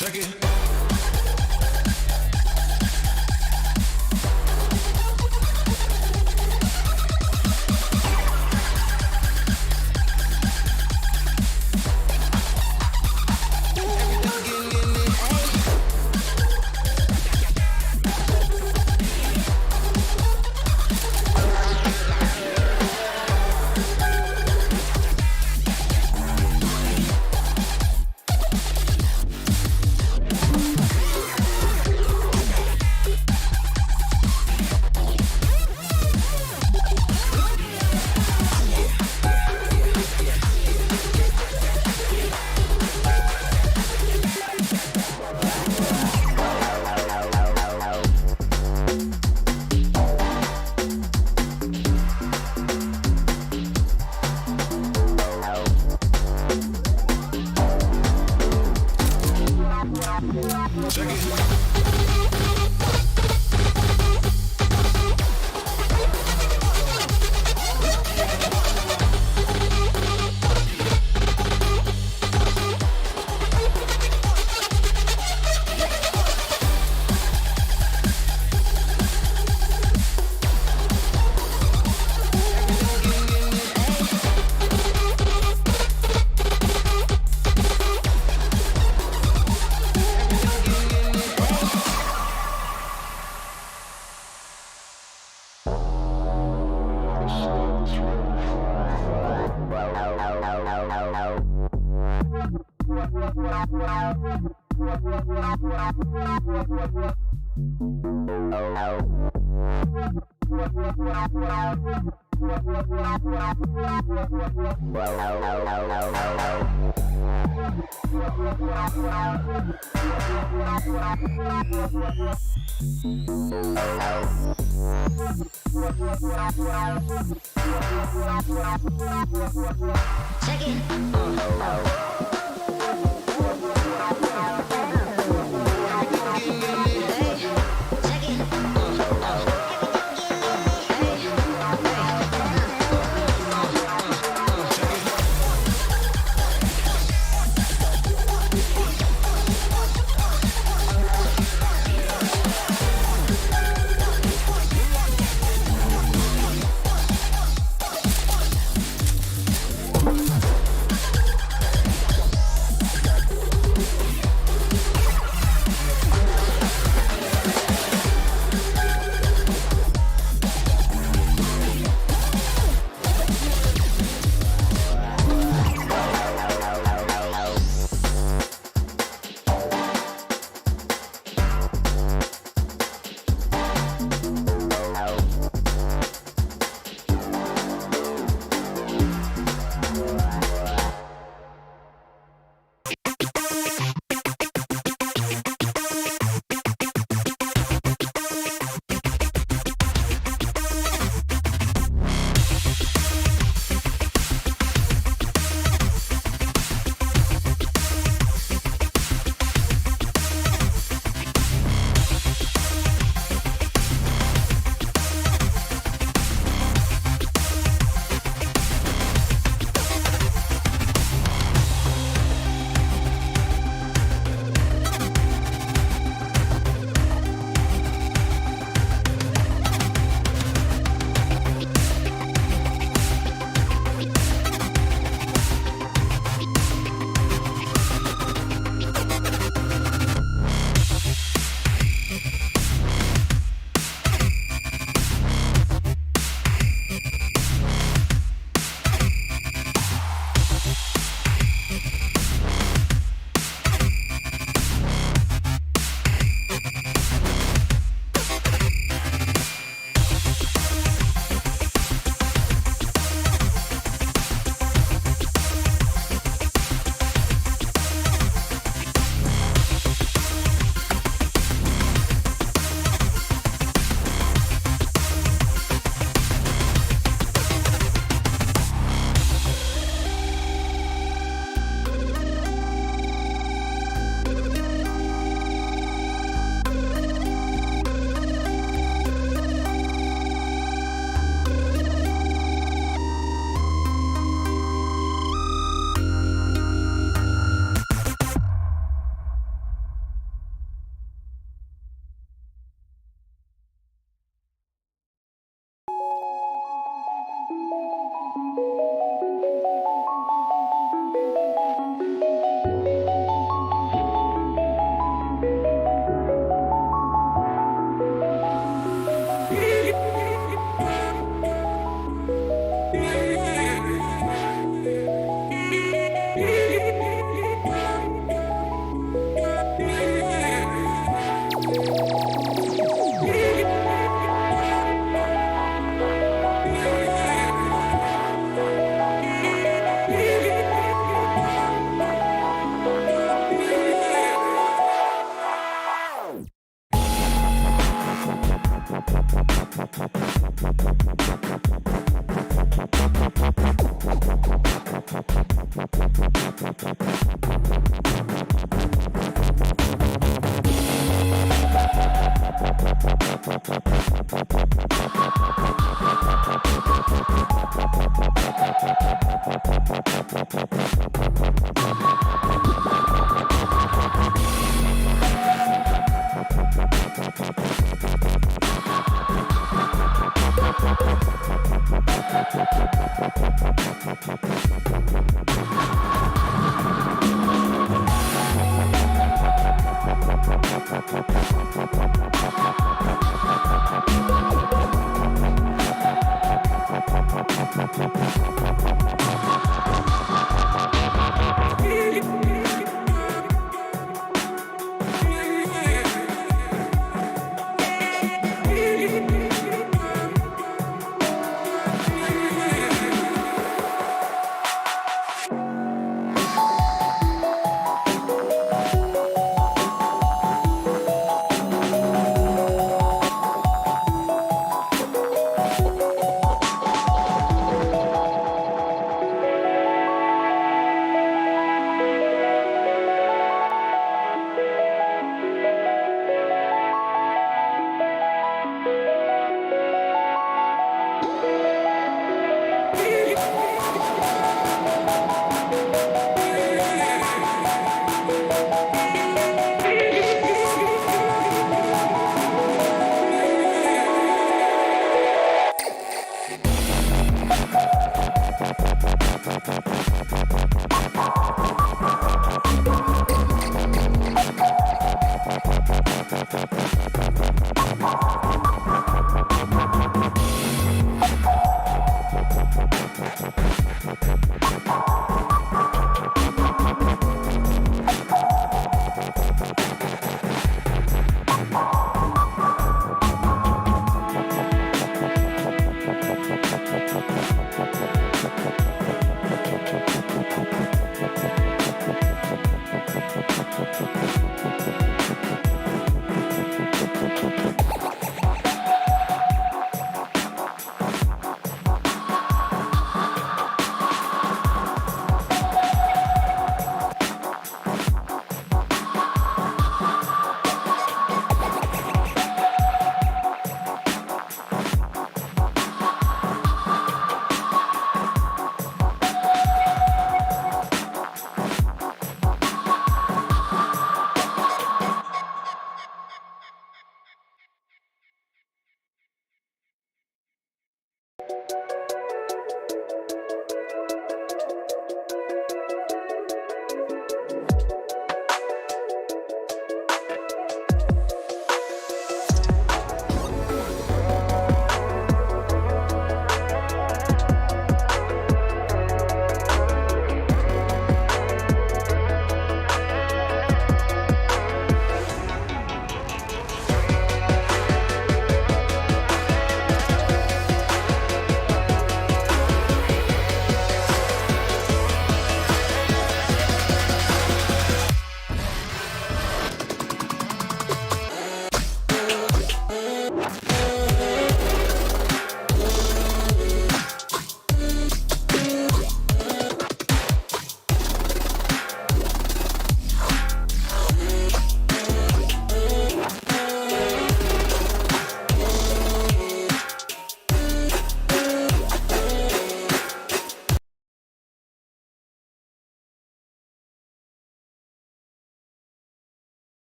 Check it. Check it. Check it.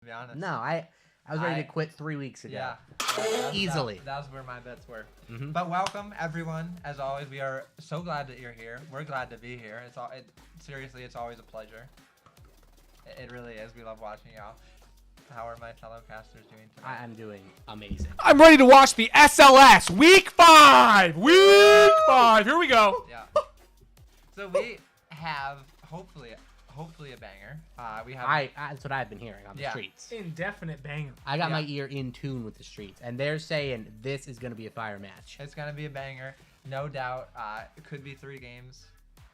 be honest. No, I was ready to quit 3 weeks ago. Yeah. Easily. That was where my bets were. Mhm. But welcome, everyone. As always, we are so glad that you're here. We're glad to be here. Seriously, it's always a pleasure. It really is. We love watching y'all. How are my fellow casters doing tonight? I'm doing amazing. I'm ready to watch the SLS Week 5. Week 5. Here we go. Yeah. So we have hopefully a banger. We have. That's what I've been hearing on the streets. Indefinite banger. I got my ear in tune with the streets, and they're saying this is going to be a fire match. It's gonna be a banger, no doubt. It could be 3 games.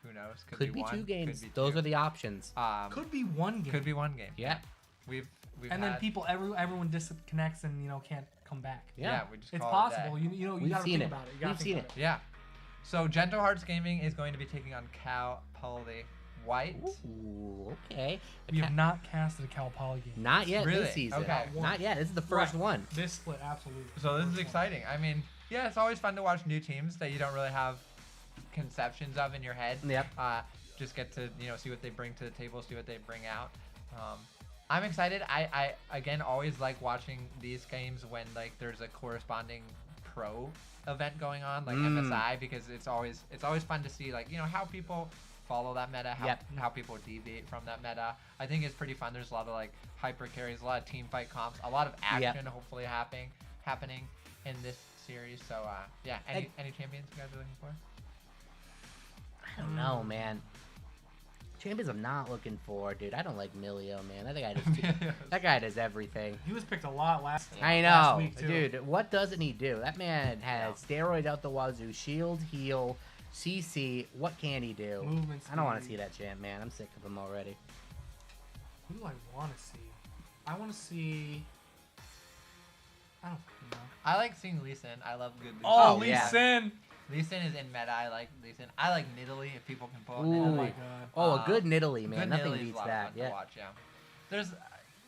Who knows? Could be 2 1. games. Could be Those 2. are the options. Could be 1 game. Could be 1 game. Yeah. We've and then everyone disconnects and can't come back. Yeah. we just It's call possible. It a day. You We've gotta seen think it. about it. You gotta We've think seen about it. Yeah. So Gentle Hearts Gaming is going to be taking on Cal Poly White. Ooh, okay. We have not casted a Cal Poly game. Not yet Really? this season. Okay. Not yet. This is the first Right. one. This split, absolutely. So this is exciting. I mean, yeah, it's always fun to watch new teams that you don't really have conceptions of in your head. Yep. Just get to see what they bring to the table, see what they bring out. I'm excited. I again always like watching these games when like there's a corresponding pro event going on, like MSI, because it's always fun to see like how people follow that meta, how people deviate from that meta. I think it's pretty fun. There's a lot of like hyper carries, a lot of team fight comps, a lot of action hopefully happening in this series. So yeah, any champions you guys are looking for? I don't know, man. Champions I'm not looking for, dude. I don't like Milio, man. I think that guy does everything. He was picked a lot last know, week too. dude. What doesn't he do? That man has steroids out the wazoo, shield, heal, CC. What can he do? Movement I don't want to speed. see that champ, man. I'm sick of him already. Who do I want to see? I want to see. I don't know. I like seeing Lee Sin. I love good Lee Sin. Oh, Oh, Lee yeah. Sin. Lee Sin is in meta. I like Lee Sin. I like Nidalee if people can pull it. Ooh. Oh Nidalee. my god. Oh, a good Nidalee, man. Good Nothing Nidalee's beats a lot that. of fun Yeah. to watch, yeah.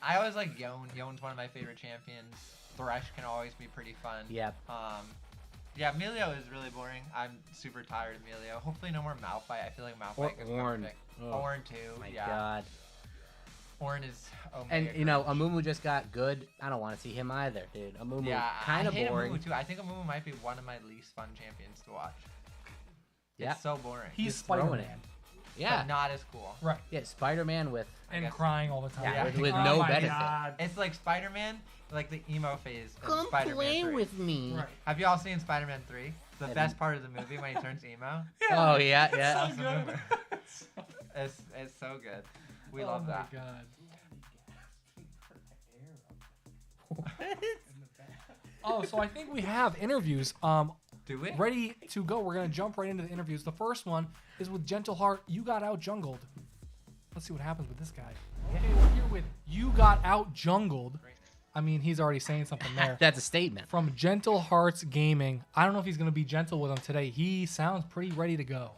I always like Yone. Yone's one of my favorite champions. Thresh can always be pretty fun. Yeah. Yeah, Melio is really boring. I'm super tired of Melio. Hopefully no more Malphite. I feel like Malphite is Ornn. perfect. Oh. Ornn too. My yeah. God. Ornn is And Amumu just got good. I don't want to see him either, dude. Amumu, yeah, kind of I hate boring. Amumu too. I think Amumu might be one of my least fun champions to watch. Yeah. It's so boring. He's Just throwing Spider-Man. it. Yeah. But not as cool. Right. Yeah, Spider-Man with And guess- crying all the time. Yeah, with Oh no my benefit. God. It's like Spider-Man, like the emo phase of come Spider-Man play 3. with me. Right. Have you all seen Spider-Man 3? The Have best you- part of the movie when he turns emo. Oh yeah, yeah. So Awesome good. movie. It's so good. We Oh love my that. God. Oh, so I think we have interviews Do we? ready to go. We're gonna jump right into the interviews. The first one is with Gentle Heart. You got out jungled. Let's see what happens with this guy. Okay, we're here with You Got Out Jungled. I mean, he's already saying something there. That's a statement. From Gentle Hearts Gaming. I don't know if he's gonna be gentle with him today. He sounds pretty ready to go.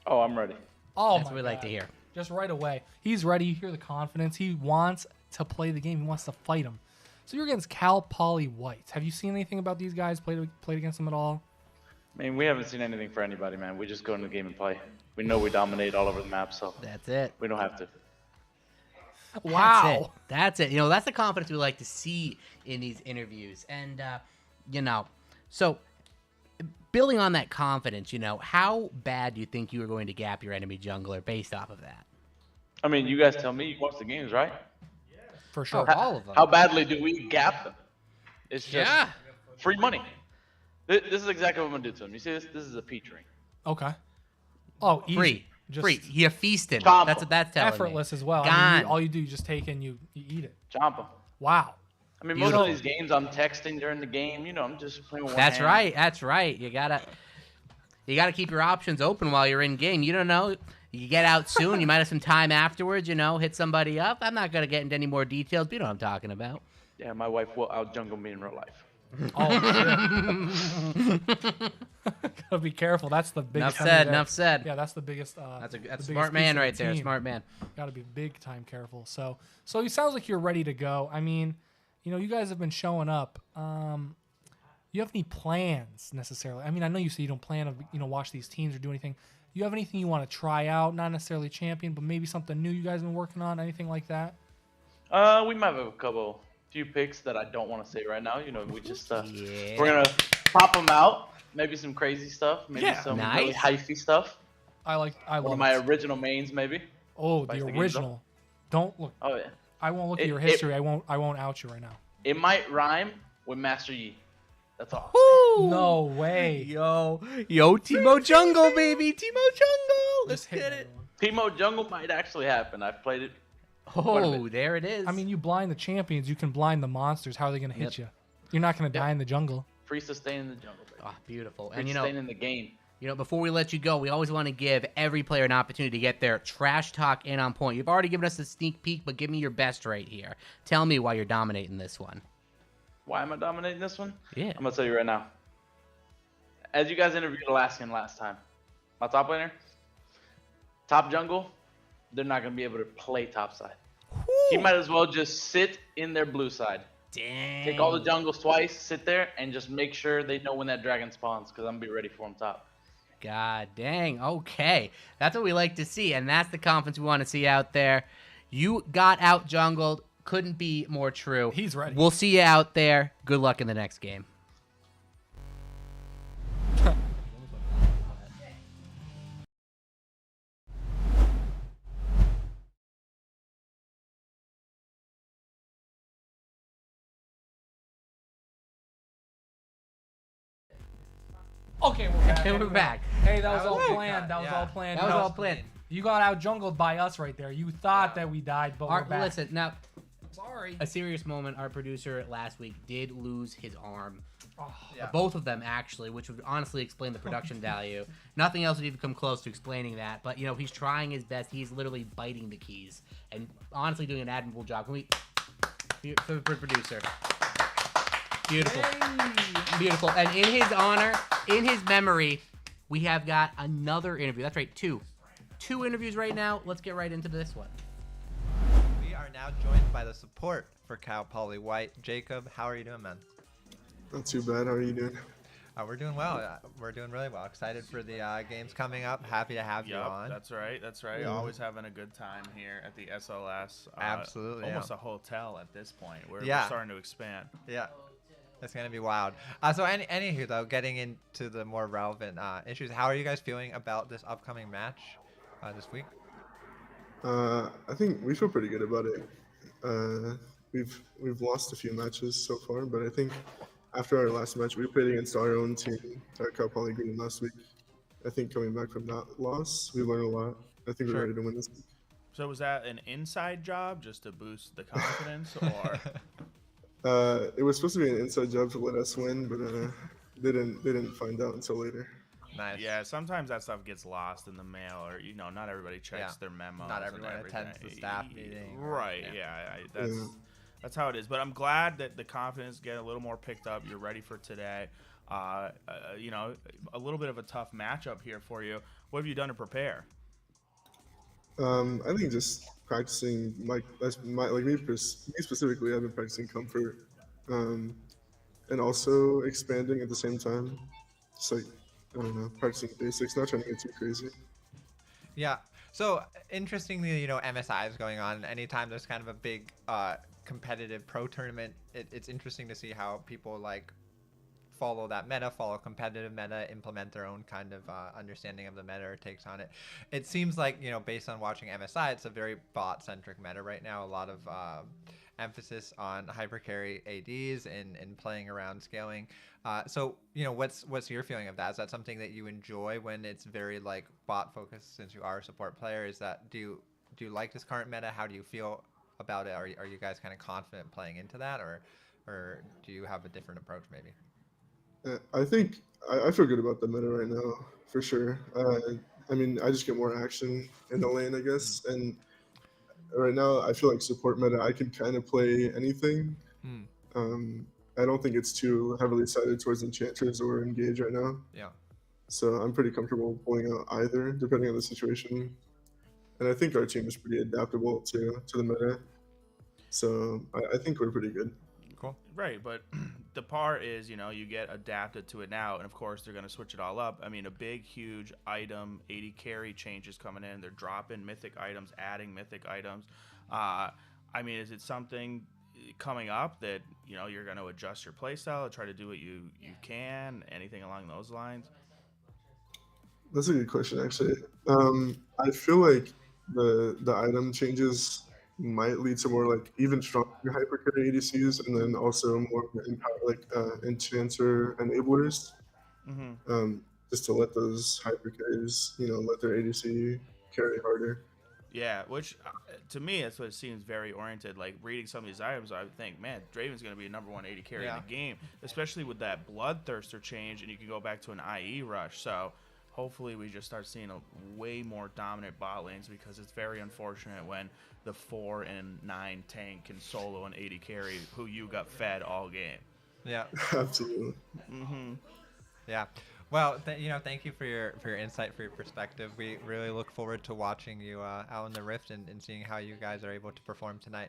Oh, I'm ready. Oh, That's my what we like to God. hear. Just right away. He's ready. You hear the confidence. He wants to play the game. He wants to fight him. So you're against Cal Poly White. Have you seen anything about these guys? Played against them at all? I mean, we haven't seen anything for anybody, man. We just go into the game and play. We know we dominate all over the map, so That's it. we don't have to. Wow. That's it. You know, that's the confidence we like to see in these interviews. And, so building on that confidence, how bad do you think you are going to gap your enemy jungler based off of that? I mean, you guys tell me you watch the games, right? For sure. All of them. How badly do we gap them? It's just Yeah. free money. This is exactly what I'm gonna do to them. You see this? This is a peach ring. Okay. Oh, easy. Free. Just Free. You're feasting. Chomp That's what that's telling effortless me. as well. I Gone. mean, all you do, you just take and you eat it. Jump them. Wow. I mean, most Beautiful. of these games I'm texting during the game. I'm just playing with one That's hand. right. That's right. You gotta keep your options open while you're in game. You don't know. You get out soon. You might have some time afterwards. Hit somebody up. I'm not gonna get into any more details. But you know what I'm talking about. Yeah, my wife will out jungle me in real life. Oh, shit. Gotta be careful. That's the biggest. Enough said. Enough said. Yeah, that's the biggest. That's a the biggest smart man piece of right the there. team. Smart man. Got to be big time careful. So it sounds like you're ready to go. I mean, you guys have been showing up. You have any plans necessarily? I mean, I know you say you don't plan to watch these teams or do anything. You have anything you want to try out? Not necessarily champion, but maybe something new you guys have been working on. Anything like that? We might have a few picks that I don't want to say right now. You know, we just Yeah. we're gonna pop them out. Maybe some crazy stuff. Maybe Yeah. some really Nice. hyphy stuff. I One love of my it. original mains, maybe. Oh, spice the the games up. original. Don't look. Oh yeah. I won't look at It- your it- history. I won't out you right now. It might rhyme with Master Yi. That's all. Woo! No way. Yo, Teemo Jungle, baby, Teemo Jungle. Let's Just hit get it. everyone. Teemo Jungle might actually happen. I've played it. Oh, there it is. I mean, you blind the champions, you can blind the monsters. How are they going to hit you? You're not going to die in the jungle. Free sustain in the jungle, baby. oh, beautiful. Free And sustain in the game. before we let you go, we always want to give every player an opportunity to get their trash talk in on point. You've already given us a sneak peek, but give me your best right here. Tell me why you're dominating this one. Why am I dominating this one? Yeah. I'm gonna tell you right now. As you guys interviewed Alaskan last time, my top laner, top jungle, they're not gonna be able to play top side. He might as well just sit in their blue side. Dang. Take all the jungles twice, sit there, and just make sure they know when that dragon spawns, because I'm gonna be ready for him top. God dang. Okay. That's what we like to see, and that's the confidence we want to see out there. You got out jungled. Couldn't be more true. He's ready. We'll see you out there. Good luck in the next game. Okay, we're back. And we're back. Hey, that was That all was planned. That was yeah. all planned. That was No, all planned. You got out jungled by us right there. You thought that we died, but we're back. Listen, now, Sorry. a serious moment. Our producer last week did lose his arm. Yeah. Both of them, actually, which would honestly explain the production value. Nothing else would even come close to explaining that. But, he's trying his best. He's literally biting the keys and honestly doing an admirable job. Can we... For the producer. Beautiful. Beautiful. And in his honor, in his memory, we have got another interview. That's right, two. Two interviews right now. Let's get right into this one. We are now joined by the support for Cal Poly White. Jacob, how are you doing, man? Not too bad. How are you doing? We're doing well. We're doing really well. Excited for the games coming up. Happy to have you Yep, on. that's right. That's right. Yeah. Always having a good time here at the SLS. Absolutely, Almost yeah. a hotel at this point. We're Yeah. starting to expand. Yeah. It's going to be wild. So anywho, though, getting into the more relevant issues, how are you guys feeling about this upcoming match this week? I think we feel pretty good about it. We've lost a few matches so far, but I think after our last match, we played against our own team at Cal Poly Green last week. I think coming back from that loss, we learned a lot. I think we're Sure. ready to win this week. So was that an inside job just to boost the confidence, or It was supposed to be an inside job to let us win, but they didn't find out until later. Nice. yeah? Sometimes that stuff gets lost in the mail, or not everybody checks Yeah. their memos. Not and everyone attends the everything. staff meeting or- Right. yeah. Yeah. Yeah. That's how it is. But I'm glad that the confidence get a little more picked up. You're ready for today. A little bit of a tough matchup here for you. What have you done to prepare? I think just practicing me specifically. I've been practicing comfort, and also expanding at the same time. Just like I don't know, practicing basics, not trying to get too crazy. Yeah. So interestingly, MSI is going on. Anytime there's kind of a big competitive pro tournament, it's interesting to see how people follow that meta, follow competitive meta, implement their own kind of understanding of the meta or takes on it. It seems like, based on watching MSI, it's a very bot-centric meta right now. A lot of emphasis on hypercarry ADs and playing around scaling. So, what's your feeling of that? Is that something that you enjoy when it's very bot focused, since you are a support player? Is that do you like this current meta? How do you feel about it? Are you guys kind of confident playing into that, or do you have a different approach maybe? I think I feel good about the meta right now for sure. I just get more action in the lane, I guess, and right now I feel like support meta I can kind of play anything. I don't think it's too heavily sided towards enchanters or engage right now. Yeah. So I'm pretty comfortable pulling out either, depending on the situation. And I think our team is pretty adaptable to the meta. So I think we're pretty good. Cool. Right, but the part is, you get adapted to it now, and of course they're going to switch it all up. I mean, a big, huge item, 80 carry changes coming in. They're dropping mythic items, adding mythic items. I mean, is it something coming up that you're going to adjust your playstyle, try to do what you can, anything along those lines? That's a good question, actually. I feel like the item changes might lead to more like even stronger hypercarry ADCs, and then also more enchanter enablers. Just to let those hypercarries, let their ADC carry harder. Yeah, which to me, that's what it seems very oriented. Like reading some of these items, I would think, man, Draven's going to be a number 1 AD carry in the game, especially with that Bloodthirster change, and you can go back to an IE rush. So hopefully we just start seeing a way more dominant bot lanes, because it's very unfortunate when the 4 and 9 tank can solo an AD carry who you got fed all game. Yeah. Absolutely. Yeah. Well, thank you for your insight, for your perspective. We really look forward to watching you out in the Rift and seeing how you guys are able to perform tonight.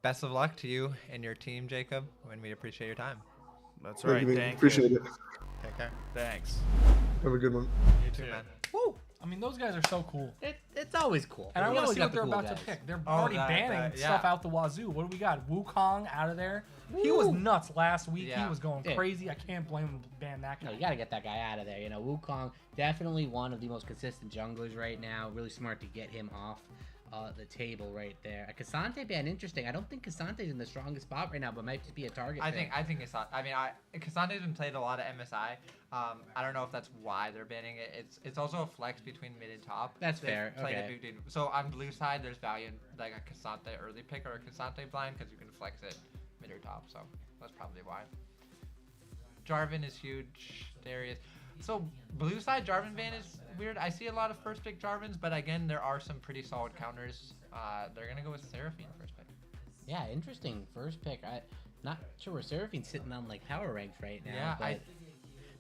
Best of luck to you and your team, Jacob, and we appreciate your time. That's right. Thank you, Thank appreciate you. it. Take care. Thanks. Have a good one. You too, man. Woo! I mean, those guys are so cool. It's always cool. And I We want to always see got what the they're cool about guys. to pick. They're Oh, already that- banning yeah. stuff out the wazoo. What do we got? Wukong out of there. He was nuts last week. Yeah. He was going Yeah. crazy. I can't blame him to ban that No, guy. you got to get that guy out of there. Wukong, definitely one of the most consistent junglers right now. Really smart to get him off the table right there. A Cassante ban, interesting. I don't think Cassante's in the strongest spot right now, but might just be a target. I pick. think it's not. I mean, Cassandra's been played a lot of MSI. I don't know if that's why they're banning it. It's also a flex between mid and top. That's They've fair, played okay. a big dude. So on blue side, there's value in like a Cassante early pick or a Cassante blind because you can flex it mid or top. So that's probably why. Jarvan is huge. Darius. So blue side Jarvan ban is weird. I see a lot of first pick Jarvans, but again, there are some pretty solid counters. They're gonna go with Seraphine first pick. Yeah, interesting first pick. I not sure where Seraphine's sitting on like power ranks right now. Yeah, but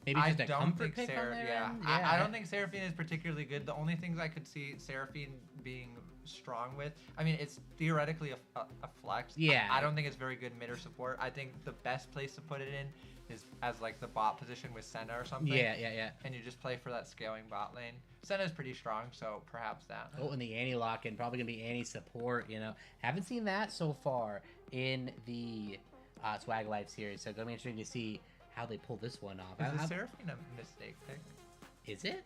maybe I just a don't comfort think pick on their yeah. end? I don't think Seraphine is particularly good. The only things I could see Seraphine being strong with, I mean, it's theoretically a flex. Yeah. I don't think it's very good mid or support. I think the best place to put it in is as like the bot position with Senna or something. Yeah. And you just play for that scaling bot lane. Senna's pretty strong, so perhaps that. Oh, and the Annie lock-in, probably gonna be Annie support. Haven't seen that so far in the Swag Life series, so it's gonna be interesting to see how they pull this one off. Is the Seraphine a mistake pick? Is it?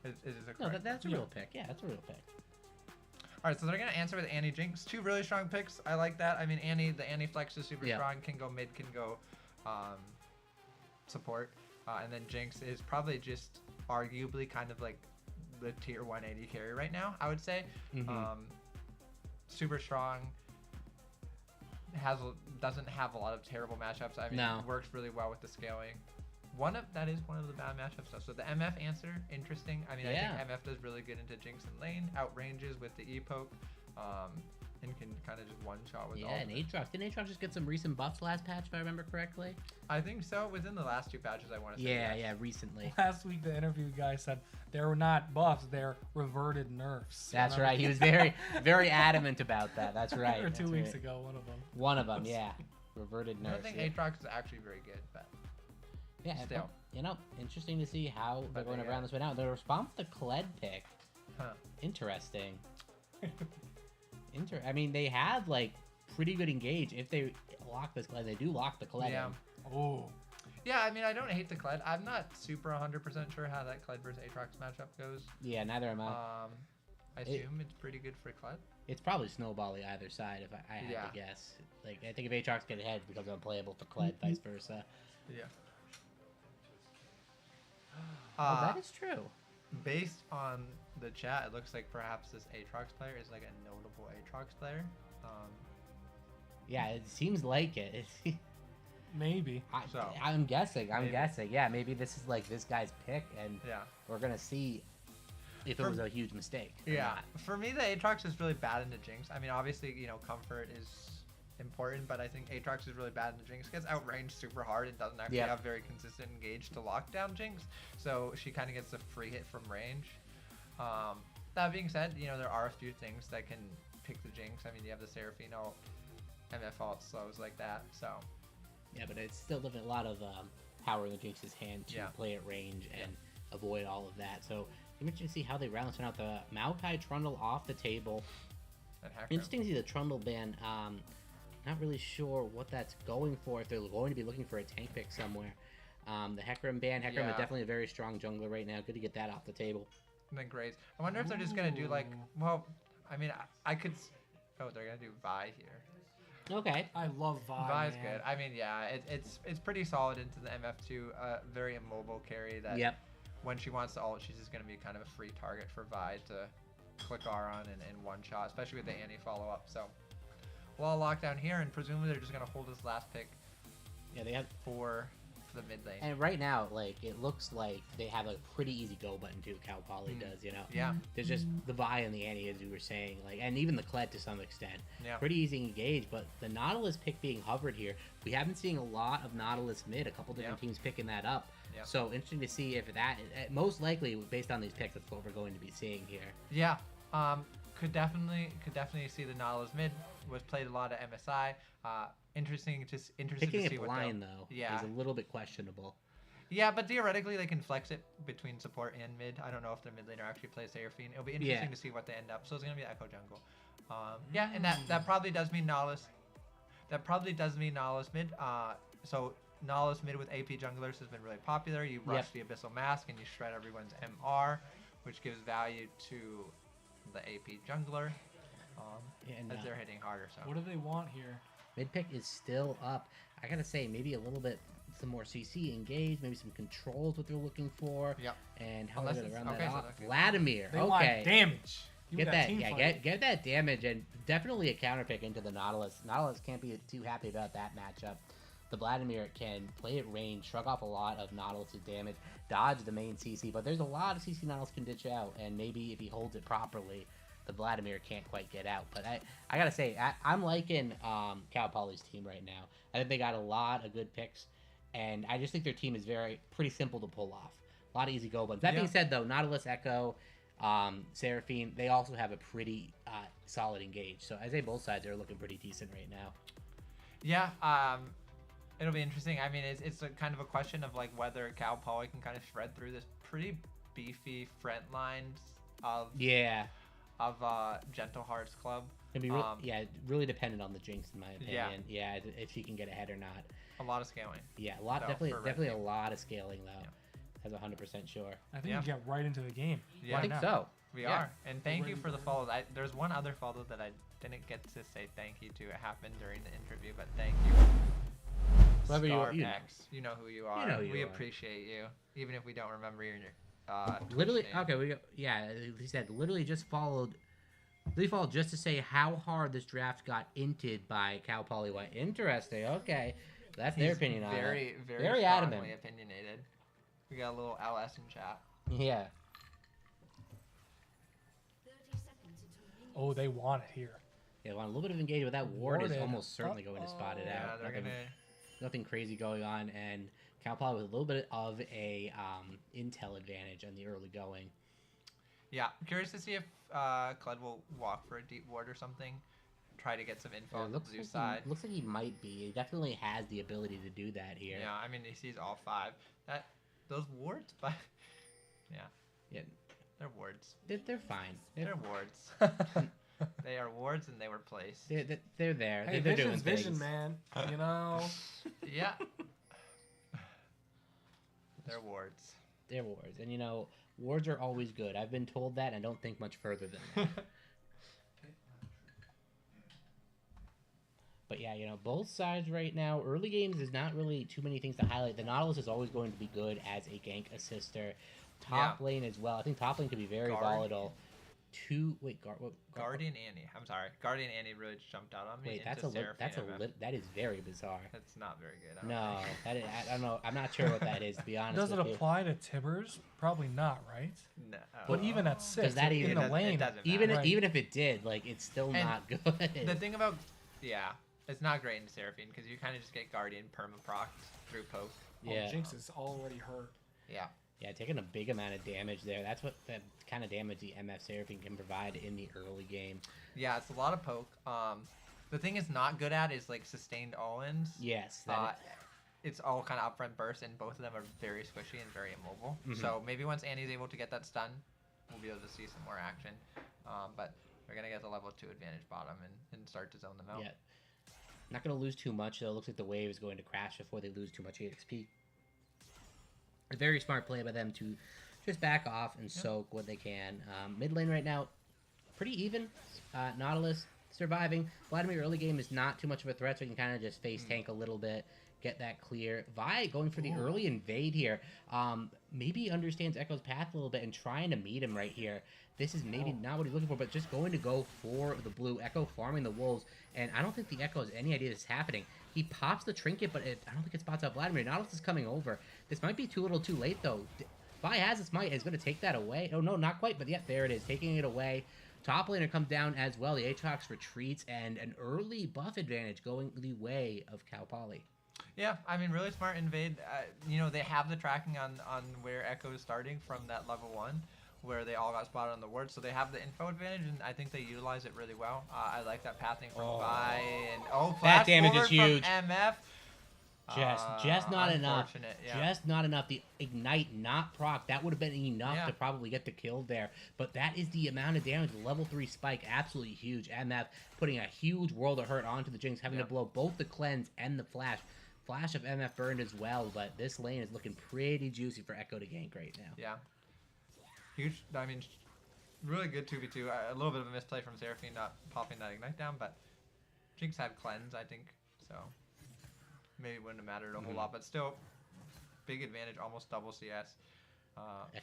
Is it a No, correct that's a Yeah. real pick. Yeah, that's a real pick. All right, so they're gonna answer with Annie Jinx. 2 really strong picks. I like that. I mean, the Annie flex is super Yeah. strong. Can go mid, can go support, and then Jinx is probably just arguably kind of like the tier 1 AD carry right now. I would say. Super strong. Doesn't have a lot of terrible matchups. I mean, No. works really well with the scaling. That is one of the bad matchups though. So the MF answer, interesting. I mean, I Yeah. think MF does really good into Jinx and lane, outranges with the E-poke, and can kind of just one-shot with all. Yeah, and Aatrox. Didn't Aatrox just get some recent buffs last patch, if I remember correctly? I think so. Within the last 2 patches, I want to say. Yeah, yes. yeah, recently. Last week, the interview guy said they were not buffs; they're reverted nerfs. That's And I'm- right. He was very, very adamant about that. That's right. or that's 2 weeks right. ago, one of them. One of them, yeah. Reverted I nerfs. don't think yeah. Aatrox is actually very good, but Yeah, still. interesting to see how they're But going to they, round this one out. The response to Kled pick, huh. interesting. I mean, they have like pretty good engage if they lock this Kled. They do lock the Kled. Yeah. in. Oh, Yeah, I mean, I don't hate the Kled. I'm not super 100% sure how that Kled versus Aatrox matchup goes. Yeah, neither am I. I assume it's pretty good for Kled. It's probably snowbally either side if I had Yeah. to guess. Like, I think if Aatrox get ahead, it becomes unplayable for Kled, vice versa. Yeah. Oh, that is true. Based on the chat, it looks like perhaps this Aatrox player is like a notable Aatrox player. Yeah, it seems like it. maybe. So, I'm guessing. maybe. Yeah, maybe this is like this guy's pick, and Yeah. we're gonna see if it For- was a huge mistake. or Yeah. not. For me, the Aatrox is really bad into Jinx. I mean, obviously, comfort is important, but I think Aatrox is really bad into Jinx. Gets outranged super hard and doesn't actually Yeah. have very consistent engage to lock down Jinx. So she kind of gets a free hit from range. That being said, there are a few things that can pick the Jinx. I mean, you have the Seraphine ult, MF ult slows like that. So Yeah, but it's still definitely a lot of power in the Jinx's hand to Yeah. play at range and avoid all of that. So I'm interested to see how they round this one out. The Maokai Trundle off the table. And Hecarim. Interesting to see the Trundle ban. Not really sure what that's going for. If they're going to be looking for a tank pick somewhere. The Hecarim ban. Hecarim Yeah. is definitely a very strong jungler right now. Good to get that off the table. And then Graves. I wonder if they're just gonna do like, well, I mean, I could. Oh, they're gonna do Vi here. Okay. I love Vi. Vi's man. good. I mean, yeah, it's pretty solid into the MF2. Very immobile carry that. Yep. When she wants to ult, she's just gonna be kind of a free target for Vi to click R on and one shot, especially with the Annie follow up. So, wall lockdown here, and presumably they're just gonna hold this last pick Yeah, they have. for the mid lane. And right now, like, it looks like they have a pretty easy go button too. Cal Poly does, you know. Yeah. There's just the Vi and the Annie, as you were saying, like, and even the Kled to some extent. Yeah. Pretty easy to engage, but the Nautilus pick being hovered here, we haven't seen a lot of Nautilus mid. A couple different teams picking that up. Yeah. So interesting to see if that, most likely based on these picks, that's what we're going to be seeing here. Yeah. Could definitely see the Nautilus mid. Was played a lot of MSI. Interesting to Picking see it what blind though Yeah. is a little bit questionable. Yeah, but theoretically they can flex it between support and mid. I don't know if their mid laner actually plays Seraphine. It'll be interesting Yeah. to see what they end up. So it's gonna be Echo Jungle. Yeah, and that probably does mean Nautilus. That probably does mean Nautilus mid. So Nautilus mid with AP junglers has been really popular. You rush the Abyssal Mask and you shred everyone's MR, which gives value to the AP jungler And as they're hitting harder. So What do they want here? mid pick is still up. I gotta say, maybe a little bit some more CC engaged, maybe some controls what they're looking for. Yep. And how Unless are they gonna it's- run okay, that so off? okay. Vladimir. They want Okay. damage. Give me Get that, team yeah, fight. get that damage, and definitely a counter pick into the Nautilus. Nautilus can't be too happy about that matchup. The Vladimir can play at range, shrug off a lot of Nautilus' damage, dodge the main CC, but there's a lot of CC Nautilus can ditch out, and maybe if he holds it properly, the Vladimir can't quite get out. But I gotta say, I'm liking Cal Poly's team right now. I think they got a lot of good picks, and I just think their team is pretty simple to pull off. A lot of easy go buttons. That being said, though, Nautilus, Echo, Seraphine, they also have a pretty solid engage. So I say both sides are looking pretty decent right now. yeah, it'll be interesting. I mean, it's a kind of a question of like whether Cal Poly can kind of shred through this pretty beefy front lines of Yeah. Gentle Hearts Club. It'd be really dependent on the Jinx, in my opinion. Yeah, if she can get ahead or not. A lot of scaling. Yeah, So, for definitely Red a Team. lot of scaling though. That's 100% sure. I think Yeah. we get right into the game. Yeah, I think now. so. We Yeah. are. And thank you for the follows. There's one other follow that I didn't get to say thank you to. It happened during the interview, but thank you. Whoever you are, Scarpex. You know who you are. know who we you are. appreciate you, even if we don't remember your Literally, Twitch name. okay, he said literally just followed. They followed just to say how hard this draft got inted by Cal Poly White. Interesting. Okay, that's their He's opinion on it. very Very strongly adamant. opinionated. We got a little LS in chat. Yeah. Oh, they want it here. Yeah, want a little bit of engagement. That ward is Warded. almost certainly going to spot it Yeah, out. they're Nothing, gonna. nothing crazy going on, and Cal Poly with a little bit of a intel advantage on the early going. Yeah, curious to see if Kled will walk for a deep ward or something. Try to get some info on the blue side. Looks like he might be. He definitely has the ability to do that here. Yeah, I mean he sees all five. Those wards, but Yeah, they're wards. they're fine. They're wards. They are wards and they were placed. They're there. Hey, they're vision's doing vision, things. man. You know. Yeah. They're wards. They're wards, and you know wards are always good. I've been told that, and don't think much further than that. But yeah, you know, both sides right now, early games is not really too many things to highlight. The Nautilus is always going to be good as a gank assister. Top lane as well. I think top lane could be very volatile. Guardian Annie. I'm sorry. Guardian Annie really just jumped out on me. Wait, into Seraphine MF. that is very bizarre. That's not very good. I don't No, think. that is, I don't know. I'm not sure what that is, to be honest. Does it with you. apply to Tibbers? Probably not, right? No. But even at 6, that in even the doesn't- lane, it doesn't Even matter. Right. even if it did, like it's still And not good. The thing about it's not great in Seraphine because you kind of just get Guardian permaproc through poke. Yeah. Jinx is already hurt. Yeah. Yeah, taking a big amount of damage there. That's what the kind of damage the MF Seraphine can provide in the early game. Yeah, it's a lot of poke. The thing it's not good at is like sustained all-ins. Yes. It's all kind of upfront bursts, and both of them are very squishy and very immobile. Mhm. So maybe once Annie's able to get that stun, we'll be able to see some more action. But They're gonna get the level 2 advantage bottom and start to zone them out. Yeah. Not going to lose too much, though. It looks like the wave is going to crash before they lose too much EXP. A very smart play by them to just back off and soak what they can. Mid lane right now, pretty even. Nautilus surviving. Vladimir early game is not too much of a threat, so you can kind of just face tank a little bit, get that clear. Vi going for the early invade here. Maybe understands Echo's path a little bit and trying to meet him right here. This is maybe not what he's looking for, but just going to go for the blue. Echo farming the wolves, and I don't think the Echo has any idea this is happening. He pops the trinket, but I don't think it spots out Vladimir. Nautilus is coming over. This might be too little too late, though. Vi has its might. Is going to take that away. Oh, no, not quite, but yeah, there it is. Taking it away. Top laner comes down as well. The Aatrox retreats, and an early buff advantage going the way of Cal Poly. Yeah, I mean, really smart invade. You know, they have the tracking on where Echo is starting from that level 1, where they all got spotted on the ward, so they have the info advantage, and I think they utilize it really well. I like that pathing from Vi, and flash that damage forward is huge. from MF. Just not enough. Yeah. Just not enough. The ignite not proc. That would have been enough to probably get the kill there. But that is the amount of damage. The level 3 spike, absolutely huge. MF putting a huge world of hurt onto the Jinx, having to blow both the cleanse and the flash. Flash of MF burned as well, but this lane is looking pretty juicy for Echo to gank right now. Yeah. Huge. I mean, really good 2v2. A little bit of a misplay from Seraphine not popping that ignite down, but Jinx had cleanse, I think, so maybe it wouldn't have mattered a whole lot, but still, big advantage, almost double CS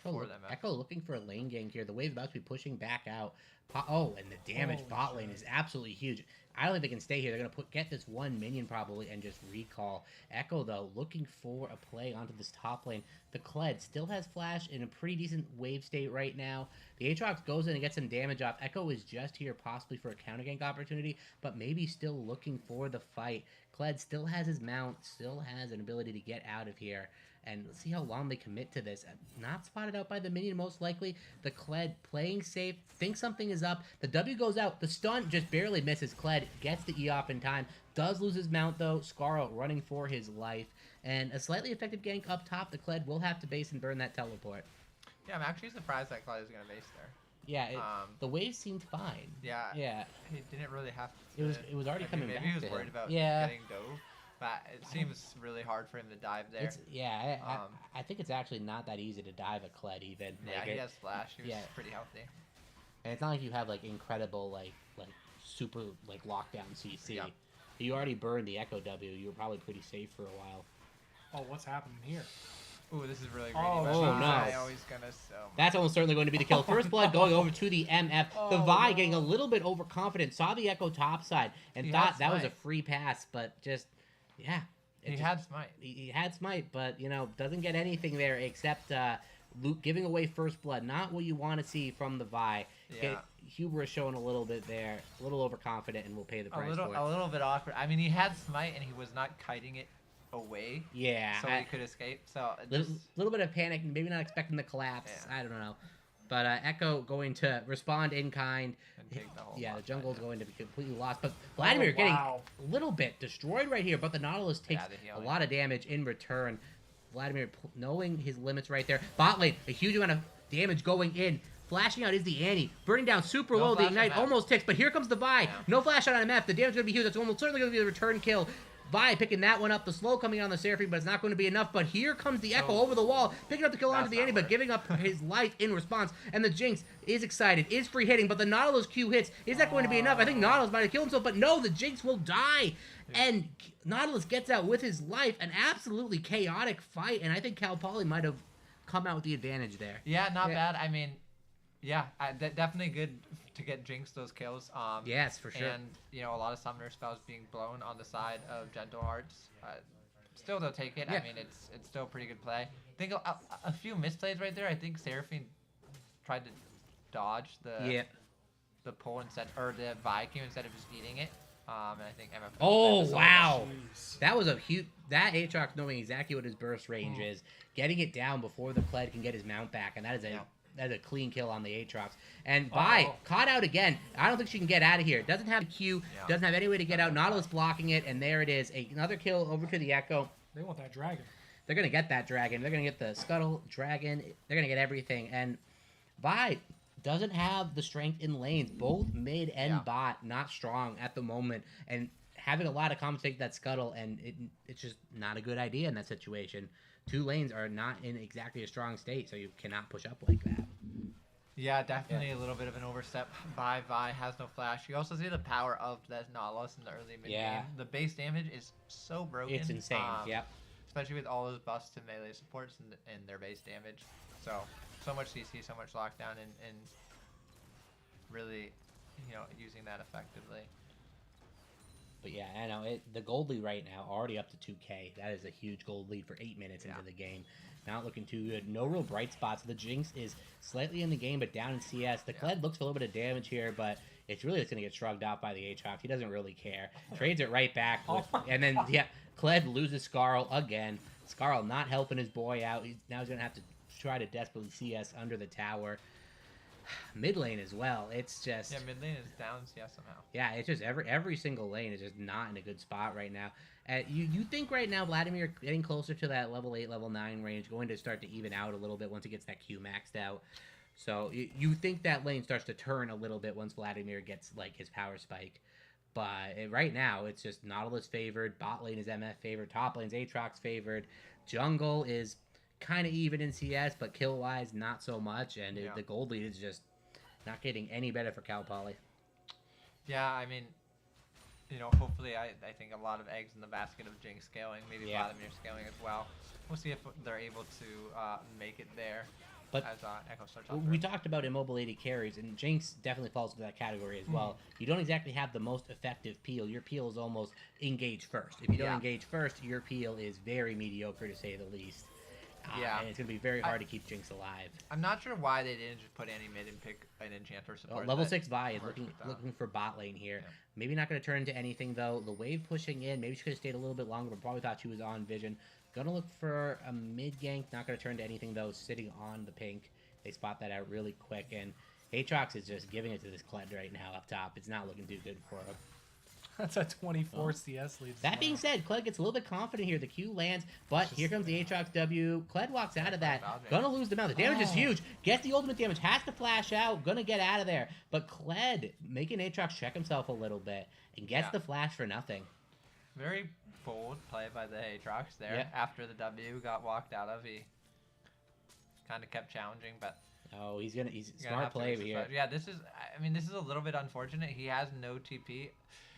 for them. Echo looking for a lane gank here. The wave about to be pushing back out. And the damage bot lane is absolutely huge. I don't think they can stay here. They're going to get this one minion probably and just recall. Echo, though, looking for a play onto this top lane. The Kled still has flash in a pretty decent wave state right now. The Aatrox goes in and gets some damage off. Echo is just here possibly for a counter gank opportunity, but maybe still looking for the fight. Kled still has his mount, still has an ability to get out of here. And let's see how long they commit to this. Not spotted out by the minion, most likely. The Kled playing safe, thinks something is up. The W goes out. The stun just barely misses. Kled gets the E-op in time. Does lose his mount, though. Scarlet running for his life. And a slightly effective gank up top. The Kled will have to base and burn that teleport. Yeah, I'm actually surprised that Kled is going to base there. Yeah, the wave seemed fine. Yeah. Yeah. He didn't really have to. It was already coming back maybe he was to worried him. about Yeah. getting dove. But it seems really hard for him to dive there. I think it's actually not that easy to dive a Kled even. Yeah, he has flash. He was pretty healthy. And it's not like you have like incredible like super like lockdown CC. Yeah. You already burned the Echo W. You were probably pretty safe for a while. Oh, what's happening here? Ooh, this is really great. Oh, no. Always gonna That's almost certainly going to be the kill. First blood going over to the MF. The Vi getting a little bit overconfident. Saw the Echo top side and thought that was a free pass, but just he had smite. He had smite, but doesn't get anything there except Luke giving away first blood. Not what you want to see from the Vi. Yeah. Huber is showing a little bit there, a little overconfident, and will pay the price for it. A little bit awkward. I mean, he had smite and he was not kiting it away. Yeah. So he could escape. So little bit of panic, maybe not expecting the collapse. Yeah. I don't know. But Echo going to respond in kind. And take the whole the jungle is going to be completely lost. But Vladimir getting a little bit destroyed right here. But the Nautilus takes a lot of damage in return. Vladimir knowing his limits right there. Bot lane, a huge amount of damage going in. Flashing out is the Annie. Burning down super low. The Ignite almost ticks. But here comes the Vi. Yeah. No flash out on MF. The damage is going to be huge. That's almost certainly going to be the return kill. Vi picking that one up. The slow coming on the Seraphine, but it's not going to be enough. But here comes the Echo over the wall, picking up the kill onto the Annie, but giving up his life in response. And the Jinx is excited, is free hitting, but the Nautilus Q hits. Is that going to be enough? I think Nautilus might have killed himself, but no, the Jinx will die. And Nautilus gets out with his life. An absolutely chaotic fight, and I think Cal Poly might have come out with the advantage there. Yeah, not bad. I mean, definitely good to get Jinx those kills. Yes, for sure. And, a lot of summoner spells being blown on the side of Gentle Hearts. Still, they'll take it. Yeah. I mean, it's still a pretty good play. I think a few misplays right there. I think Seraphine tried to dodge the pull instead, or the Viking instead of just eating it. And I think MF. Oh, wow. That was a huge... That Aatrox knowing exactly what his burst range is, getting it down before the Kled can get his mount back, and that is That's a clean kill on the Aatrox. And Vi caught out again. I don't think she can get out of here. Doesn't have a Q. Doesn't have any way to get out. Nautilus blocking it. And there it is. Another kill over to the Echo. They want that dragon. They're going to get that dragon. They're going to get the Scuttle dragon. They're going to get everything. And Vi doesn't have the strength in lanes. Both mid and bot not strong at the moment, and having a lot of combos take that scuttle, and it's just not a good idea in that situation. 2 lanes are not in exactly a strong state, so you cannot push up like that. Yeah, definitely a little bit of an overstep by Vi. Has no flash. You also see the power of that Nautilus in the early mid game. The base damage is so broken. It's insane. Yep. Especially with all those buffs to melee supports and their base damage. So much CC, so much lockdown, and really, using that effectively. But yeah, I know the gold lead right now already up to 2K. That is a huge gold lead for 8 minutes into the game. Not looking too good. No real bright spots. The Jinx is slightly in the game, but down in CS. The Kled looks for a little bit of damage here, but it's really just going to get shrugged off by the Aatrox. He doesn't really care. Trades it right back. And then, Kled loses Skarl again. Skarl not helping his boy out. Now he's going to have to try to desperately CS under the tower. Mid lane as well. It's just mid lane is down CS somehow. Yeah, it's just every single lane is just not in a good spot right now. You think right now Vladimir getting closer to that level 8, level 9 range, going to start to even out a little bit once he gets that Q maxed out. So you think that lane starts to turn a little bit once Vladimir gets like his power spike. But right now it's just Nautilus favored, bot lane is MF favored, top lane's Aatrox favored, jungle is kind of even in CS, but kill wise not so much, and the gold lead is just not getting any better for Cal Poly. Yeah, I mean, hopefully I think a lot of eggs in the basket of Jinx scaling, maybe Vladimir scaling as well. We'll see if they're able to make it there. But as Echo starts we talked about immobile AD carries, and Jinx definitely falls into that category as well. You don't exactly have the most effective peel. Your peel is almost engage first. If you don't engage first, your peel is very mediocre to say the least. And it's going to be very hard to keep Jinx alive. I'm not sure why they didn't just put any mid and pick an enchanter support. Level 6 Vi is looking for bot lane here. Yeah. Maybe not going to turn into anything, though. The wave pushing in, maybe she could have stayed a little bit longer, but probably thought she was on vision. Going to look for a mid gank. Not going to turn to anything, though. Sitting on the pink. They spot that out really quick, and Aatrox is just giving it to this Kled right now up top. It's not looking too good for him. That's a 24 CS lead. That being said, Kled gets a little bit confident here. The Q lands, but here comes the Aatrox W. Kled walks out of that. Gonna lose the mount. The damage is huge. Gets the ultimate damage. Has to flash out. Gonna get out of there. But Kled making Aatrox check himself a little bit and gets the flash for nothing. Very bold play by the Aatrox there. After the W got walked out of, he kind of kept challenging, but... Oh, he's smart play here. Yeah, this is a little bit unfortunate. He has no TP.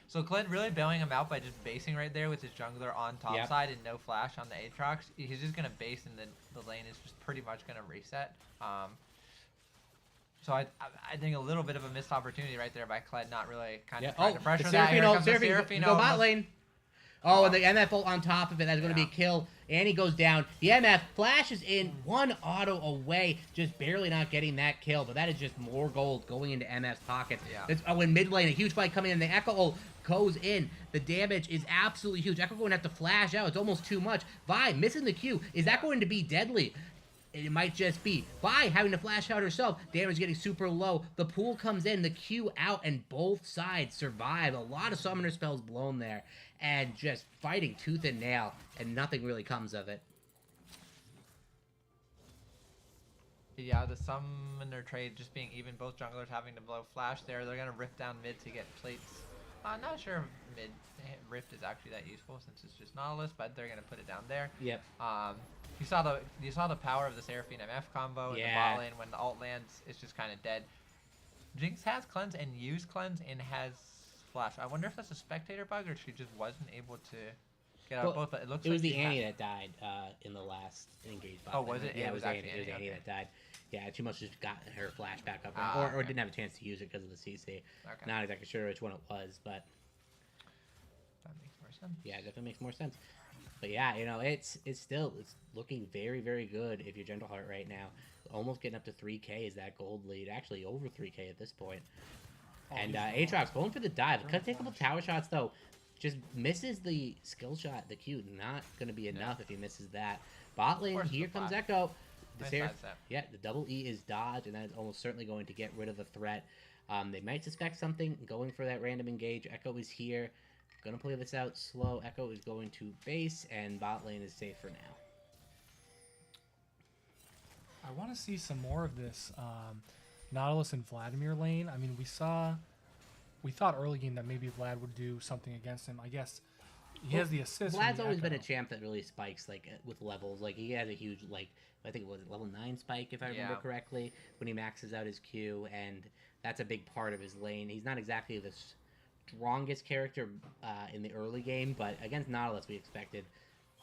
So Kled really bailing him out by just basing right there with his jungler on top side and no flash on the Aatrox. He's just going to base and then the lane is just pretty much going to reset. So I think a little bit of a missed opportunity right there by Kled, not really kind of trying to pressure that. Seraphine, go bot lane. Oh, and the MF ult on top of it, that's going to be a kill. And he goes down. The MF flashes in, one auto away, just barely not getting that kill. But that is just more gold going into MF's pockets. In mid lane, a huge fight coming in. The Echo ult goes in. The damage is absolutely huge. Echo going to have to flash out. It's almost too much. Vi missing the Q. Is that going to be deadly? It might just be Vi having to flash out herself. Damage getting super low. The pool comes in, the Q out, and both sides survive. A lot of summoner spells blown there. And just fighting tooth and nail, and nothing really comes of it. Yeah, the summoner trade just being even, both junglers having to blow flash there. They're going to rift down mid to get plates. I'm not sure if mid rift is actually that useful since it's just Nautilus, but they're going to put it down there. Yep. You saw the power of the Seraphine MF combo in the bot lane. When the ult lands, it's just kind of dead. Jinx has cleanse and used cleanse and has flash. I wonder if that's a spectator bug or she just wasn't able to get out of both. But it looks it like was the Annie that died in the last engage bot. Oh, was it? Yeah, it was Annie. It was Annie that died. Yeah, she must have just got her flash back up, or didn't have a chance to use it because of the CC. Okay. Not exactly sure which one it was, but that makes more sense. Yeah, it definitely makes more sense. But yeah, it's looking very, very good if you're Gentleheart right now. Almost getting up to 3K is that gold lead. Actually, over 3K at this point. And Aatrox going for the dive. Could take a couple tower shots, though. Just misses the skill shot, the Q. Not going to be enough if he misses that. Bot lane, here comes Echo. The double E is dodge, and that is almost certainly going to get rid of the threat. They might suspect something, going for that random engage. Echo is here. Going to play this out slow. Echo is going to base, and bot lane is safe for now. I want to see some more of this. Nautilus and Vladimir lane. I mean, we thought early game that maybe Vlad would do something against him. I guess he has the assist. from Vlad's the always been a Echo. champ that really spikes like with levels. Like he has a huge I think it was level 9 spike if I remember Yeah. correctly when he maxes out his Q, and that's a big part of his lane. He's not exactly the strongest character in the early game, but against Nautilus we expected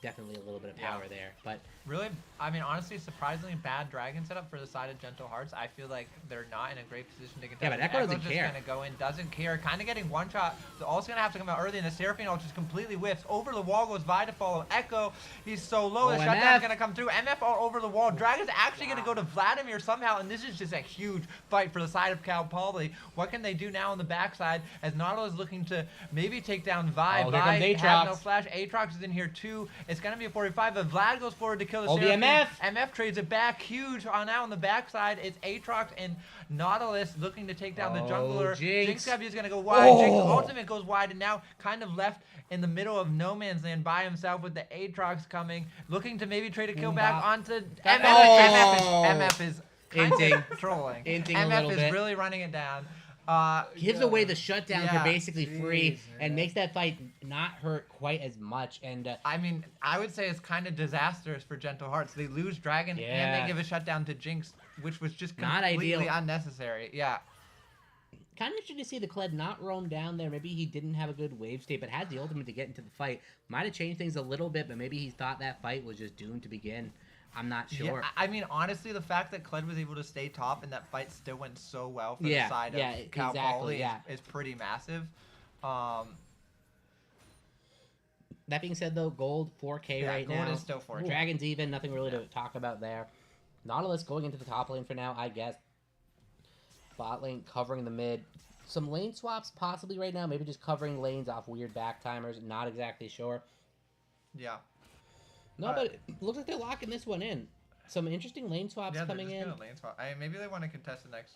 definitely a little bit of power there. But Really, I mean, honestly, surprisingly bad dragon setup for the side of Gentle Hearts. I feel like they're not in a great position to contest. Yeah, but Echo doesn't just care. gonna go in, doesn't care, kind of getting one shot. So also gonna have to come out early, and the Seraphine ult just completely whiffs. Over the wall goes Vi to follow Echo. He's so low, the Oh, shutdown's MF. gonna come through. MF all over the wall. Dragon's actually gonna go to Vladimir somehow, and this is just a huge fight for the side of Cal Poly. What can they do now on the backside as Nautilus is looking to maybe take down Vi? Oh, here Vi comes has Aatrox. no flash. Aatrox is in here too. It's gonna be a 45, but Vlad goes forward to kill the Oh, the Seraphine. MF. MF trades it back huge on out on the backside. It's Aatrox and Nautilus looking to take down the Oh, jungler. Jinx. Jinx is going to go wide. Oh. Jinx ultimate goes wide and now kind of left in the middle of no man's land by himself with the Aatrox coming, looking to maybe trade a kill back onto MF. Oh. MF is kind Inting. of trolling. Inting a MF little is bit. really running it down. gives away the shutdown for Yeah, basically free jeez, and man. makes that fight not hurt quite as much. And I mean, I would say it's kind of disastrous for Gentle Hearts. They lose Dragon and Yeah. they give a shutdown to Jinx, which was just Not completely ideal. unnecessary. Yeah. kind of interesting to see the Kled not roam down there. Maybe he didn't have a good wave state, but had the ultimate to get into the fight. Might have changed things a little bit, but maybe he thought that fight was just doomed to begin. I'm not sure. Yeah, I mean, honestly, the fact that Kled was able to stay top and that fight still went so well for Yeah, the side yeah, of Cal exactly, Poly yeah. is pretty massive. That being said, though, gold 4K Yeah, right gold now. is still 4K. Dragon's even, nothing really to talk about there. Nautilus going into the top lane for now, I guess. Bot lane covering the mid. Some lane swaps possibly right now. Maybe just covering lanes off weird back timers. Not exactly sure. Yeah. No, but it looks like they're locking this one in. Some interesting lane swaps Yeah, coming they're in. just gonna lane swap. I mean, maybe they want to contest the next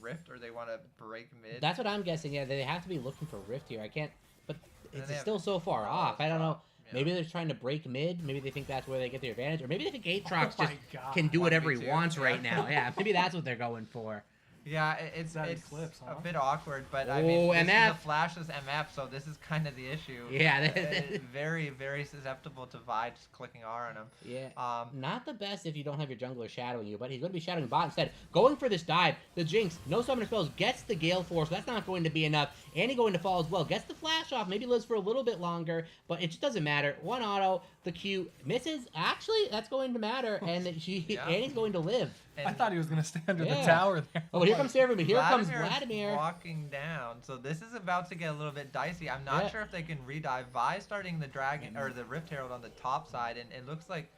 Rift or they want to break mid. That's what I'm guessing. Yeah, they have to be looking for Rift here. I can't, but then it's they have still so far Nautilus off. I don't know. drop, yeah. Maybe they're trying to break mid. Maybe they think that's where they get their advantage, or maybe they think Aatrox Oh just my God. can do whatever he 1v2, wants yeah. right now. Yeah, maybe that's what they're going for. Yeah, it's That it's Eclipse, huh? a bit awkward, but I Oh, mean, this is MF. a flashless MF, so this is kind of the issue. Yeah. Very, very susceptible to Vi just clicking R on him. Yeah. Not the best if you don't have your jungler shadowing you, but he's going to be shadowing bot instead. Going for this dive, the Jinx, no summoner spells, gets the Gale Force. That's not going to be enough. Annie going to fall as well. Gets the flash off, maybe lives for a little bit longer, but it just doesn't matter. One auto, the Q misses. Actually, that's going to matter, and Yeah. Annie's going to live. I thought he was gonna stay under Yeah. the tower there. Oh, here comes Seraphine. Here comes Vladimir's Vladimir. walking down, so this is about to get a little bit dicey. I'm not Yeah. sure if they can redive. Vi starting the dragon or the Rift Herald on the top side, and it looks like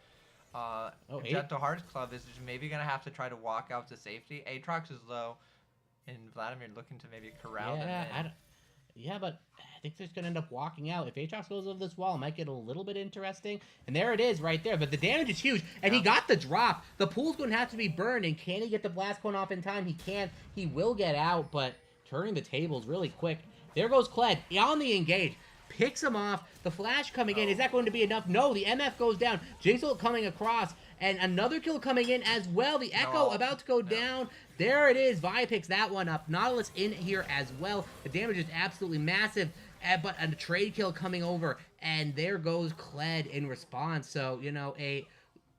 Gentle Hearts Club is just maybe gonna have to try to walk out to safety. Aatrox is low, and Vladimir looking to maybe corral them in. Yeah, but I think they're just going to end up walking out. If Aatrox goes over this wall, it might get a little bit interesting. And there it is right there. But the damage is huge. And he got the drop. The pool's going to have to be burned. And can he get the blast cone off in time? He can. He will get out, but turning the tables really quick. There goes Kled on the engage. Picks him off. The flash coming in. Is that going to be enough? No, the MF goes down. Jinx ult coming across. And another kill coming in as well. The Echo about to go down. There it is. Vi picks that one up. Nautilus in here as well. The damage is absolutely massive. But a trade kill coming over. And there goes Kled in response. So, you know, a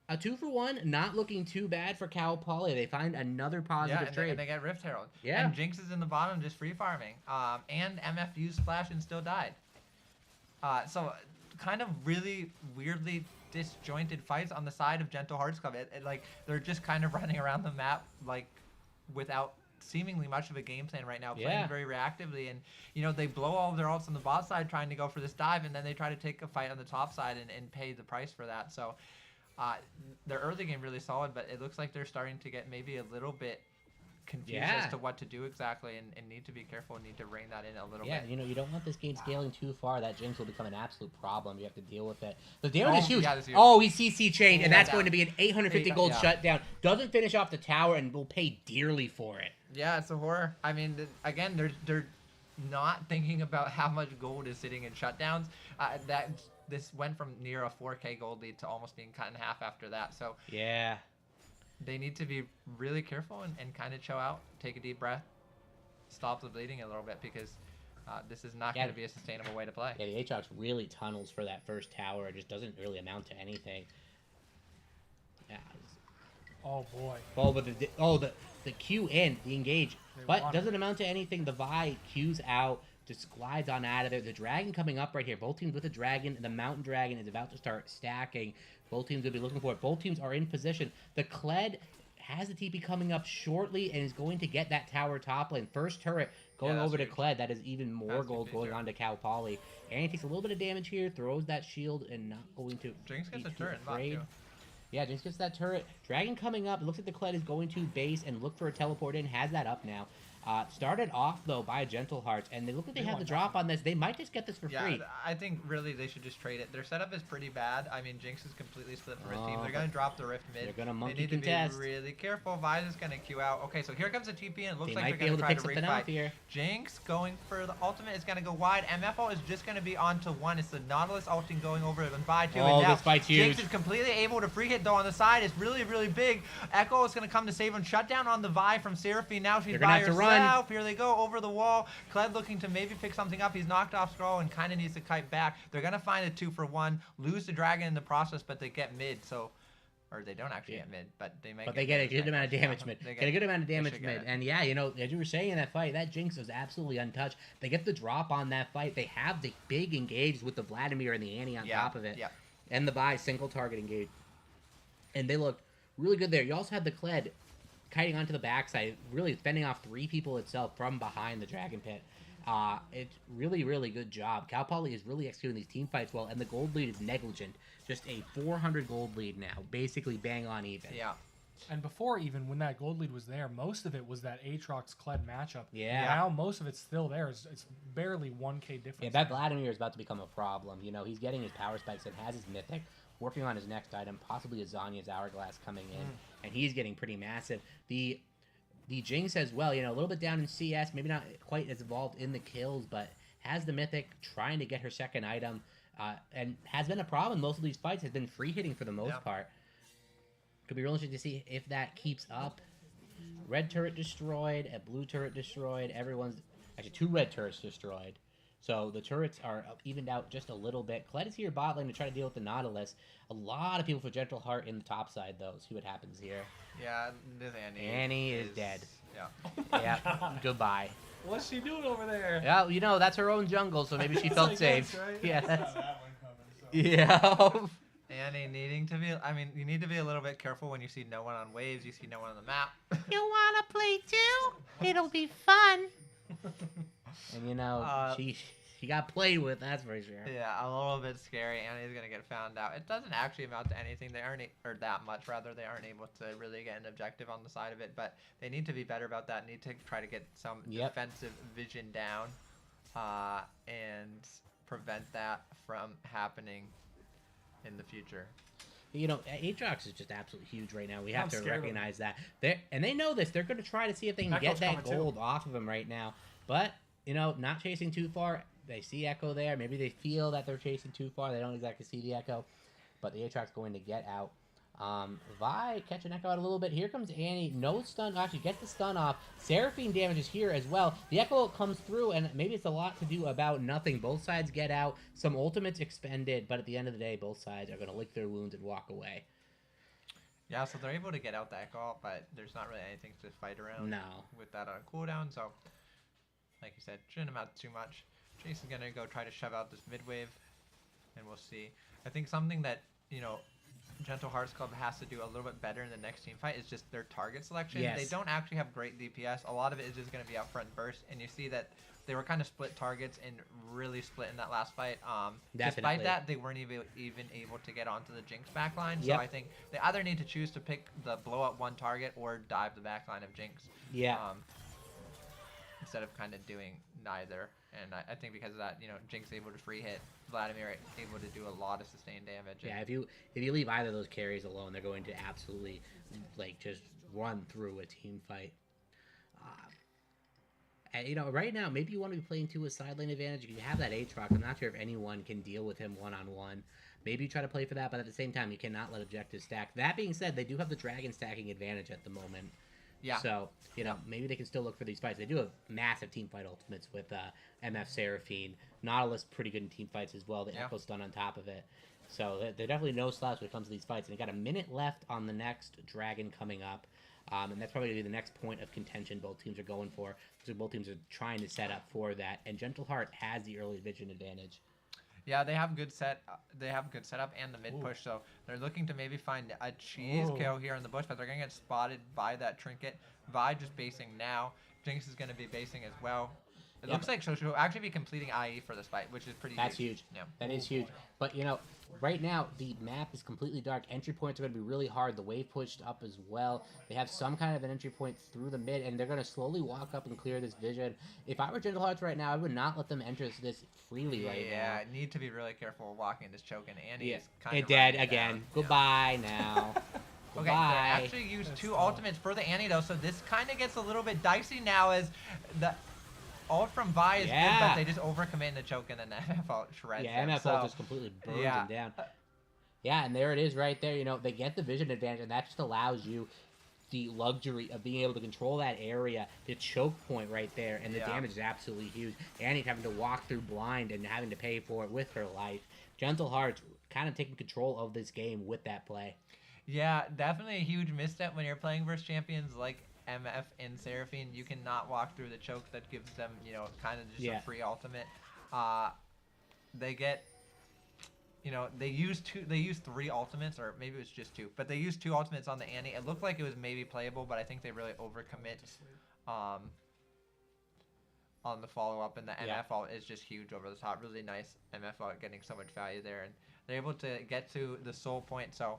2-for-1, not looking too bad for Cal Poly. They find another positive and trade. they get Rift Herald. Yeah. And Jinx is in the bottom just free farming. And MF used Flash and still died. So kind of really weirdly disjointed fights on the side of Gentle Hearts Club. Like they're just kind of running around the map like without seemingly much of a game plan right now, playing Yeah. very reactively, and you know they blow all of their ults on the bot side trying to go for this dive, and then they try to take a fight on the top side and pay the price for that. So their early game really solid, but it looks like they're starting to get maybe a little bit confused Yeah. as to what to do exactly, and need to be careful and need to rein that in a little Yeah, bit. you know, you don't want this game scaling too far. That Jinx will become an absolute problem. You have to deal with it. The damage is huge. yeah, that's huge. Oh, he's CC chained, and Yeah, that's down. going to be an 850 gold Yeah. shutdown. Doesn't finish off the tower, and will pay dearly for it. Yeah, it's a horror. I mean, again, they're not thinking about how much gold is sitting in shutdowns. This went from near a 4K gold lead to almost being cut in half after that. So Yeah. they need to be really careful and kind of chill out, take a deep breath, stop the bleeding a little bit, because this is not Yeah. going to be a sustainable way to play. Yeah, the Aatrox really tunnels for that first tower. It just doesn't really amount to anything. Yeah. Oh boy. Oh, but the Q in, the engage, They but want it. doesn't amount to anything. The Vi Q's out, just glides on out of there. The dragon coming up right here. Both teams with a dragon. The mountain dragon is about to start stacking. Both teams will be looking for it. Both teams are in position. The Kled has the TP coming up shortly and is going to get that tower top lane. First turret going that's over to huge. Kled. That is even more That's gold huge going too. on to Cal Poly. And he takes a little bit of damage here, throws that shield, and not going to Jinx gets be a too turret in bot afraid. too. Yeah, Jinx gets that turret. Dragon coming up. It looks like the Kled is going to base and look for a teleport in. Has that up now. Started off, though, by Gentle Hearts. And they look like they They have the want drop on this. They might just get this for Yeah, free. I think really they should just trade it. Their setup is pretty bad. I mean, Jinx is completely split from his team. Oh, They're going to drop the Rift mid. they're gonna They monkey need contest. to be really careful. Vise is going to queue out. Okay, so here comes the TP, and it looks They like might they're be able going to to try pick to something off refight. here. Jinx going for the ultimate is going to go wide. MFO is just going to be onto one. It's the Nautilus ulting going over it and by two. Oh, and now this fight's Jinx huge. is completely able to free hit though on the side. It's really, really big. Echo is going to come to save him. Shut down on the Vi from Seraphine. Now she's They're gonna by have to run. herself. Here they go over the wall. Kled looking to maybe pick something up. He's knocked off Scroll and kind of needs to kite back. They're going to find a 2-for-1. Lose the dragon in the process, but they get mid. So, or they don't actually Yeah. get mid, but they might. But they get a good amount of damage Yeah, mid. they Get a good amount of they damage should get mid. it. And yeah, you know, as you were saying in that fight, that Jinx was absolutely untouched. They get the drop on that fight. They have the big engage with the Vladimir and the Annie on Yeah, top of it. yeah. And the Vi single target engage. And they look really good there. You also had the Kled kiting onto the backside, really fending off 3 people itself from behind the Dragon Pit. It's really, really good job. Cal Poly is really executing these team fights well, and the gold lead is negligent. Just a 400 gold lead now, basically bang on even. Yeah. And before even when that gold lead was there, most of it was that Aatrox Kled matchup. Yeah. Now most of it's still there. It's barely 1K difference. Yeah, that Vladimir is about to become a problem. You know, he's getting his power spikes and has his mythic, working on his next item, possibly a Zanya's Hourglass coming in, and he's getting pretty massive. The Jinx as well, you know, a little bit down in CS, maybe not quite as involved in the kills, but has the mythic, trying to get her second item, and has been a problem. Most of these fights has been free hitting for the most Yeah. part. Could be real interesting to see if that keeps up. Red turret destroyed, a blue turret destroyed. Everyone's actually 2 red turrets destroyed. So the turrets are evened out just a little bit. Kled is here bot lane to try to deal with the Nautilus. A lot of people for Gentle Heart in the top side though. See what happens here. Yeah, this Annie. Annie is dead. Yeah. Yeah, goodbye. What's she doing over there? Yeah, you know that's her own jungle, so maybe she felt like, safe. that's right. Yeah, Saw that's, that one coming, so. yeah. Annie needing to be. I mean, you need to be a little bit careful when you see no one on waves. You see no one on the map. You wanna play too? It'll be fun. And you know, she got played with. That's for sure. Yeah, a little bit scary. Annie's gonna get found out. It doesn't actually amount to anything. They aren't, or that much rather. They aren't able to really get an objective on the side of it. But they need to be better about that. Need to try to get some Yep. defensive vision down, and prevent that from happening in the future. You know, Aatrox is just absolutely huge right now. We I'm have to scared of recognize that. And they know this. They're going to try to see if they can Echo's get that coming too. gold off of him right now. But, you know, not chasing too far. They see Echo there. Maybe they feel that they're chasing too far. They don't exactly see the Echo. But the Aatrox going to get out. Vi catching Echo out a little bit. Here comes Annie. No stun. Actually, gets the stun off. Seraphine damages here as well. The Echo comes through, and maybe it's a lot to do about nothing. Both sides get out. Some ultimates expended, but at the end of the day, both sides are going to lick their wounds and walk away. Yeah, so they're able to get out the Echo, but there's not really anything to fight around No. with that on cooldown. So, like you said, shouldn't amount to too much. Jason's gonna go try to shove out this mid wave, and we'll see. I think something that, you know, Gentle Hearts Club has to do a little bit better in the next team fight is just their target selection. Yes. They don't actually have great DPS. A lot of it is just going to be out front burst, and you see that they were kind of split targets and really split in that last fight. Definitely. Despite that, they weren't even able to get onto the Jinx backline. So Yep. I think they either need to choose to pick the blow up one target or dive the backline of Jinx. Yeah. Instead of kind of doing neither. And I think because of that, you know, Jinx able to free hit, Vladimir able to do a lot of sustained damage. Yeah, if you leave either of those carries alone, they're going to absolutely like just run through a team fight. And, you know, right now maybe you want to be playing to a side lane advantage. You have that Aatrox. I'm not sure if anyone can deal with him one-on-one. maybe you try to play for that, but at the same time, you cannot let objectives stack. That being said, they do have the dragon stacking advantage at the moment. Yeah. So, maybe they can still look for these fights. They do have massive team fight ultimates with MF Seraphine. Nautilus, pretty good in team fights as well. The Echo stun on top of it. So, they're definitely no slouch when it comes to these fights. And they got a minute left on the next dragon coming up. And that's probably going to be the next point of contention both teams are going for. So both teams are trying to set up for that. And Gentle Heart has the early vision advantage. Yeah, they have good setup and the mid push, so they're looking to maybe find a cheese kill here in the bush, but they're gonna get spotted by that trinket. Vi just basing now. Jinx is gonna be basing as well. It looks like she'll actually be completing IE for this fight, which is pretty That's huge. Yeah. That is huge. But, right now, the map is completely dark. Entry points are going to be really hard. The wave pushed up as well. They have some kind of an entry point through the mid, and they're going to slowly walk up and clear this vision. If I were Gentle Hearts right now, I would not let them enter this freely right now. Yeah, need to be really careful walking this choke, and Annie is kind of dead again. Goodbye now. Okay, they actually used 2 ultimates for the Annie, though, so this kind of gets a little bit dicey now as the ult from Vi is good, but they just overcommit in the choke, and then MF ult shreds him. MF ult just completely burns him down. Yeah, and there it is right there. They get the vision advantage, and that just allows you the luxury of being able to control that area, the choke point right there, and the damage is absolutely huge. Annie's having to walk through blind and having to pay for it with her life. Gentle Hearts kind of taking control of this game with that play. Yeah, definitely a huge misstep when you're playing versus champions like MF and Seraphine. You cannot walk through the choke that gives them, kind of just a free ultimate. They get, they use 3 ultimates, or maybe it was just 2, but they used 2 ultimates on the Annie. It looked like it was maybe playable, but I think they really overcommit on the follow-up, and the MF ult is just huge over the top. Really nice MF ult, getting so much value there, and they're able to get to the soul point, so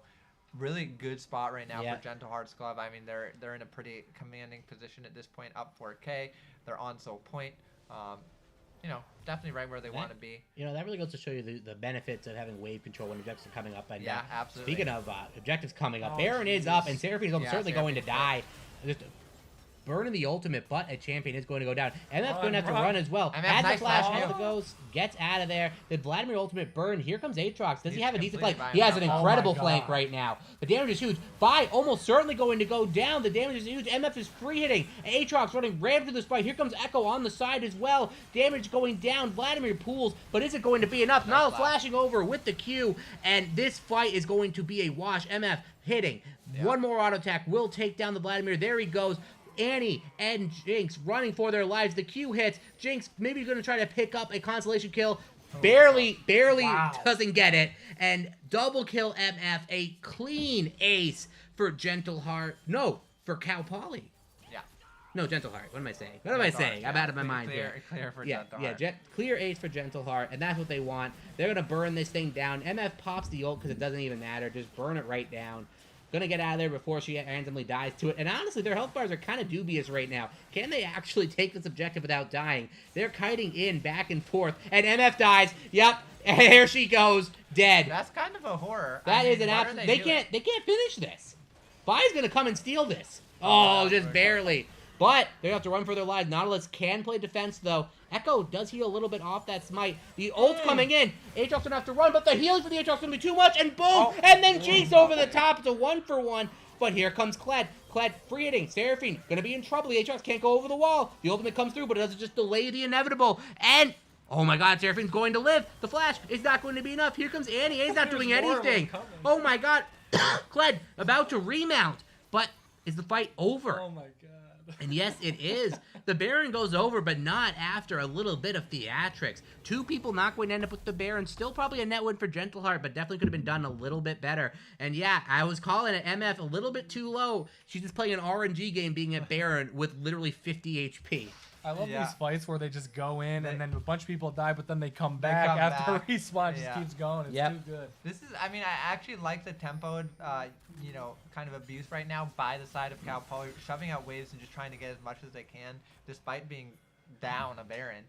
really good spot right now for Gentle Hearts Club. I mean, they're in a pretty commanding position at this point, up 4K. They're on soul point. Definitely right where they want to be. That really goes to show you the benefits of having wave control when objectives are coming up. And, absolutely. Speaking of objectives coming up, Baron is up, and Seraphine's certainly going to die. Just burning the ultimate, but a champion is going to go down. MF's going to have to run as well. As the flash goes, gets out of there. The Vladimir ultimate burn. Here comes Aatrox. Does he have a decent flank? He has an incredible flank right now. The damage is huge. Vi almost certainly going to go down. The damage is huge. MF is free hitting. Aatrox running ramp to this fight. Here comes Echo on the side as well. Damage going down. Vladimir pulls, but is it going to be enough? Now flashing over with the Q, and this fight is going to be a wash. MF hitting. One more auto attack will take down the Vladimir. There he goes. Annie and Jinx running for their lives. The Q hits. Jinx maybe going to try to pick up a consolation kill. Barely doesn't get it. And double kill MF. A clean ace for Gentle Heart. No, for Cal Poly. Yeah. No, Gentle Heart. What am I saying? I'm out of my mind here. Clear for Gentle Heart. Clear ace for Gentle Heart, and that's what they want. They're going to burn this thing down. MF pops the ult because it doesn't even matter. Just burn it right down. Gonna get out of there before she randomly dies to it. And honestly, their health bars are kind of dubious right now. Can they actually take this objective without dying? They're kiting in back and forth, and MF dies. Yep, and here she goes, dead. That's kind of a horror. That is an absolute. They can't finish this. Vi's gonna come and steal this. Oh, just barely. But they have to run for their lives. Nautilus can play defense, though. Echo does heal a little bit off that smite. The ult's coming in. Aatrox gonna have to run, but the healing for the Aatrox gonna be too much, and boom! And then Jinx over the top. It's a 1-for-1. But here comes Kled. Kled free hitting. Seraphine gonna be in trouble. The Aatrox can't go over the wall. The ultimate comes through, but it doesn't just delay the inevitable. And oh my god, Seraphine's going to live. The flash is not going to be enough. Here comes Annie. Annie's not doing anything. Oh my god. Kled about to remount. But is the fight over? Oh my god. And yes, it is. The Baron goes over, but not after a little bit of theatrics. 2 people not going to end up with the Baron. Still probably a net win for Gentle Heart, but definitely could have been done a little bit better. And yeah, I was calling it MF a little bit too low. She's just playing an RNG game being a Baron with literally 50 HP. I love these fights where they just go in and then a bunch of people die, but then they come back after respawn. Just keeps going. It's too good. This is, I actually like the tempo, kind of abuse right now by the side of Cal Poly, shoving out waves and just trying to get as much as they can, despite being down a Baron.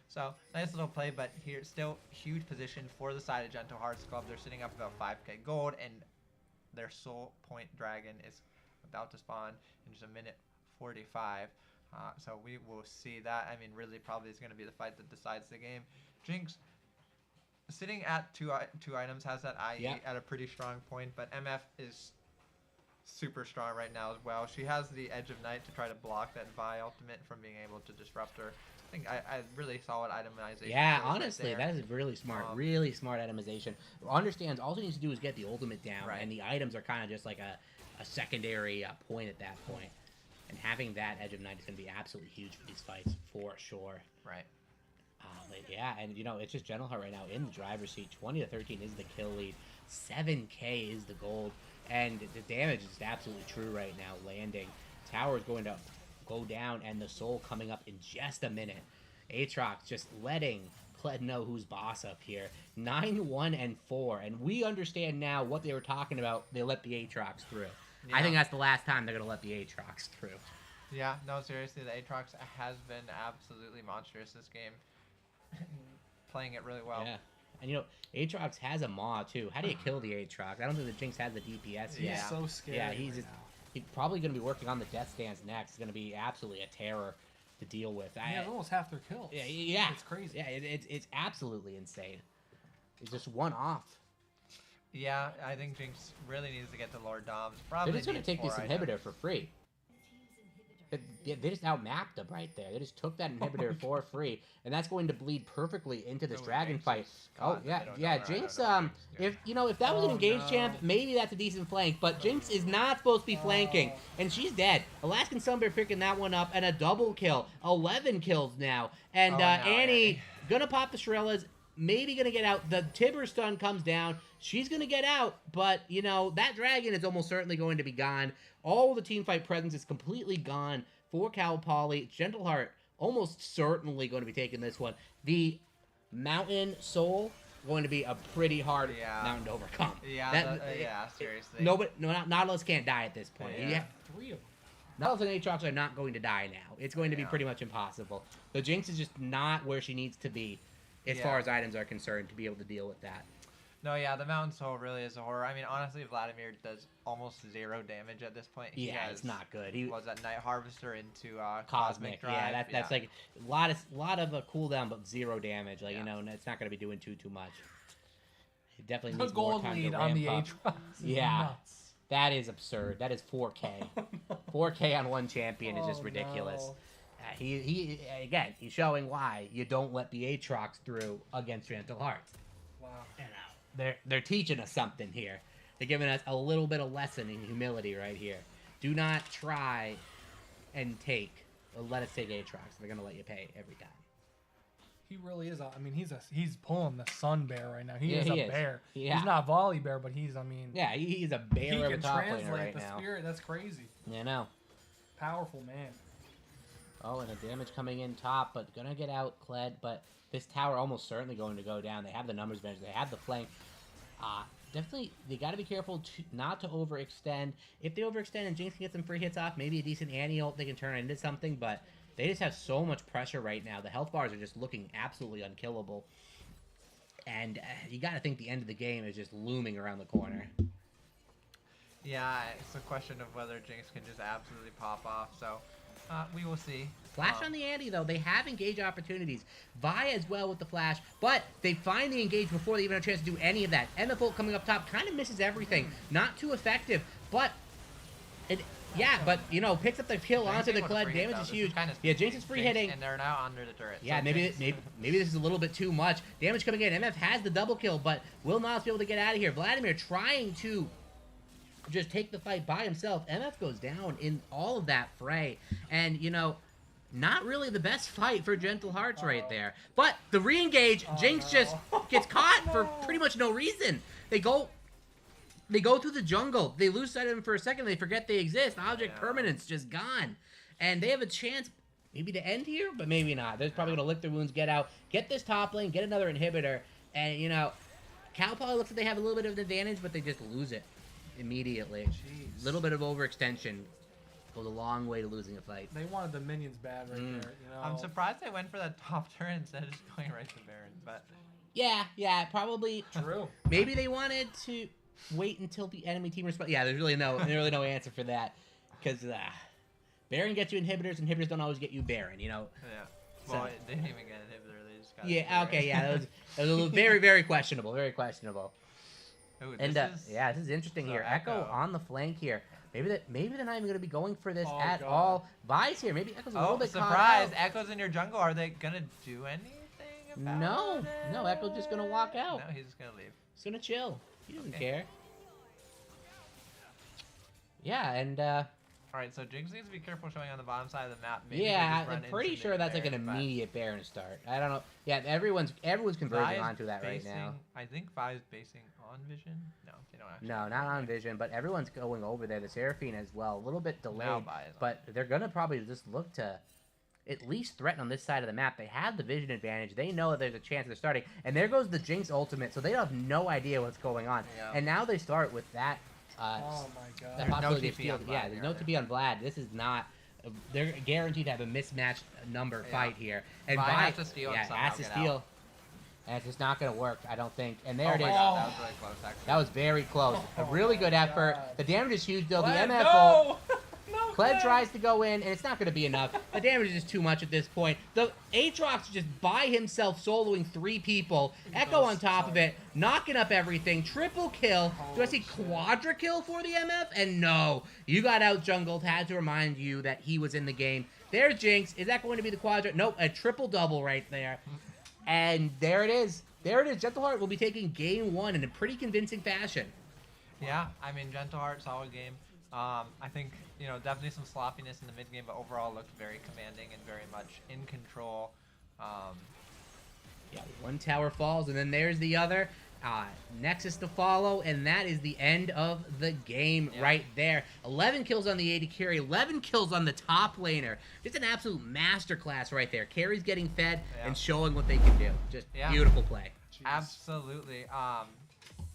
So nice little play, but here still huge position for the side of Gentle Hearts Club. They're sitting up about 5K gold, and their soul point dragon is about to spawn in just a minute 45. So we will see that. Really probably is going to be the fight that decides the game. Jinx sitting at two items, has that IE Yeah. at a pretty strong point, but MF is super strong right now as well. She has the Edge of Night to try to block that Vi ultimate from being able to disrupt her. I think I really solid itemization. Yeah, choice right honestly, there. that is really smart. Um, Really smart itemization. Understands all he needs to do is get the ultimate down, Right. and the items are kind of just like a secondary point at that point. And having that Edge of Night is going to be absolutely huge for these fights, for sure. Right. But yeah, and it's just Gentle Heart right now in the driver's seat. 20-13 is the kill lead. 7K is the gold. And the damage is absolutely true right now, landing. Tower is going to go down, and the Soul coming up in just a minute. Aatrox just letting Kled know who's boss up here. 9-1-4, and we understand now what they were talking about. They let the Aatrox through. I think that's the last time they're going to let the Aatrox through. Yeah, no, seriously, the Aatrox has been absolutely monstrous this game. Playing it really well. Yeah. And Aatrox has a Maw too. How do you kill the Aatrox? I don't think the Jinx has the DPS He's yet. so scary. Yeah, he's he's probably going to be working on the Death Stance next. It's going to be absolutely a terror to deal with. He has almost half their kills. Yeah. It's crazy. Yeah, it's absolutely insane. It's just one off. Yeah, I think Jinx really needs to get to Lord Doms. They're Probably just going to needs take this 4 inhibitor items. for free. They just outmapped them right there. They just took that inhibitor for free, and that's going to bleed perfectly into this Oh, dragon Jinx fight. is Oh gone. yeah, I don't yeah. know. I Jinx. don't know Jinx. If that was an Oh, engaged no. champ, maybe that's a decent flank. But Jinx is not supposed to be flanking, and she's dead. Alaskan Sunbear picking that one up, and a double kill. 11 kills now, and Oh, no, Annie gonna pop the Shrillas. Maybe gonna get out. The Tibber stun comes down. She's gonna get out, but that dragon is almost certainly going to be gone. All the team fight presence is completely gone for Cal Poly. Gentle Heart almost certainly going to be taking this one. The Mountain Soul going to be a pretty hard mountain to overcome. Yeah, yeah, seriously. Nautilus can't die at this point. Yeah. Yeah. 3 of them. Nautilus and Aatrox are not going to die now. It's going to be Yeah. pretty much impossible. The Jinx is just not where she needs to be as Yeah. far as items are concerned to be able to deal with that. No, yeah, the Mountain Soul really is a horror. I mean, honestly, Vladimir does almost 0 damage at this point. He Yeah, has, it's not good. He was that Night Harvester into Cosmic, Drive. yeah, that's like a lot of a cooldown, but 0 damage. Like Yeah. it's not going to be doing too much. It definitely The needs more gold time lead to on the ramp up. Aatrox is Yeah. nuts. That is absurd. That is 4K. 4K on one champion is just Oh, ridiculous. no. He again, he's showing why you don't let the Aatrox through against Gentle Heart. Wow. They're teaching us something here. They're giving us a little bit of lesson in humility right here. Do not try and let us take Aatrox. They're gonna let you pay every time. He really is. I mean, he's pulling the Sun Bear right now. He Yeah, is he a is. bear. Yeah. He's not Volley Bear, but he's. Yeah, he's a bear he of a can top laner translate right the now. spirit. That's crazy. You know. Powerful man. Oh, and the damage coming in top, but gonna get out Kled. But this tower almost certainly going to go down. They have the numbers advantage. They have the flank. Definitely, they got to be careful not to overextend. If they overextend and Jinx can get some free hits off, maybe a decent Annie ult they can turn it into something. But they just have so much pressure right now. The health bars are just looking absolutely unkillable. And you got to think the end of the game is just looming around the corner. Yeah, it's a question of whether Jinx can just absolutely pop off. So we will see. Flash on the Andy, though. They have engage opportunities. Vi as well with the flash, but they find the engage before they even have a chance to do any of that. MF ult coming up top kind of misses everything. Not too effective, but but picks up the kill onto the Kled. Damage is huge. Yeah, Jinx is free hitting. And they're now under the turret. Yeah, So maybe Jinx- maybe this is a little bit too much. Damage coming in. MF has the double kill, but will not be able to get out of here. Vladimir trying to just take the fight by himself. MF goes down in all of that fray. And, not really the best fight for Gentle Hearts right there. But the re-engage, Jinx just gets caught for pretty much no reason. They go through the jungle. They lose sight of him for a second. They forget they exist. Object permanence just gone. And they have a chance maybe to end here, but maybe not. They're probably going to lick their wounds, get out, get this top lane, get another inhibitor. And, Cal Poly looks like they have a little bit of an advantage, but they just lose it immediately. Jeez. Little bit of overextension goes a long way to losing a fight. They wanted the minions bad right there. I'm surprised they went for that top turret instead of just going right to Baron. But Yeah, probably. True. Maybe they wanted to wait until the enemy team responds. Yeah, there's really no answer for that, because Baron gets you inhibitors. Inhibitors don't always get you Baron. yeah, So- well, they didn't even get an inhibitor. They just just got Yeah. Okay. Yeah. That was a little, very, very questionable. Very questionable. Ooh, And this is- yeah, this is interesting so here. Echo Echo. on the flank here. Maybe they're not even going to be going for this Oh, at God. all. Vi's here. Maybe Echo's a little Oh, bit caught surprise! out. Echo's in your jungle. Are they gonna do anything about No, it? no, Echo's just gonna walk out. No, he's just gonna leave. He's gonna chill. He doesn't Okay. care. Yeah, and All right, so Jinx needs to be careful showing on the bottom side of the map. Maybe they yeah, just run I'm pretty into sure that's like an mid-Baron, but immediate Baron start. I don't know. Yeah, everyone's converging Vi is onto that right now. basing- I think Vi is basing on Vision. No, they don't actually. No, not on Vision, but everyone's going over there. The Seraphine as well, a little bit delayed, Now Vi is on. but they're gonna probably just look to at least threaten on this side of the map. They have the Vision advantage. They know that there's a chance they're starting, and there goes the Jinx ultimate, so they have no idea what's going on. Yeah. And now they start with that. Oh my god. The There's no possibility of TP steal. on Vlad Yeah, there's no here. TP on Vlad. This is not. They're guaranteed to have a mismatched number Yeah. fight here. And Vi Vi has to steal and Yeah, somehow has to get steal. out. And it's just not going to work, I don't think. And there Oh it my is. god, that was really close actually. That was very close. A really good effort. God. The damage is huge, though. The Kled, MF will. no! No, Kled tries to go in, and it's not going to be enough. The damage is too much at this point. The Aatrox just by himself soloing 3 people. Echo on top of it, knocking up everything. Triple kill. Do I see quadra kill for the MF? And no. You got out jungled. Had to remind you that he was in the game. There's Jinx. Is that going to be the quadra? Nope. A triple double right there. And there it is. There it is. Gentleheart will be taking game 1 in a pretty convincing fashion. Yeah, I mean, Gentle Heart, solid game. I think, definitely some sloppiness in the mid game, but overall looked very commanding and very much in control. Yeah, one tower falls, and then there's the other. Nexus to follow, and that is the end of the game Yeah. right there. 11 kills on the AD carry, 11 kills on the top laner. Just an absolute masterclass right there. Carry's getting fed Yeah. and showing what they can do. Just Yeah. beautiful play. Jeez. Absolutely.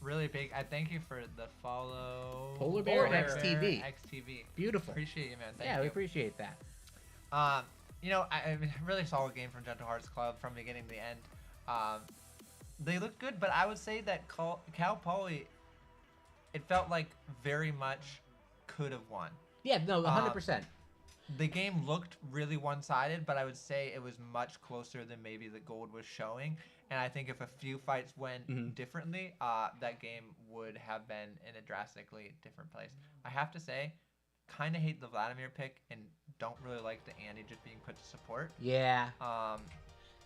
Really big. I thank you for the follow. Polar Bear XTV. XTV. Beautiful. Appreciate you, man. Thank Yeah, you. we appreciate that. I mean, really solid game from Gentle Hearts Club from beginning to end. They looked good, but I would say that Cal Poly, it felt like very much could have won. Yeah, no, 100%. The game looked really one-sided, but I would say it was much closer than maybe the gold was showing. And I think if a few fights went Mhm. differently, that game would have been in a drastically different place. I have to say, kind of hate the Vladimir pick and don't really like the Andy just being put to support. Yeah. Um,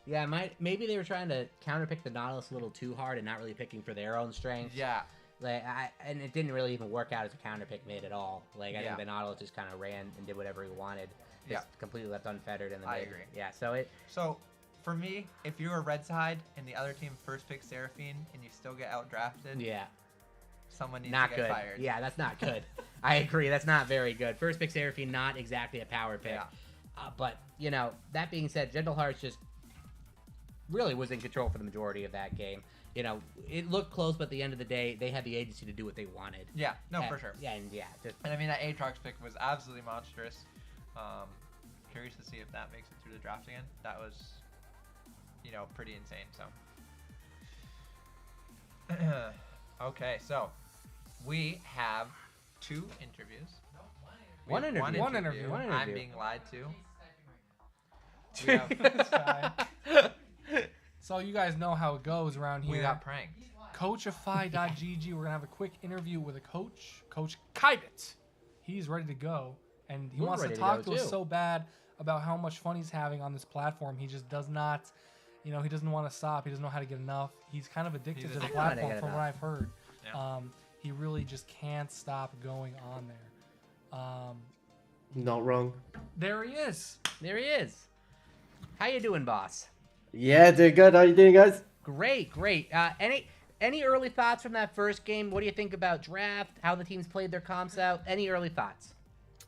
Yeah, maybe they were trying to counterpick the Nautilus a little too hard and not really picking for their own strengths. yeah, And it didn't really even work out as a counterpick mid at all. I Yeah. think the Nautilus just kind of ran and did whatever he wanted. Yeah. Just completely left unfettered in the I mid. agree. Yeah, so it. So, for me, if you're a red side and the other team first picks Seraphine and you still get outdrafted, Yeah, someone needs not to get good. fired. Yeah, that's not good. I agree. That's not very good. First pick Seraphine, not exactly a power pick. Yeah. But, that being said, Gentle Hearts just really was in control for the majority of that game. It looked close, but at the end of the day, they had the agency to do what they wanted. Yeah, no, And- for sure. Yeah, and yeah, just And I mean, that Aatrox pick was absolutely monstrous. Curious to see if that makes it through the draft again. That was, pretty insane. So, okay, so we have 2 interviews. We One have interview. One interview. One I'm interview. being lied to. We have, This guy. So you guys know how it goes around here. we got pranked. Coachify.gg. We're gonna have a quick interview with a coach, Coach Kybit. He's ready to go, and he We're wants to ready to talk go, to us too. so bad about how much fun he's having on this platform. He just does not, he doesn't want to stop. He doesn't know how to get enough. He's kind of addicted He's to the addicted. platform, Get from what enough. I've heard. Yeah. He really just can't stop going on there. Not wrong. There he is. There he is. How you doing, boss? Yeah, doing good. How you doing, guys? Great, great. Any early thoughts from that first game? What do you think about draft? How the teams played their comps out? Any early thoughts?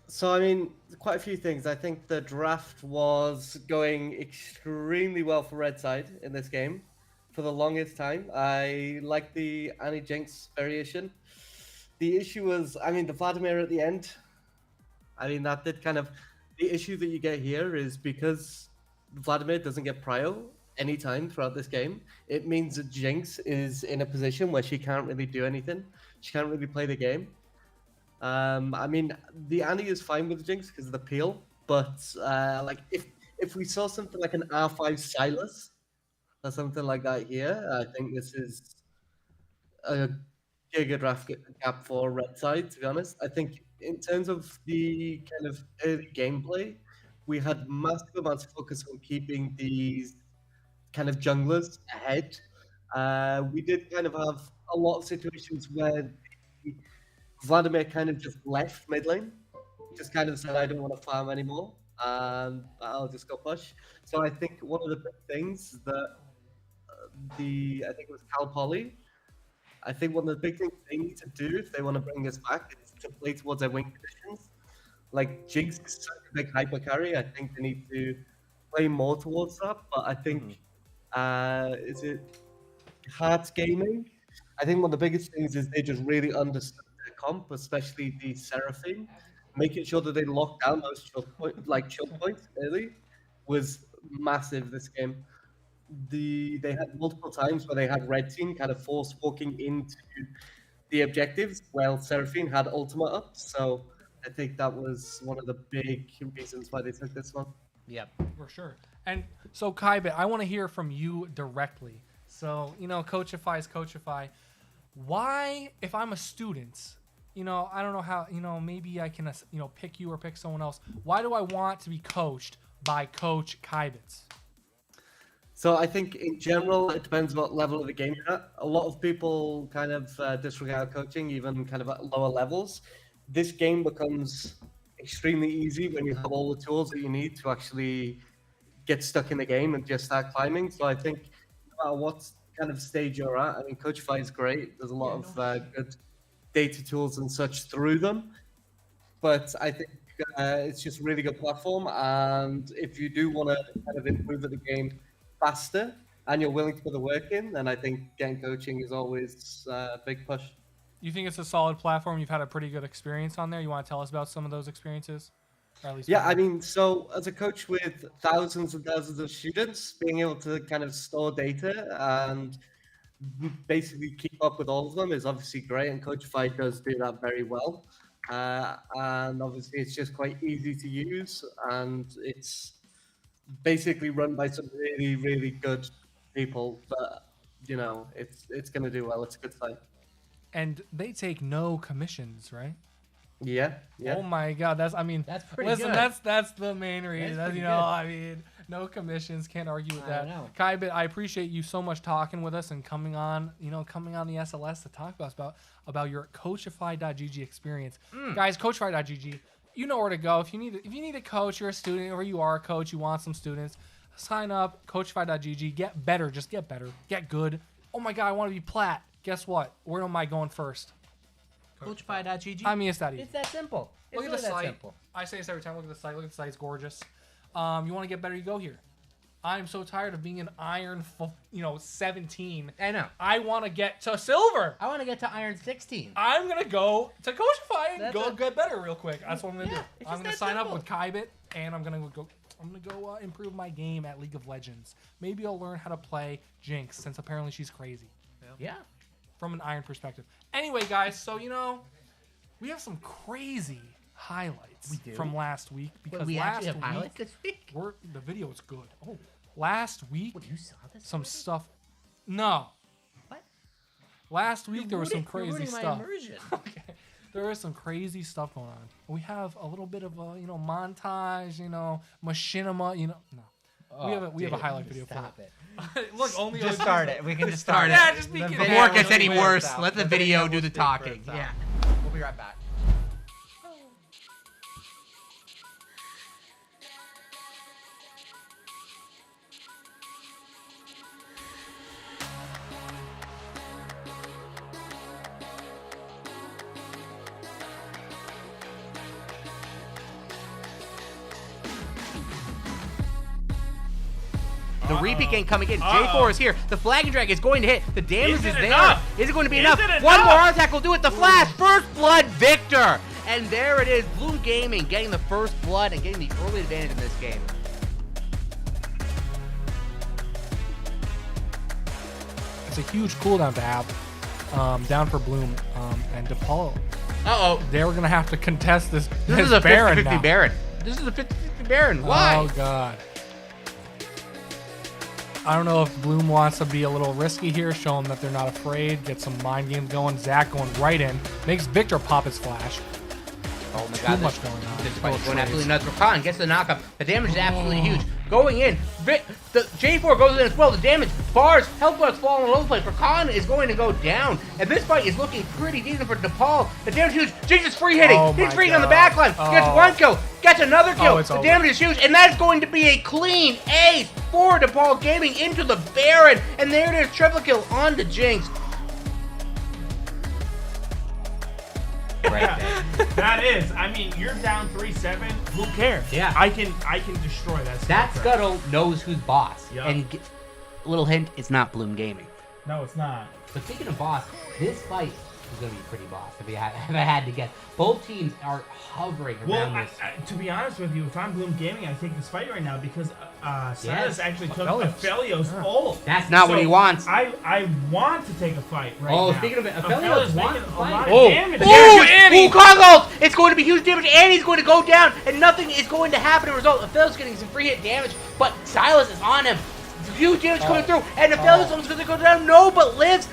So, I mean, quite a few things. I think the draft was going extremely well for Red Side in this game for the longest time. I like the Annie Jinx variation. The issue was, I mean, the Vladimir at the end. I mean, that did kind of. The issue that you get here is because Vladimir doesn't get prio anytime throughout this game, it means that Jinx is in a position where she can't really do anything. She can't really play the game. I mean, the Annie is fine with the Jinx because of the peel, but like if we saw something like an R5 Silas or something like that here. I think this is a giga draft gap for Red Side, to be honest. I think in terms of the kind of early gameplay, we had massive amounts of focus on keeping these kind of junglers ahead. We did kind of have a lot of situations where Vladimir kind of just left mid lane, just kind of said, I don't want to farm anymore, and I'll just go push. So I think one of the big things that I think it was Cal Poly, I think one of the big things they need to do if they want to bring us back is to play towards their wing conditions. Like Jinx is such a big hyper carry. I think they need to play more towards that. But I think is it Hearts Gaming? I think one of the biggest things is they just really understood their comp, especially the Seraphine. Making sure that they lock down those choke points early was massive this game. They had multiple times where they had red team kind of force walking into the objectives while Seraphine had ultimate up. So I think that was one of the big reasons why they took this one. Yep. For sure. And so, Kaibit, I want to hear from you directly. So, Coachify is Coachify. Why, if I'm a student, I don't know how, maybe I can, pick you or pick someone else. Why do I want to be coached by Coach Kaibit? So I think in general, it depends what level of the game you're at. A lot of people kind of disregard coaching, even kind of at lower levels. This game becomes extremely easy when you have all the tools that you need to actually get stuck in the game and just start climbing. So I think no matter what kind of stage you're at, I mean, Coachify is great. There's a lot of good data tools and such through them. But I think it's just a really good platform. And if you do want to kind of improve at the game faster and you're willing to put the work in, then I think getting coaching is always a big push. You think it's a solid platform? You've had a pretty good experience on there. You want to tell us about some of those experiences? Or at least I mean, so as a coach with thousands and thousands of students, being able to kind of store data and basically keep up with all of them is obviously great, and Coachify does do that very well. And obviously it's just quite easy to use, and it's basically run by some really, really good people, but it's going to do well. It's a good site. And they take no commissions, right? Yeah. Oh my God, that's pretty listen, good. That's the main reason. That's pretty good. No commissions, can't argue with that. know. Kaibit, I appreciate you so much talking with us and coming on the SLS to talk to us about your Coachify.gg experience. Guys, Coachify.gg, you know where to go. If you need a coach, you're a student, or you are a coach, you want some students, sign up, Coachify.gg, get better, just get better, get good. Oh my God, I want to be plat. Guess what? Where am I going first? Coachify.gg. I mean, it's that easy. It's that simple. Look It's at the really that site. simple. I say this every time. Look at the site. Look at the site. It's gorgeous. You want to get better, you go here. I'm so tired of being an iron, 17. I know. I want to get to silver. I want to get to Iron 16. I'm gonna go to Coachify and That's go it. get better real quick. That's what I'm gonna Yeah, do. it's I'm just gonna that sign up simple. with Kaibit, and I'm gonna go improve my game at League of Legends. Maybe I'll learn how to play Jinx, since apparently she's crazy Yeah. from an iron perspective. Anyway, guys, so we have some crazy highlights We do? from last week because We last actually have week highlights this week. the video is good. Oh, last week What, you saw this? some already? stuff. No, What? last week there was some You're crazy ruining my stuff. immersion. Okay, there was some crazy stuff going on. We have a little bit of a montage, machinima, no. we have a highlight video for Stop it. it. Look, only Just OGs start know. it. We can just start start it. it. Yeah, just be The kidding. video Before it will gets any speak for worse, itself. let the video do will the speak for talking. itself. Yeah. We'll be right back. The repeat game coming in. J4 is here. The Flagging Drag is going to hit. The damage Is is it there. enough? Is it going to be Is enough? it One enough? more attack will do it. The Flash. First Blood Victor. And there it is. Bloom Gaming getting the first blood and getting the early advantage in this game. It's a huge cooldown to have down for Bloom and DePaul. Uh-oh. They were gonna have to contest this. This is a Baron 50-50 now. Baron. This is a 50-50 Baron. Why? Oh God. I don't know if Bloom wants to be a little risky here, show them that they're not afraid, get some mind games going. Zach going right in, makes Victor pop his flash. Oh my Too god, much going on. This fight's going absolutely nuts. Rakan gets the knockup. The damage is absolutely huge. Going in, the J4 goes in as well. The damage, bars, health bars falling all over the place. Rakan is going to go down. And this fight is looking pretty decent for DePaul. The damage is huge. Jinx is free hitting. Oh He's my free on the God. back line. Gets Oh. one kill. Gets another kill. It's the over. damage is huge. And that's going to be a clean ace for DePaul Gaming into the Baron. And there it is. Triple kill on the Jinx. Right there. That is. I mean, you're down 3-7. Who cares? Yeah. I can destroy that. That Skycraft. Scuttle knows who's boss. Yup. And little hint, it's not Bloom Gaming. No, it's not. But speaking of boss, this fight is going to be pretty boss, if I had to guess. Both teams are hovering Well, around this. to be honest with you, if I'm Bloom Gaming, I take this fight right now because Silas Yes. actually took Aphelios. Aphelios ult. That's not what he wants. I want to take a fight right Oh, now. speaking of it, Aphelios Aphelios making wants to a fight. lot Oh. of damage. Oh, Annie! Wukong ult! It's going to be huge damage, and he's going to go down, and nothing is going to happen as a result. Aphelios getting some free hit damage, but Silas is on him. Huge damage coming through, and Aphelios almost going to go down. No, but lives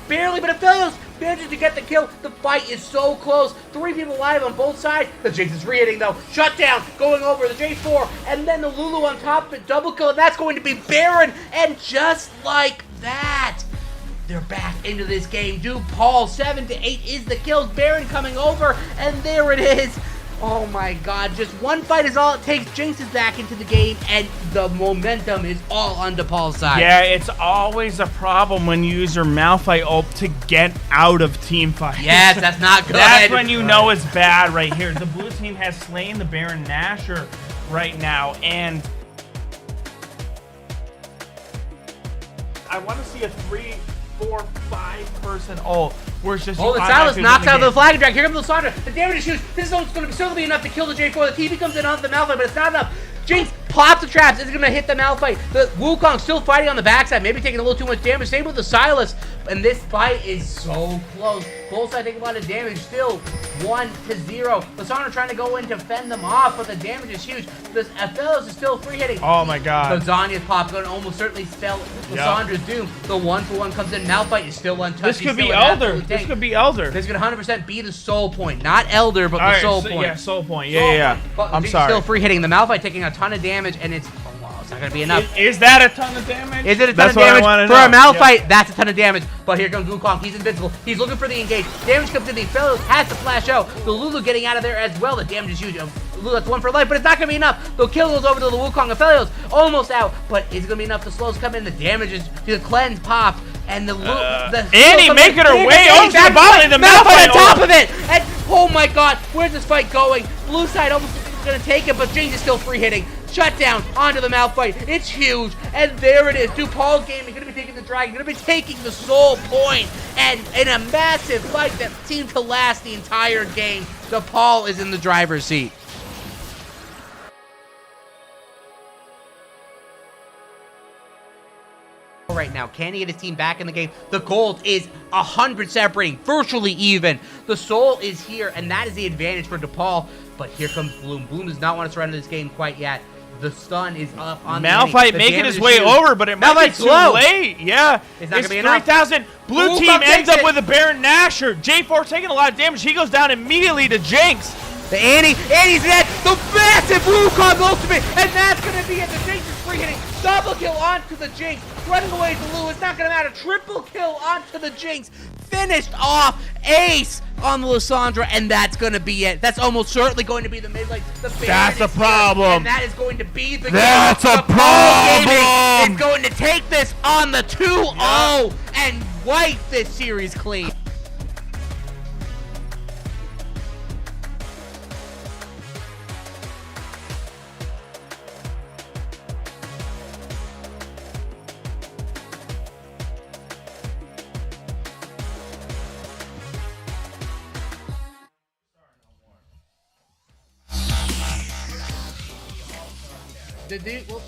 barely, but Aphelios manages to get the kill. The fight is so close. 3 people alive on both sides. The Jinx is re-hitting though. Shut down, going over the J4, and then the Lulu on top of it, double kill, and that's going to be Baron. And just like that, they're back into this game. DePaul 7-8 is the kills. Baron coming over, and there it is. Oh my god, just one fight is all it takes. Jinx is back into the game, and the momentum is all on DePaul's side. Yeah, it's always a problem when you use your Malphite ult to get out of team fights. Yes, that's not good. That's when you know it's bad right here. The blue team has slain the Baron Nashor right now, and I want to see a 3, 4, 5 person ult where it's just Oh, the you Silas automatically knocks win out the the flag drag. Here comes Lysandra. The damage is huge. This is going to still be enough to kill the J4. The TV comes in onto the Malphite, but it's not enough. Jinx pops the traps. It's going to hit the Malphite. The Wukong still fighting on the backside, maybe taking a little too much damage. Same with the Silas. And this fight is so close. Both sides taking a lot of damage. Still 1-0. Lysandra trying to go in to fend them off, but the damage is huge. The Aphelios is still free hitting. Oh my god. Lasagna's pop going to almost certainly spell Lysandra's doom. The 1-for-1 comes in. Malphite is still untouched. This He's could be still an Elder. absolute This tank. could be Elder. This could 100% be the soul point. Not Elder, but the soul point. Yeah, soul point. Soul Yeah. point. But I'm he's sorry. still free hitting. The Malphite taking a ton of damage, and it's not going to be enough. Is that a ton of damage? Is it a ton That's of what I damage? wanna For a know. Malphite, that's a ton of damage. But here comes Wukong. He's invincible. He's looking for the engage. Damage comes in. The Aphelios has to flash out. The Lulu getting out of there as well. The damage is huge. Lulu, that's 1 for life, but it's not going to be enough. The kill goes over to the Wukong. Aphelios almost out, but it's going to be enough. The slows come in. The damage is the cleanse pops. And the Annie making her way over to the bottom of the Malphite Malphite on top ult. of it. And oh my god, where's this fight going? Blue side almost going to take it, but Jinx is still free hitting. Shut down onto the Malphite. It's huge. And there it is. DePaul Gaming going to be taking the dragon, going to be taking the soul point. And in a massive fight that seemed to last the entire game, DePaul is in the driver's seat. Right now, can he get his team back in the game? The gold is 100 separating, virtually even. The soul is here, and that is the advantage for DePaul. But here comes Bloom. Bloom does not want to surrender this game quite yet. The stun is up on Malphite the making his way over, but it might be Malphite's too slow. late. Yeah, It's not gonna be enough. 3,000. Blue Wukong team ends takes up it. with a Baron Nashor. J4 taking a lot of damage. He goes down immediately to Jinx. The Annie's dead. The massive Wukong ultimate, and that's gonna be it. The Jinx is free hitting. Double kill onto the Jinx. Running away to Lulu. It's not gonna matter. Triple kill onto the Jinx. Finished off. Ace on the Lysandra, and that's gonna be it. That's almost certainly going to be the mid lane. The Baron That's a is here, problem. and that is going to be the That's game. a DePaul Gaming problem. is going to take this on the 2-0 and wipe this series clean. The dude, well,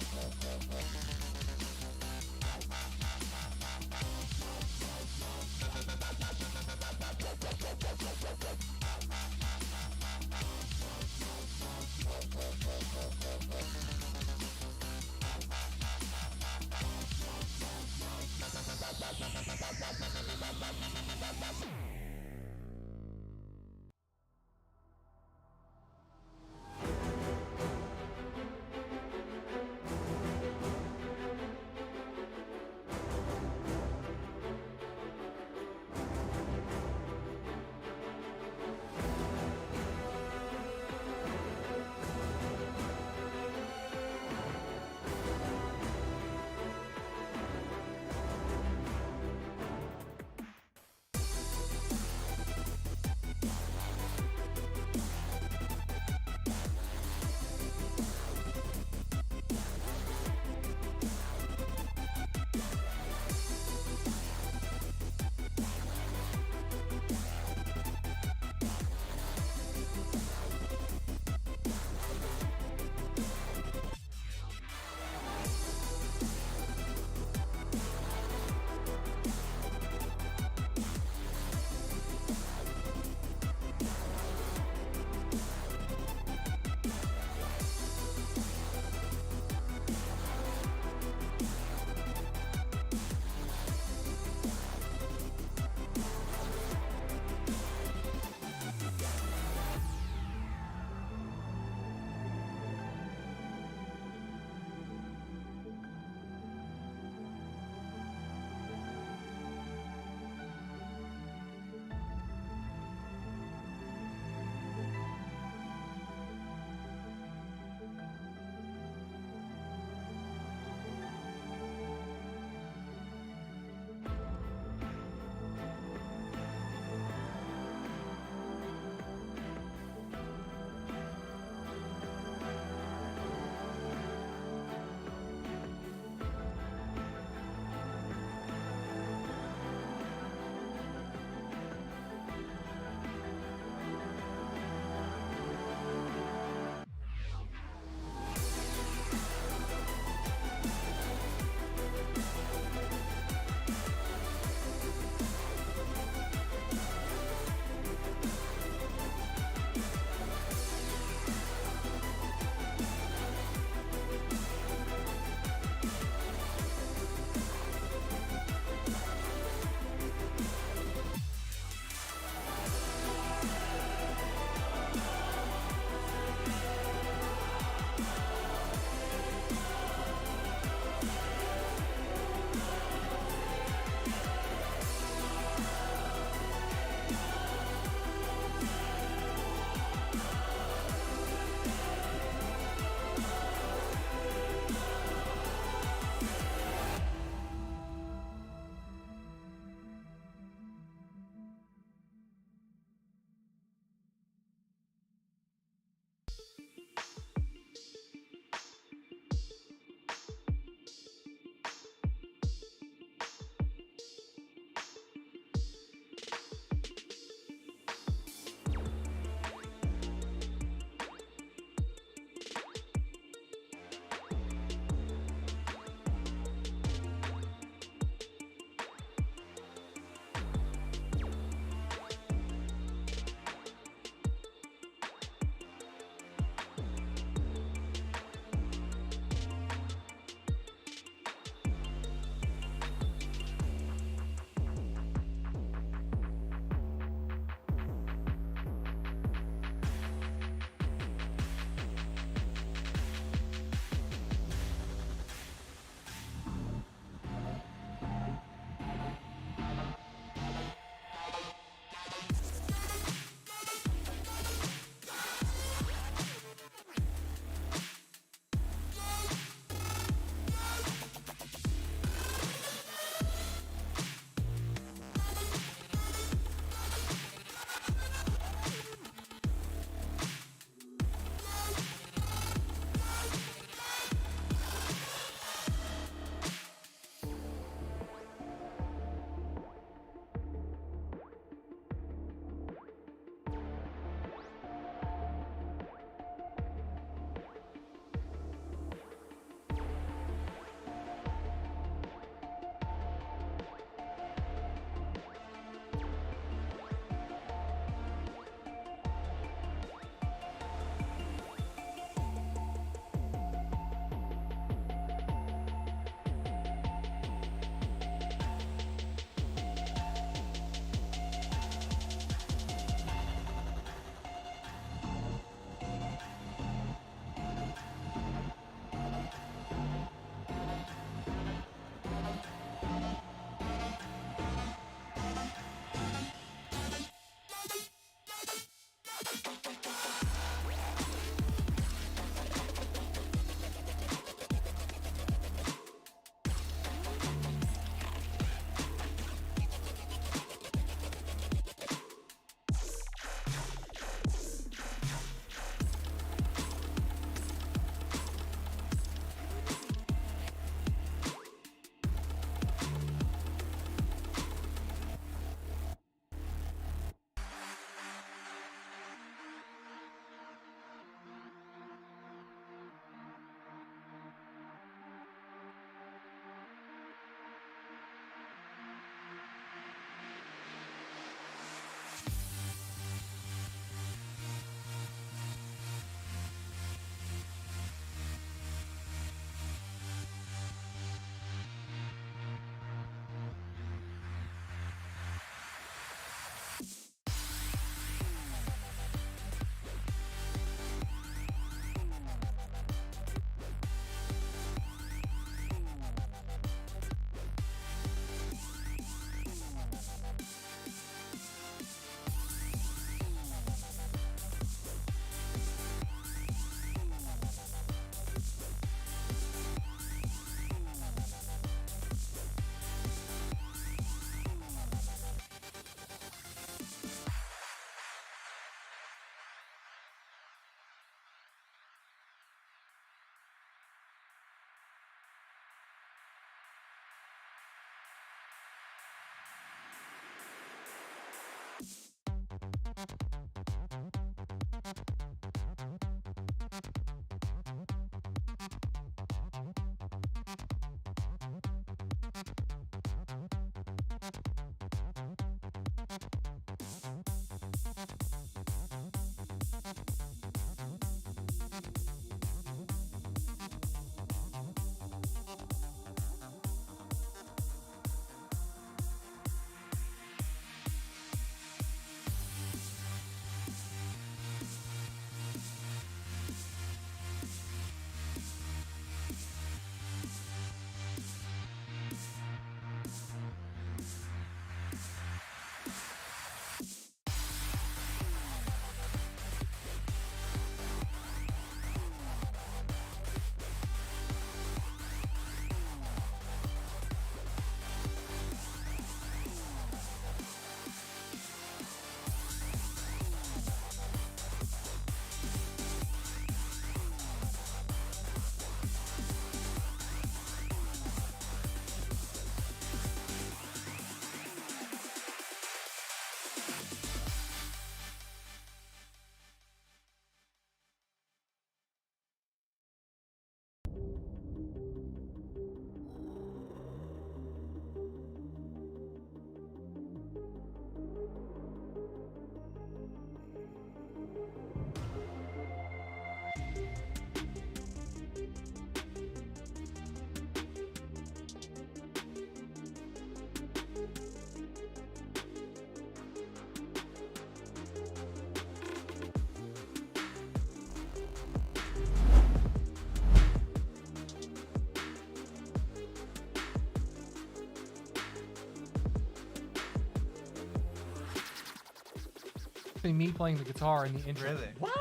Actually, me playing the guitar in the intro. Really? What?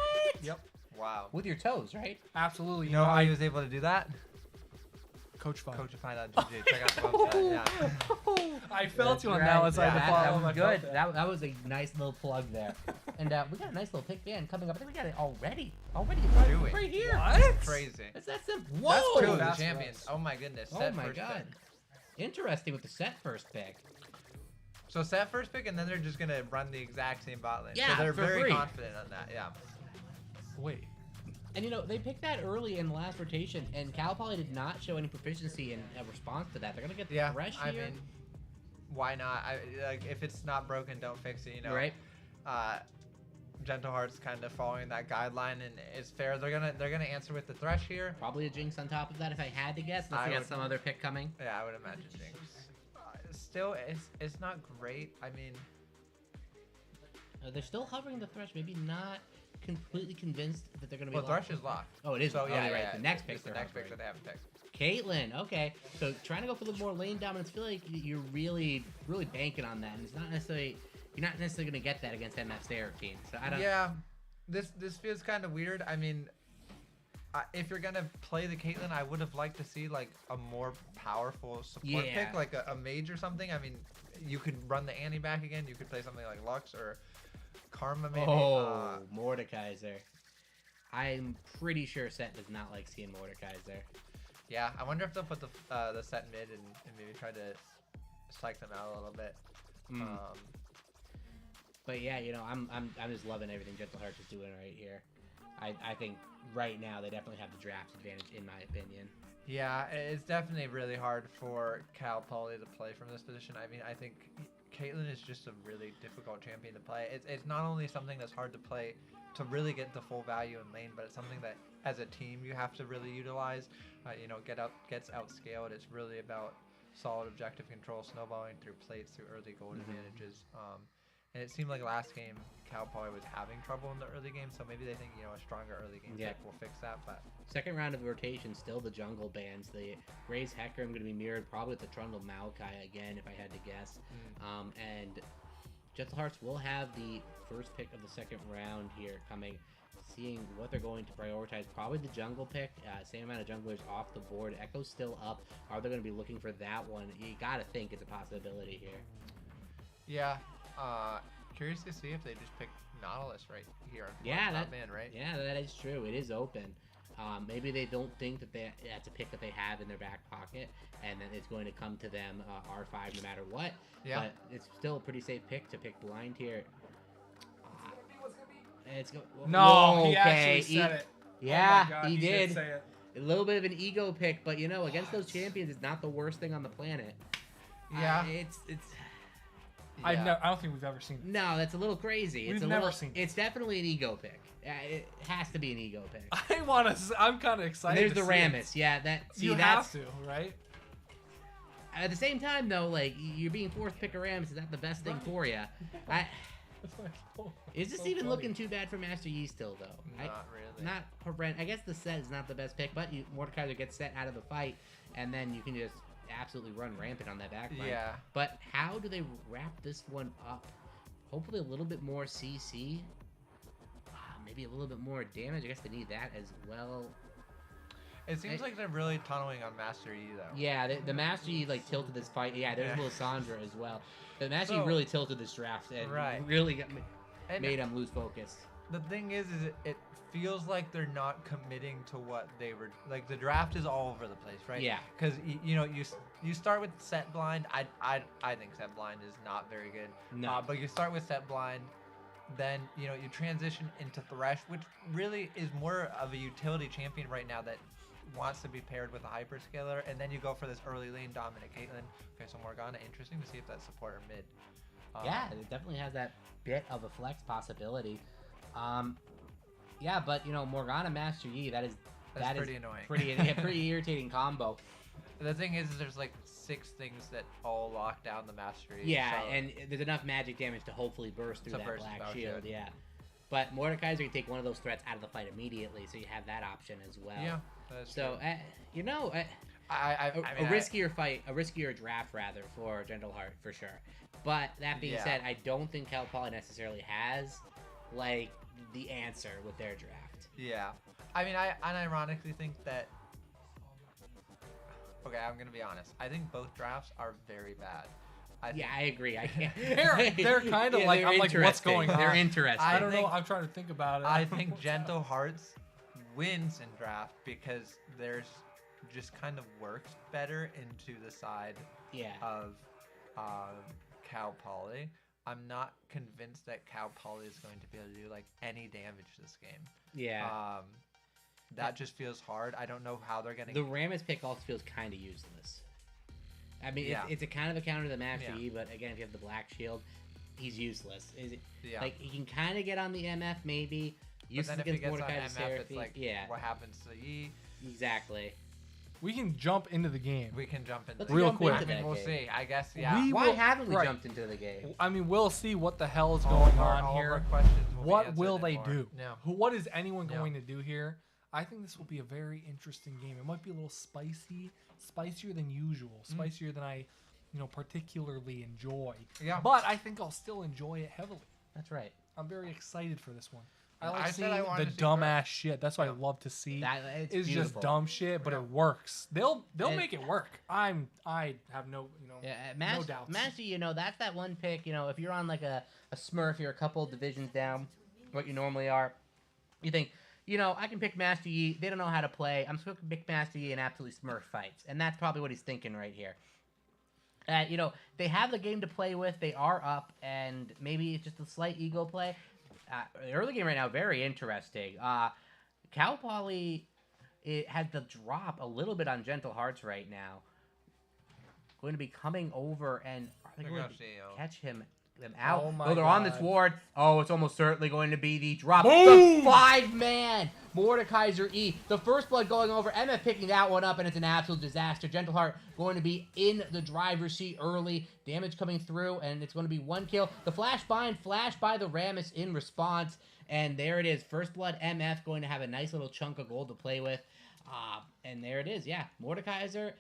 Yep. Wow. With your toes, right? Absolutely. You know how he was able to do that? Coach Fun. Coach Fine on GG. Check out the website. Yeah. I felt That's you on right. that one, so I had to Yeah, follow that him. was I felt good. that. That was a nice little plug there. And we got a nice little pick fan coming up. I think we got it already. Already, Doing. right here. What? Crazy. That's simple. That's Whoa! two of the That's champions. gross. Oh my goodness. Oh Set my first god. pick. Interesting with the set first pick. So set first pick, and then they're just gonna run the exact same bot lane. Yeah, so they're for very free. confident on that. Yeah. Wait. And you know, they picked that early in the last rotation, and Cal Poly did not show any proficiency in response to that. They're gonna get the Yeah. Thresh I here. mean, why not? Like, if it's not broken, don't fix it. You know. Right. Gentle Heart's kind of following that guideline, and it's fair. They're gonna answer with the Thresh here. Probably a Jinx on top of that if I had to guess. Unless I they got would- some other pick coming. Yeah, I would imagine Jinx. Still, it's not great. I mean, They're still hovering the Thresh, maybe not completely convinced that they're gonna be well, locked Thresh is in. locked. Oh, it is. So Oh, yeah, you're right. yeah, The next pick. It's the they're next pick that hovering. they have text. Caitlyn, okay. So trying to go for the more lane dominance. I feel like you're really banking on that, and it's not necessarily you're not necessarily gonna get that against MF's Derek team. So I don't. Yeah, this feels kind of weird. I mean, if you're gonna play the Caitlyn, I would have liked to see like a more powerful support Yeah. pick, like a mage or something. I mean, you could run the Annie back again. You could play something like Lux or Karma maybe. Oh, Mordekaiser. I'm pretty sure Set does not like seeing Mordekaiser. Yeah, I wonder if they'll put the set mid and maybe try to psych them out a little bit. Mm. But yeah, you know, I'm just loving everything Gentle Hearts is doing right here. I think right now they definitely have the draft advantage in my opinion. Yeah, it's definitely really hard for Cal Poly to play from this position. I mean, I think Caitlyn is just a really difficult champion to play. It's not only something that's hard to play to really get the full value in lane, but it's something that as a team you have to really utilize. You know, gets outscaled. It's really about solid objective control, snowballing through plates, through early gold advantages. And it seemed like last game Cal Poly was having trouble in the early game, so maybe they think, you know, a stronger early game pick will fix that. But Second round of the rotation, still the jungle bans. The Raze Hecarim going to be mirrored probably with the Trundle Maokai again, if I had to guess. And Gentle Hearts will have the first pick of the second round here coming. Seeing what they're going to prioritize, probably the jungle pick. Same amount of junglers off the board. Echo's still up. Are they going to be looking for that one? You got to think it's a possibility here. yeah, curious to see if they just pick Nautilus right here. Yeah, that man, right? Yeah, that is true. It is open. Maybe they don't think that that's a pick that they have in their back pocket, and then it's going to come to them R5 no matter what. Yeah. But it's still a pretty safe pick to pick blind here. It's go. No, he okay. actually said it. Yeah, Oh my God, he did. say it. A little bit of an ego pick, but you know, against those champions, it's not the worst thing on the planet. Yeah. It's. I Yeah. don't think we've ever seen it. No, that's a little crazy. We've It's a never little. seen it. It's definitely an ego pick. It has to be an ego pick. I want to. I'm kind of excited. There's to the see it. Rammus. Yeah, that. See, You that's have to, right? at the same time though. Like you're being forced to pick a Rammus is not the best thing for you. Is this So even funny. looking too bad for Master Yi still though? Not really. Not horrendous. I guess the set is not the best pick, but Mordekaiser gets set out of the fight, and then you can just absolutely run rampant on that back line. Yeah. But how do they wrap this one up? Hopefully a little bit more CC. Maybe a little bit more damage. I guess they need that as well. It seems like they're really tunneling on Master Yi though. Yeah, the Master Yi like tilted this fight. Yeah, there's Yeah. Lissandra as well. The Master Yi So- really tilted this draft and Right. really And made him lose focus. the thing is it feels like they're not committing to what they were like. The draft is all over the place, right? Yeah. Because you know you start with set blind. I think set blind is not very good. No. But you start with set blind, then you know you transition into Thresh, which really is more of a utility champion right now that wants to be paired with a hyperscaler, and then you go for this early lane dominant Caitlyn. Okay, so Morgana, interesting to see if that's support or mid. Yeah, it definitely has that bit of a flex possibility. Yeah, but you know, Morgana Master Yi, That's that is pretty annoying. pretty irritating combo. The thing is there's like 6 things that all lock down the mastery. Yeah, so- and there's enough magic damage to hopefully burst through To that burst black the shield. shield. Yeah, but Mordekaiser can take one of those threats out of the fight immediately, so you have that option as well. yeah, that's So true. you know, I a riskier fight, a riskier draft rather for Gentle Heart for sure. But that being Yeah. said, I don't think Cal Poly necessarily has like the answer with their draft. Yeah. I mean, I unironically think that. Okay, I'm gonna be honest. I think both drafts are very bad. I agree. I can't. They're kind of like, they're I'm like, what's interesting. going on? They're interesting. I don't know. think- I'm trying to think about it. I think Gentle Hearts wins in draft because there's just kind of works better into the side Yeah. of Cal Poly. I'm not convinced that Cal Poly is going to be able to do like any damage this game. Yeah. That just feels hard. I don't know how they're gonna. The Rammus pick also feels kind of useless. I mean, Yeah. it's a kind of a counter to the Master Yeah. Yi, but again, if you have the Black Shield, he's useless. Is it? Yeah. Like he can kind of get on the MF maybe. But Useless then if he against gets on Mordecai MF, it's Seraphi. like, Yeah, what happens to Yi? exactly. We can jump into the game. We can jump in. Let's Real jump quick. into I mean, that we'll game. see. I guess, yeah. We Why will- haven't we right. jumped into the game? I mean, we'll see what the hell is All going of our- on all of our here. questions will be What answered will and they more. do? Yeah. What is anyone Yeah. going to do here? I think this will be a very interesting game. It might be a little spicier than usual, spicier than I, particularly enjoy. Yeah. But I think I'll still enjoy it heavily. That's right. I'm very excited for this one. I I like said seeing I the wanted to see dumbass shit. That's what I Yeah. love to see. It's It's beautiful. just dumb shit, but Yeah. it works. They'll And- make it work. I have no Yeah, no doubts. Master, that's that one pick. If you're on like a Smurf, you're a couple divisions down, what you normally are. You think, I can pick Master Yi. They don't know how to play. I'm just going to pick Master Yi and absolutely Smurf fights, and that's probably what he's thinking right here. They have the game to play with. They are up, and maybe it's just a slight ego play. The early game right now, very interesting. Cal Poly, it has the drop a little bit on Gentle Hearts right now. Going to be coming over, and are they They're going gonna to see, catch them out? Oh my No, they're on this God. ward. Oh, it's almost certainly going to be the drop. Boom! The 5-man Mordekaiser E. The first blood going over. MF picking that one up, and it's an absolute disaster. Gentle Heart going to be in the driver's seat early. Damage coming through, and it's going to be one kill. The flash bind, flash by the Rammus in response. And there it is. First blood MF going to have a nice little chunk of gold to play with. And there it is. Yeah, Mordekaiser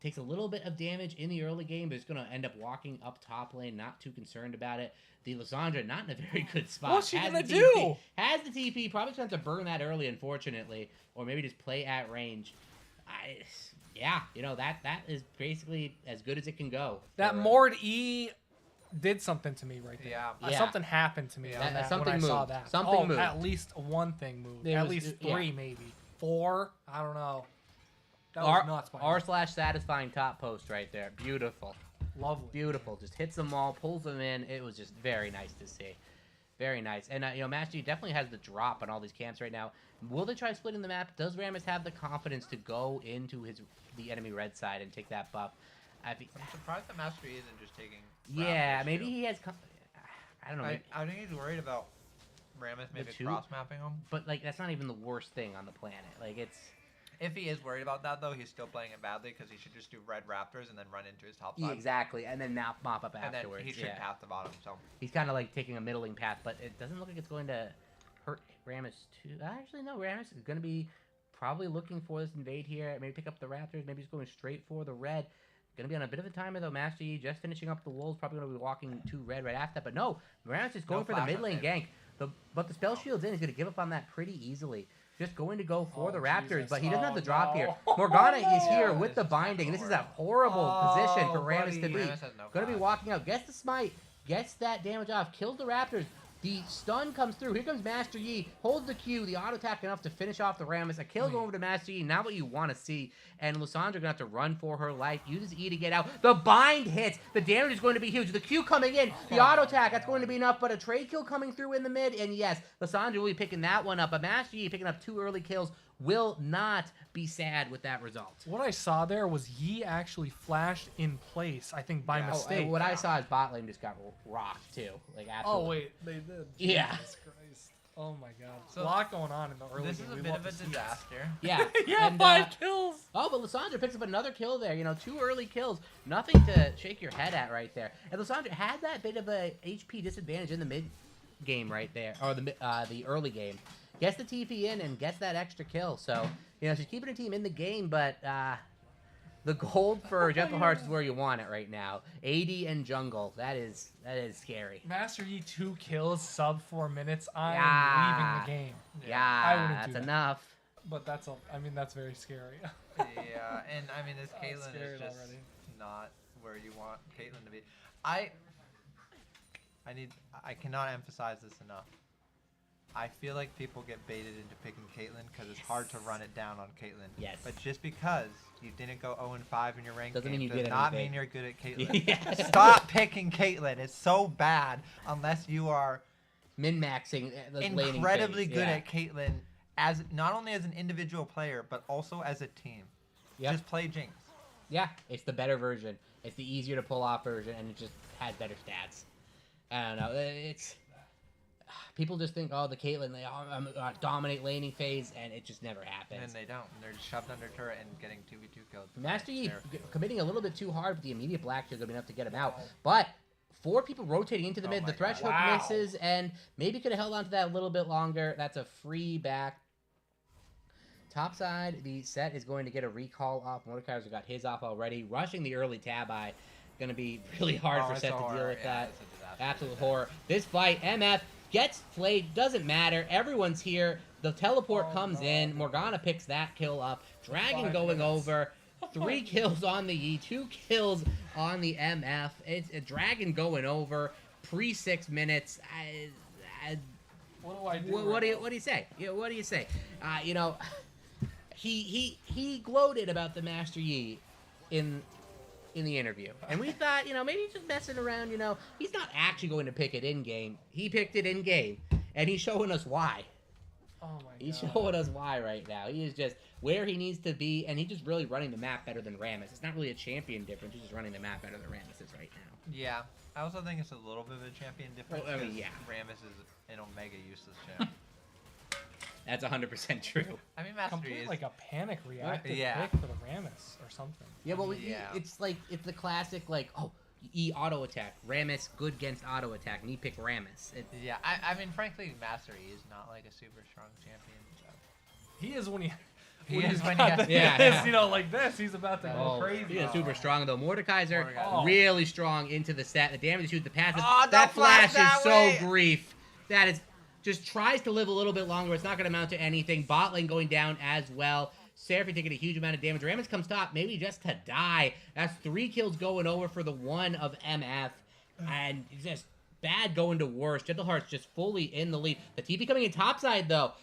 takes a little bit of damage in the early game, but it's going to end up walking up top lane. Not too concerned about it. The Lysandra not in a very good spot. What's she Has gonna the do? TP, has the TP. Probably going to have to burn that early, unfortunately. Or maybe just play at range. That is basically as good as it can go. That for- Mord E did something to me right there. Yeah. Yeah. Something happened to me Yeah. on that Something when I saw moved. that. Something moved. At least one thing moved. There At was- least yeah. 3, maybe 4. I don't know. That was nuts. by me. R/satisfying top post right there. Beautiful. Lovely. Beautiful. Just hits them all, pulls them in. It was just very nice to see. Very nice. And, Master Yi definitely has the drop on all these camps right now. Will they try splitting the map? Does Rammus have the confidence to go into the enemy red side and take that buff? I'm surprised that Master Yi isn't just taking. Yeah, Raptors, maybe too. he has... I don't know. I think he's worried about Rammus maybe two? cross mapping him. But, that's not even the worst thing on the planet. It's... If he is worried about that, though, he's still playing it badly because he should just do red Raptors and then run into his top Yeah, side. exactly. And then mop up And then afterwards. he should yeah. path the bottom. So He's kind of taking a middling path, but it doesn't look like it's going to hurt Rammus too. Actually, no. Rammus is going to be probably looking for this invade here. Maybe pick up the Raptors. Maybe he's going straight for the red. Going to be on a bit of a timer though. Master Yi just finishing up the Wolves. Probably going to be walking to red right after that. But no, Rammus is going No for the flash mid lane update. gank. But the spell shield's in. He's going to give up on that pretty easily. Just going to go for Oh, the Raptors, Jesus. but he doesn't have the drop here. no. Morgana is here Yeah, with this the is kinda binding. This is a horrible. horrible position for Oh, Rammus to buddy. be. Rammus has no Gonna be flash. walking out. Gets the smite. Gets that damage off. Kills the Raptors. The stun comes through. Here comes Master Yi. Holds the Q. The auto attack enough to finish off the Rammus. A kill going over to Master Yi. Not what you want to see. And Lysandra gonna have to run for her life. Uses E to get out. The bind hits. The damage is going to be huge. The Q coming in. The auto attack. That's going to be enough. But a trade kill coming through in the mid. And yes, Lysandra will be picking that one up. But Master Yi picking up 2 early kills. Will not be sad with that result. What I saw there was Yi actually flashed in place, I think by Yeah. mistake. What I saw is bot lane just got rocked too. Absolutely. Oh, wait, they did. Yeah. Jesus Christ. Oh my God. So, a lot going on in the early this game. is a We bit love of a to see disaster. Yeah. Yeah, and, 5 kills. Oh, but Lysandra picks up another kill there. 2 early kills. Nothing to shake your head at right there. And Lysandra had that bit of a HP disadvantage in the mid game right there, or the early game. Gets the TP in and gets that extra kill. So, she's keeping her team in the game, but The gold for Gentle Hearts is where you want it right now. AD and jungle. That is scary. Master Yi 2 kills sub 4 minutes. I Yeah. am leaving the game. Yeah, I wouldn't that's do that. enough. But that's that's very scary. Yeah, and I mean, this I'm Caitlyn scared is just already. not where you want Caitlyn to be. I cannot emphasize this enough. I feel like people get baited into picking Caitlyn because it's hard to run it down on Caitlyn. Yes. But just because you didn't go 0-5 in your ranked Doesn't game mean you does did not anything. mean you're good at Caitlyn. Yes. Stop picking Caitlyn. It's so bad unless you are Min-maxing the laning incredibly phase. good Yeah. at Caitlyn as not only as an individual player but also as a team. Yep. Just play Jinx. Yeah, it's the better version. It's the easier to pull off version, and it just has better stats. I don't know. It's people just think, oh, the Caitlyn, they dominate laning phase, and it just never happens. And they don't. They're just shoved under turret and getting 2v2 killed. Master Yi They're- committing a little bit too hard, but the immediate black shield will be enough to get him out. But 4 people rotating into the Oh mid, my the thresh God. hook Wow. misses, and maybe could have held on to that a little bit longer. That's a free back. Top side, the set is going to get a recall off. Mordekaiser's got his off already. Rushing the early tab eye. Going to be really hard Oh, for it's set a to deal horror. with Yeah, that. it's a disaster. Absolute horror. This fight, MF gets played. Doesn't matter. Everyone's here. The teleport Oh, comes no. in. Morgana picks that kill up. Dragon 5 going minutes. over. 3 kills on the Yi. 2 kills on the MF. It's a Dragon going over. Pre 6 minutes. What do I do? What do you say? Yeah, what do you say? You know, he gloated about the Master Yi in the interview, and we thought, you know, maybe he's just messing around. You know, he's not actually going to pick it in game. He picked it in game, and he's showing us why. Oh my He's god. showing us why right now. He is just where he needs to be, and he's just really running the map better than Rammus. It's not really a champion difference. He's just running the map better than Rammus is right now. Yeah. I also think it's a little bit of a champion difference. Well, I mean, 'cause yeah. Rammus is an Omega useless champ. That's 100% true. I mean, Master Yi Complete is like a panic reactive Yeah. pick for the Rammus or something. Yeah, well, Yeah. it's like it's the classic like, oh, E auto attack. Rammus good against auto attack. Me pick Rammus. Yeah, I mean, frankly, Master Yi is not like a super strong champion. So. He is when he. He when is he's when got he has- this, Yeah, yeah. you know, like this, he's about to go Oh, crazy. he is super strong though. Mordekaiser Mordekaiser. really strong into the set. The damage to shoot the passive. Oh, don't that flash flash that is so way. grief. That is just tries to live a little bit longer. It's not going to amount to anything. Bot lane going down as well. Seraphine taking a huge amount of damage. Rammus comes top, maybe just to die. That's 3 kills going over for the 1 of MF. And just bad going to worse. Gentle Hearts just fully in the lead. The TP coming in topside though.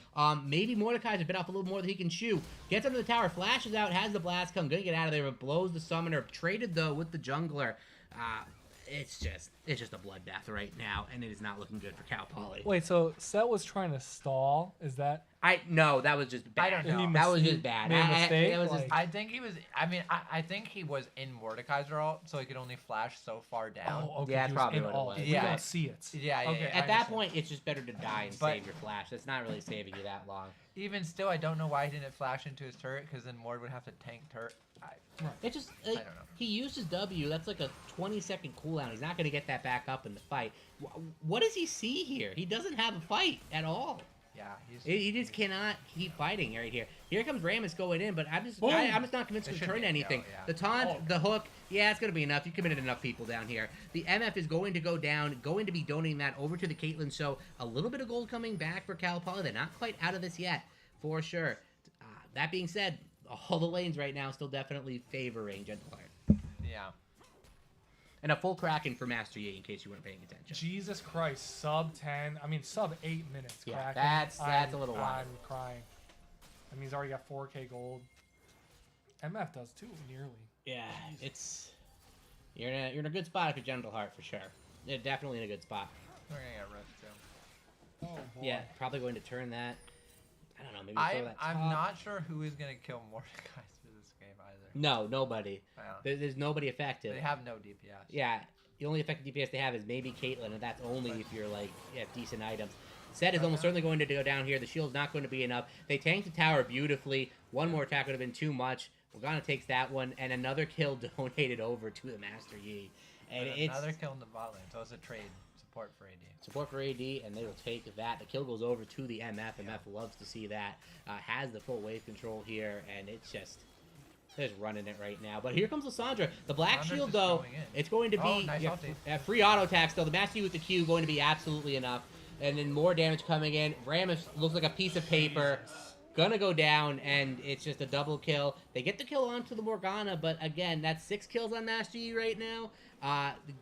Maybe Mordekaiser bit off a little more than he can chew. Gets under the tower, flashes out, has the blast come, gonna get out of there, but blows the summoner. Traded though with the jungler. It's just a bloodbath right now, and it is not looking good for Cal Poly. Wait, so Set was trying to stall? Is that? No, that was just bad. I don't know. He That was he just bad. Made a mistake. that was just- Like- I think he was. I mean, I think he was in Mordekaiser ult, so he could only flash so far down. Oh, okay. Yeah, that's he was probably in what it alt. was. We Yeah. don't see it. Yeah, yeah, Okay, yeah. I At that understand. point, it's just better to die and But- save your flash. That's not really saving you that long. Even still, I don't know why he didn't flash into his turret, because then Mord would have to tank turret. It just like, don't know. he used his W. That's like a 20-second cooldown. He's not going to get that back up in the fight. What does he see here? He doesn't have a fight at all. Yeah, he's. He just cannot keep fighting right here. Here comes Rammus going in, but I'm just Boom. I'm just not convinced It to should turn be a anything. kill, yeah. The taunt, Oh. the hook, yeah, it's gonna be enough. You committed enough people down here. The MF is going to go down, going to be donating that over to the Caitlyn. So a little bit of gold coming back for Cal Poly. They're not quite out of this yet, for sure. That being said, all the lanes right now still definitely favoring Gentle Heart. Yeah. And a full Kraken for Master Yi, in case you weren't paying attention. Jesus Christ, sub 10. I mean, sub 8 minutes. Yeah, Kraken. that's I'm- a little wild. I'm crying. I mean, he's already got 4K gold. MF does too, nearly. Yeah, it's you're in a good spot if you're Gentle Heart for sure. You're definitely in a good spot. We're gonna get ripped too. Oh boy. Yeah, probably going to turn that. I don't know, maybe throw that. I'm top. not sure who is gonna kill Mordekaiser this game either. No, nobody. I don't- There's nobody effective. They have no DPS. Yeah, the only effective DPS they have is maybe Caitlyn, and that's only if you're like you have decent items. Set is almost certainly going to go down here. The shield's not going to be enough. They tanked the tower beautifully. One more attack would have been too much. Morgana takes that one, and another kill donated over to the Master Yi. And And it's another kill in the bot lane, so it's a trade support for AD. support for AD, and they will take that. The kill goes over to the MF. MF loves to see that. Has the full wave control here, and it's just They're just running it right now. But here comes Lissandra. The Black Lissandra's Shield, just though, going in. it's going to be Oh, nice ulti. free auto attacks, though. The Master Yi with the Q going to be absolutely enough. And then more damage coming in. Rammus looks like a piece of paper. Gonna go down, and it's just a double kill. They get the kill onto the Morgana, but again, that's 6 kills on Master Yi right now.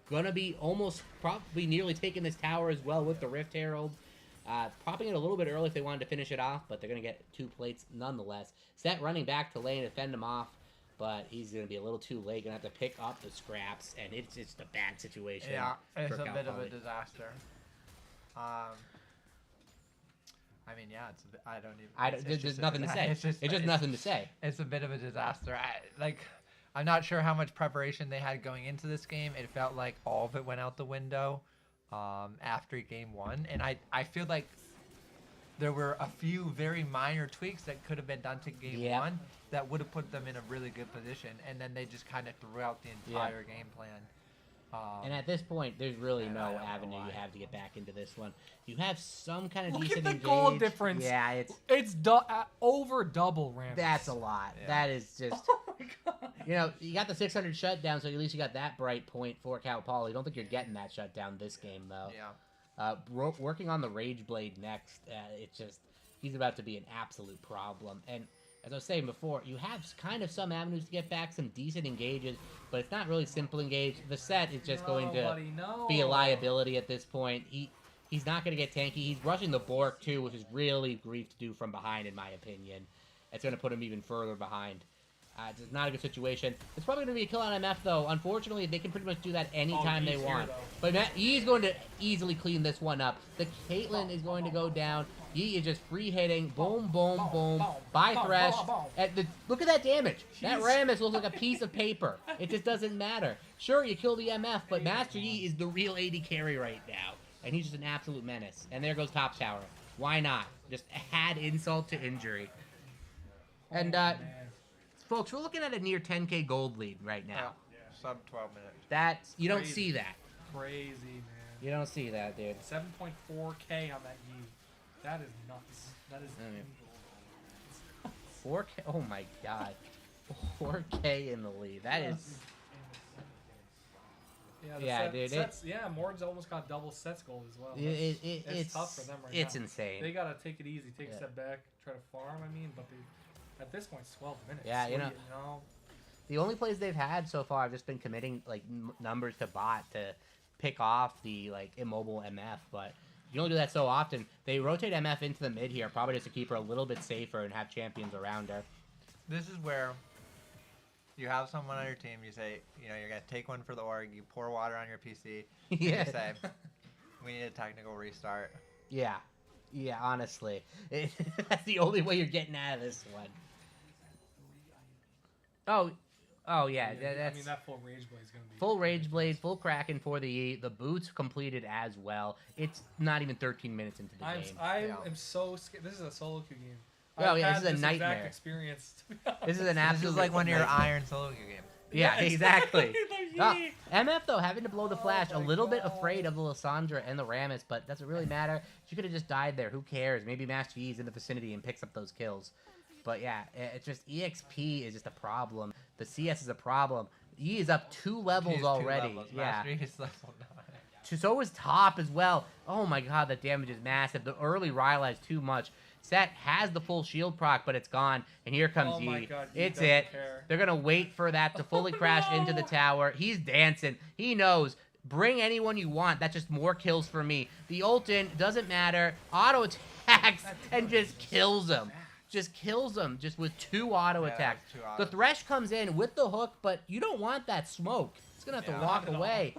Gonna be almost probably nearly taking this tower as well with the Rift Herald. Popping it a little bit early if they wanted to finish it off, but they're gonna get 2 plates nonetheless. Set running back to lane to fend him off, but he's gonna be a little too late. Gonna have to pick up the scraps, and it's just a bad situation. Yeah, it's for a Cal bit of a Poly. disaster. I mean, yeah, it's. I don't even. There's just nothing to say. It's just nothing to say. It's a bit of a disaster. I'm not sure how much preparation they had going into this game. It felt like all of it went out the window after game 1, and I feel like there were a few very minor tweaks that could have been done to game 1 that would have put them in a really good position, and then they just kind of threw out the entire game plan. And at this point, there's really and no I don't know avenue why. you have to get back into this one. You have some kind of Look decent at the goal engage. difference. Yeah, It's over double Rammus. that's a lot. Yeah. That is just, Oh my god. you know, you got the 600 shutdown, so at least you got that bright point for Cal Poly. I don't think you're getting that shutdown this game, though. Yeah. Working on the Rage Blade next, it's just, he's about to be an absolute problem. And as I was saying before, you have kind of some avenues to get back, some decent engages, but it's not really simple engage. The set is just going to be a liability at this point. He's not going to get tanky. He's rushing the Bork, too, which is really grief to do from behind, in my opinion. It's going to put him even further behind. It's not a good situation. It's probably going to be a kill on MF, though. Unfortunately, they can pretty much do that anytime they want. But he's going to easily clean this one up. The Caitlyn is going to go down. Yi is just free hitting. Boom, boom, boom. By Thresh. Look at that damage. That Rammus looks like a piece of paper. It just doesn't matter. Sure, you kill the MF, but Master Yi is the real AD carry right now. And he's just an absolute menace. And there goes top tower. Why not? Just add insult to injury. And, folks, we're looking at a near 10k gold lead right now. Sub 12 minutes. That's, you don't Crazy. see that. Crazy, man. You don't see that, dude. 7.4k on that Yi. That is nuts. That is. I mean, 4k. Oh my god. 4k in the lead. That is. Yeah, dude. Sets, Morg's almost got double sets gold as well. It's tough for them right It's now. insane. They gotta take it easy, take a step back, try to farm. I mean, but at this point, it's 12 minutes. Yeah, What you do know. The only plays they've had so far have just been committing like numbers to bot to pick off the like immobile MF, but you only do that so often. They rotate MF into the mid here, probably just to keep her a little bit safer and have champions around her. This is where you have someone on your team. You say, you're gonna take one for the org. You pour water on your PC. And Yeah. You say, we need a technical restart. Yeah, honestly, that's the only way you're getting out of this one. Oh yeah, that's. I mean, that full Rage Blade is gonna be Full Rage Blade, full Kraken for the Yi. The boots completed as well. It's not even 13 minutes into the game. I am so scared. This is a solo queue game. Oh, I've yeah, had this is a exact nightmare. experience. To be This is an This absolute is like one of your nightmare. iron solo queue games. Yeah, exactly. The Yi. MF, though, having to blow the flash, a my little bit God. afraid of the Lissandra and the Rammus, but doesn't really matter. She could have just died there. Who cares? Maybe Master Yi is in the vicinity and picks up those kills. But yeah, it's just EXP is just a problem. The CS is a problem. Yi is up 2 levels He's 2 already. levels. Yeah. Master Yi is level 9. So is top as well. Oh my god, that damage is massive. The early Rylai's too much. Set has the full shield proc, but it's gone. And here comes Oh my Yi. God, Yi It's doesn't it. care. They're gonna wait for that to fully crash into the tower. He's dancing. He knows. Bring anyone you want. That's just more kills for me. The ult in doesn't matter. Auto attacks and just kills him. Just kills him just with 2 auto Yeah, attacks. that's 2 The autos. Thresh comes in with the hook, but you don't want that smoke. He's gonna have to Yeah. walk Not at all. away.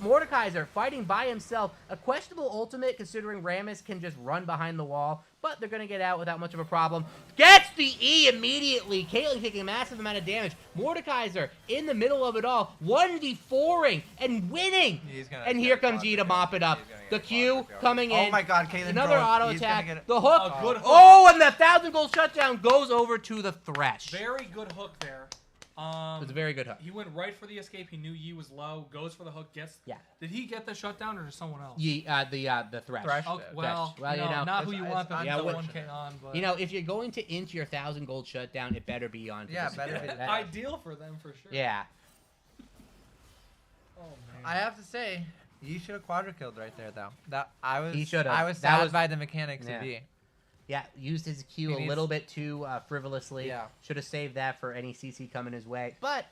Mordekaiser fighting by himself. A questionable ultimate considering Rammus can just run behind the wall, but they're going to get out without much of a problem. Gets the E immediately. Caitlyn taking a massive amount of damage. Mordekaiser in the middle of it all. 1v4ing and winning. He's gonna And get here comes fucked Yi to again. mop it up. He's gonna The get Q fucked again. coming in. Oh my god, Caitlyn Another throwing- auto he's gonna attack. get it. The hook. A good hook. Oh, and the 1,000 gold shutdown goes over to the Thresh. Very good hook there. It's a very good hook. He went right for the escape. He knew Yi was low. Goes for the hook. Gets. Yeah. Did he get the shutdown or someone else? Yi, the Thresh. Thresh. Oh, well, Well, you you know, know, not who you it's want, but yeah, the what- 1K on. But You know, if you're going to int your 1,000 gold shutdown, it better be on. Yeah, better be that. ideal for them for sure. Yeah. Oh man. I have to say, you should have quadra killed right there, though. That I was. He should've. I was That sad was- by the mechanics Yeah. of B. Yeah, used his Q He a needs- little bit too frivolously. Yeah. Should have saved that for any CC coming his way. But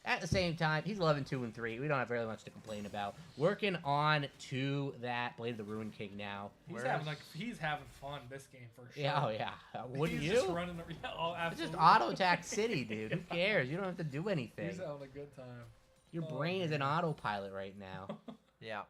at the same time, he's 11-2-3. We don't have very much to complain about. Working on to that Blade of the Ruin King now. He's having fun this game for sure. Yeah, oh yeah. Wouldn't he's you? Just running the, yeah, oh, It's absolutely. just auto attack city, dude. Who cares? You don't have to do anything. He's having a good time. Your Oh, brain is an man. autopilot right now. Yeah.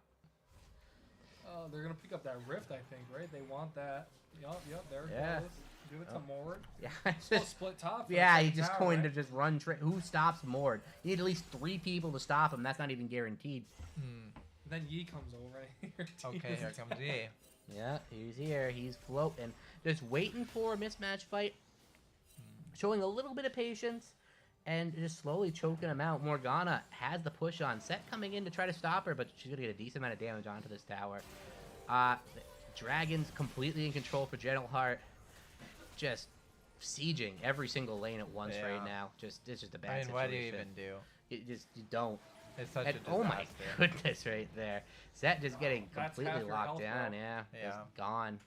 Oh, they're gonna pick up that rift, I think, right? They want that. Yup, there it Yeah. goes. Give it to Mord. Yeah, it's Oh, just split top. for the yeah, second he's just tower, going right? to just run. Who stops Mord? You need at least 3 people to stop him. That's not even guaranteed. Then Yi comes over here. Okay, here comes E. Yeah, he's here. He's floating. Just waiting for a mismatch fight. Showing a little bit of patience. And just slowly choking him out. Morgana has the push on. Set coming in to try to stop her, but she's going to get a decent amount of damage onto this tower. Dragon's completely in control for Gentle Heart. Just sieging every single lane at once Yeah. right now. It's just a bad I mean, situation. what do you even do? You don't. It's such And, a disaster. oh my goodness, right there. Set just getting That's completely half your locked health, down. though. Yeah, Yeah. just gone.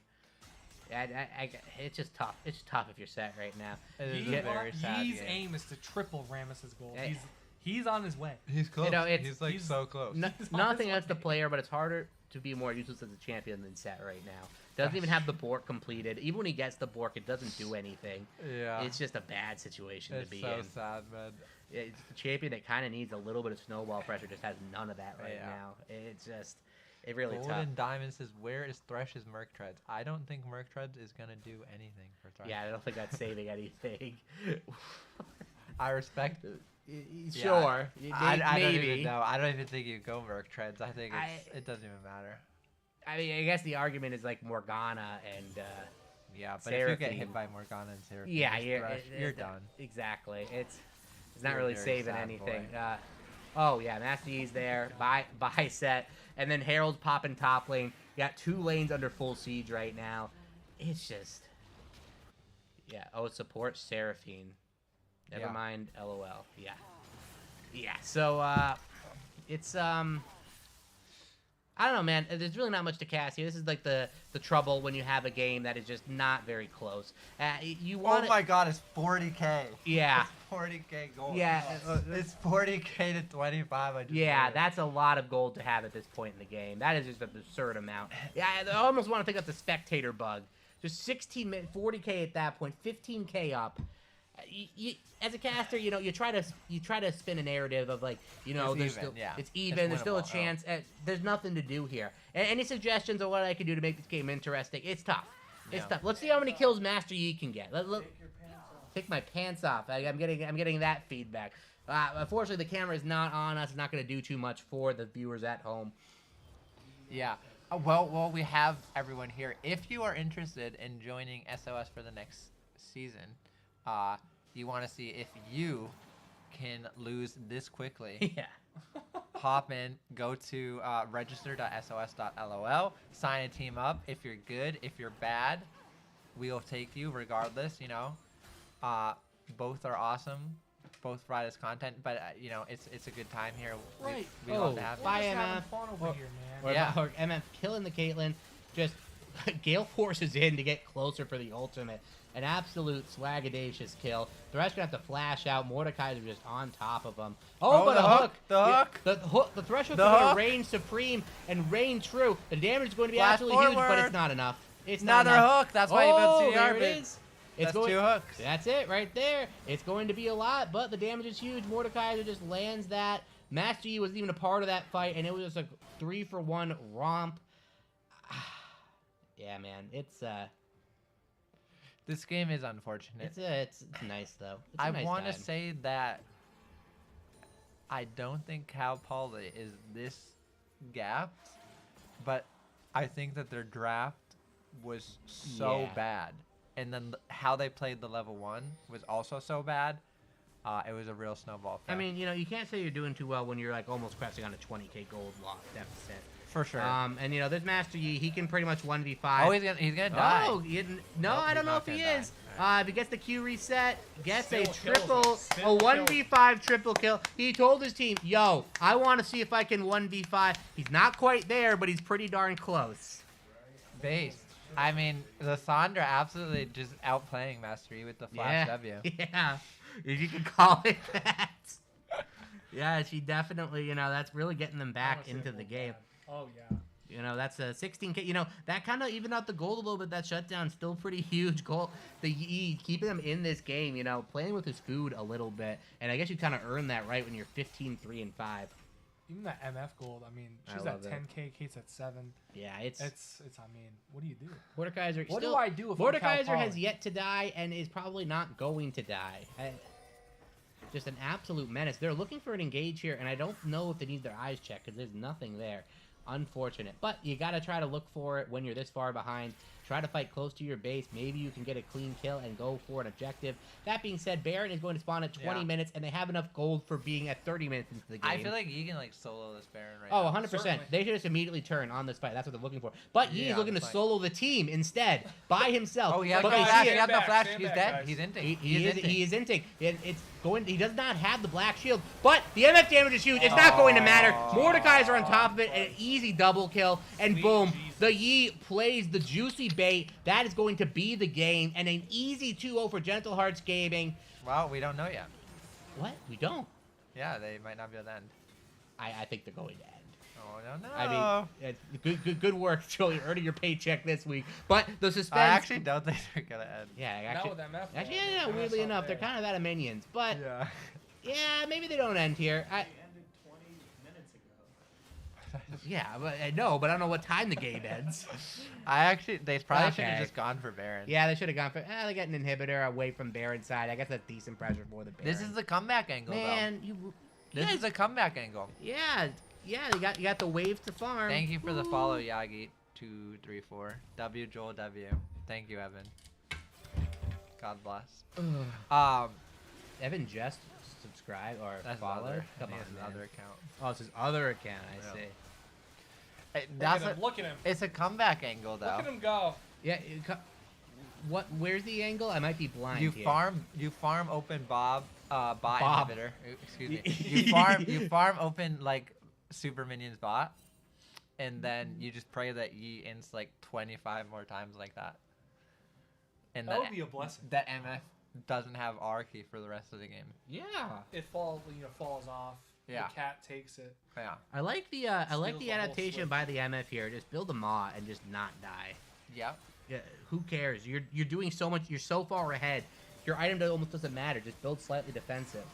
It's just tough. It's tough if you're Set right now. It is Yi- a very sad Yi's game. aim is to triple Rammus's goal. Hey. He's on his way. He's close. You know, he's like he's- so close. No, He's on nothing his against the way. player, but it's harder to be more useless as a champion than Set right now. Doesn't even have the Bork completed. Even when he gets the Bork, it doesn't do anything. Yeah. It's just a bad situation It's to be so in. sad, man. It's the champion that kind of needs a little bit of snowball pressure, just has none of that right Yeah. now. It's just, it really tough. Golden Diamond says, "Where is Thresh's Merc Treads?" I don't think Merc Treads is gonna do anything for Thresh. Yeah, I don't think that's saving anything. I respect. Sure, I don't maybe. even know. I don't even think you go Merc Treads. I think it doesn't even matter. I mean, I guess the argument is like Morgana and Yeah, but if you get Seraphine. hit by Morgana and Seraphine, yeah, with you're, Thresh, you're done. Exactly. It's not You're a really very saving sad anything. boy. Oh yeah, Master Yi's there. By Set, and then Harold's popping top lane. You got 2 lanes under full siege right now. It's just yeah. Oh, support Seraphine. Never Yeah. mind. LOL. Yeah. Yeah. So it's I don't know, man. There's really not much to cast here. This is like the trouble when you have a game that is just not very close. You want Oh my God, it's 40k. yeah. It's 40k gold. Yeah, It's 40k to 25. I just Yeah, said it. that's a lot of gold to have at this point in the game. That is just an absurd amount. Yeah, I almost want to pick up the spectator bug. Just 16 minutes, 40k at that point, 15k up. As a caster, you know, you try to spin a narrative of like, you know, It's there's even, still, yeah. it's It's even. There's still a winnable, chance. There's nothing to do here. Any suggestions of what I could do to make this game interesting? It's tough. It's Yeah. tough. Let's see how many kills Master Yi can get. Take my pants off. I'm getting that feedback. Unfortunately, the camera is not on us. It's not going to do too much for the viewers at home. Yeah. Well, we have everyone here. If you are interested in joining SOS for the next season, you want to see if you can lose this quickly. Yeah. Hop in, go to register.sos.lol, sign a team up. If you're good, if you're bad, we'll take you regardless. You know, both are awesome. Both provide us content, but you know, it's a good time here. Right. We love to have bye, you. We're just having MF. fun over here, man. Or Yeah. MF killing the Caitlyn. Just Gale forces in to get closer for the ultimate. An absolute swagadacious kill. Thresh gonna have to flash out. Mordekaiser just on top of him. Oh, but the hook, the Yeah, hook. The hook. The Thresh hook's The going to hook. reign supreme and reign true. The damage is going to be Flash absolutely huge, but forward. it's not enough. It's not Another enough. hook. That's why you put Oh, CDR there it bid. is. It's That's going, 2 hooks. That's it right there. It's going to be a lot, but the damage is huge. Mordekaiser just lands that. Master Yi wasn't even a part of that fight, and it was just a 3-for-1 romp. Yeah, man, it's This game is unfortunate. it's nice though. It's a I nice want to time. say that I don't think Cal Poly is this gapped, but I think that their draft was so Yeah. bad, and then how they played the level 1 was also so bad it was a real snowball effect. I mean, you can't say you're doing too well when you're like almost cresting on a 20k gold loss deficit. for sure. And there's Master Yi. He can pretty much 1v5. Oh, he's gonna die. Oh, no, Nope, I don't he's know not if he gonna is. die. If he gets the Q reset, gets Still a kills triple, him. Still a 1v5 triple kill. He told his team, yo, I want to see if I can 1v5. He's not quite there, but he's pretty darn close. Based. I mean, Lissandra absolutely just outplaying Master Yi with the flash W. Yeah, if you could call it that. Yeah, she definitely, that's really getting them back into the game. Oh yeah. That's a 16k. That kind of even out the gold a little bit. That shutdown still pretty huge goal. The Yi keeping them in this game. Playing with his food a little bit, and I guess you kind of earn that right when you're 15-3-5. Even that MF gold. I mean, I she's love at that. 10k, Kate's at 7. Yeah, it's I mean, what do you do? Mordekaiser. What still, do I do if I'm Cal Mordekaiser has Poly? yet to die and is probably not going to die. Just an absolute menace. They're looking for an engage here, and I don't know if they need their eyes checked because there's nothing there. Unfortunate. But you got to try to look for it when you're this far behind. Try to fight close to your base. Maybe you can get a clean kill and go for an objective. That being said, Baron is going to spawn at 20 minutes, and they have enough gold for being at 30 minutes into the game. I feel like Yi can solo this Baron right Oh, now. 100%. Certainly. They should just immediately turn on this fight. That's what they're looking for. But Yi Yeah, is looking to that's fine. solo the team instead by himself. Oh, he has but no they flash. see He it. has no Stand flash. back, He's stand dead. back, He's guys. inting. He is inting. He does not have the black shield, but the MF damage is huge. It's not going to matter. Mordekaiser on top of it, an easy double kill, and boom, the Yi plays the juicy bait. That is going to be the game, and an easy 2-0 for Gentle Hearts Gaming. Well, we don't know yet. What? We don't. Yeah, they might not be able to end. I think they're going to end. Oh, no, no. I mean, good work, Joey, earning your paycheck this week. But the suspense. I actually don't think they're gonna end. Yeah, Not actually. with MF. Actually, though. yeah, MF's weirdly not enough, they're there. kind of out of minions. But Yeah. yeah, maybe they don't end here. Yeah, but no, but I don't know what time the game ends. They probably should Okay. have just gone for Baron. Yeah, they should have gone for. They got an inhibitor away from Baron's side. I guess that's decent pressure for the Baron. This is the comeback angle, man. This is the comeback angle. Yeah. You got the wave to farm. Thank you for the Ooh. follow, Yagi. 2, 3, 4. W Joel W. Thank you, Evan. God bless. Evan just subscribed or That's his followed. other. Come on, His man. other account. Oh, it's his other account. I Yeah. see. Look at him. It's a comeback angle, though. Look at him go. Yeah. Where's the angle? I might be blind. You here. farm open bot Bob. inhibitor. Excuse me. You farm open super minions bot, and then you just pray that Yi ints 25 more times like that. And That would be a blessing. That MF doesn't have R key for the rest of the game. Yeah. It falls off. Yeah. The cat takes it. Yeah. I like the Steals the whole adaptation switch. by the MF here. Just build a maw and just not die. Yep. Yeah, who cares? You're doing so much. You're so far ahead. Your item almost doesn't matter. Just build slightly defensive,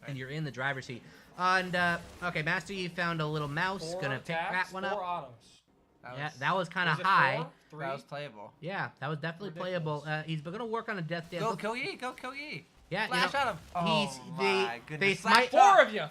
and you're in the driver's seat. And okay, Master Yi found a little mouse. 4 Gonna pick attacks, that one 4 up. autos. Yeah, that was kind of Was it high. 4? 3? That was playable. Yeah, that was definitely playable. He's gonna work on a death dance. Go Look- kill Yi. Go kill Yi. Yeah, Flash at him. Oh he's my they goodness. smite. Flash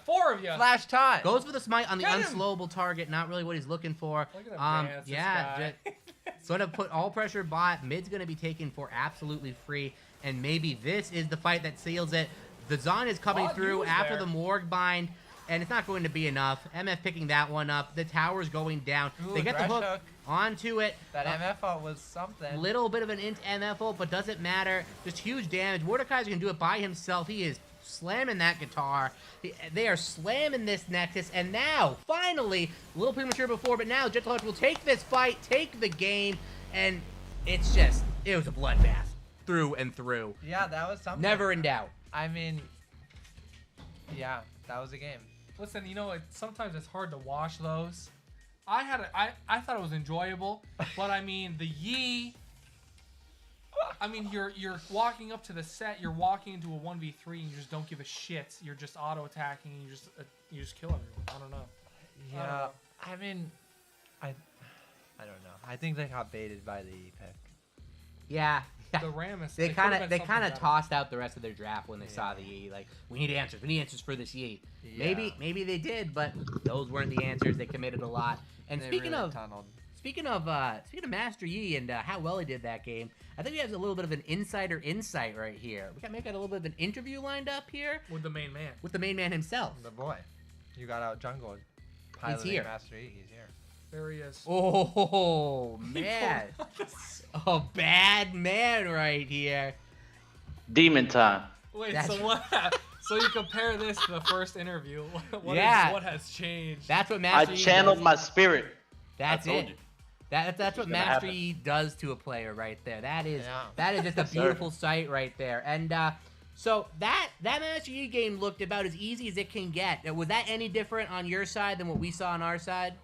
4 of you. Flash time. Goes for the smite on the Get him! unslowable target. Not really what he's looking for. Look at him dance, this Yeah, guy. sort of put all pressure bot. Mid's going to be taken for absolutely free. And maybe this is the fight that seals it. The Zon is coming Bot, he through was after there. the Morg bind. And it's not going to be enough. MF picking that one up. The tower's going down. Ooh, They get the Thresh hook hook. onto it. That MF ult was something. Little bit of an int MF ult, but doesn't matter. Just huge damage. Mordekaiser can do it by himself. He is slamming that guitar. They are slamming this Nexus. And now, finally, a little premature before, but now Gentle Hearts will take this fight, take the game, and it was a bloodbath through and through. Yeah, that was something. Never in doubt. I mean, yeah, that was a game. Listen, sometimes it's hard to watch those. I thought it was enjoyable, but I mean the Yi. I mean you're walking up to the set, you're walking into a 1v3 and you just don't give a shit. You're just auto attacking and you just kill everyone. I don't know. Yeah, I mean, I don't know. I think they got baited by the E pick. Yeah. The Rammus. They could've kind been of something better. tossed out the rest of their draft when they saw the Yi. Like, we need answers. We need answers for this Yi. Yeah. Maybe they did, but those weren't the answers. They committed a lot. And They speaking really of tunneled. speaking of Master Yi and how well he did that game, I think we have a little bit of an insider insight right here. We got a little bit of an interview lined up here With the main man. with the main man himself. The boy. You got out jungled. Piloting here. Master Yi. He's here. There he is. Oh man, a bad man right here. Demon time. Wait, That's- so what? So you compare this to the first interview. Yeah. What has changed? That's what I Master Yi channeled does. my spirit. That's I told it. you. That's what gonna Master happen. Yi does to a player right there. That is just a Yes, sir. beautiful sight right there. And so that Master Yi game looked about as easy as it can get. Was that any different on your side than what we saw on our side?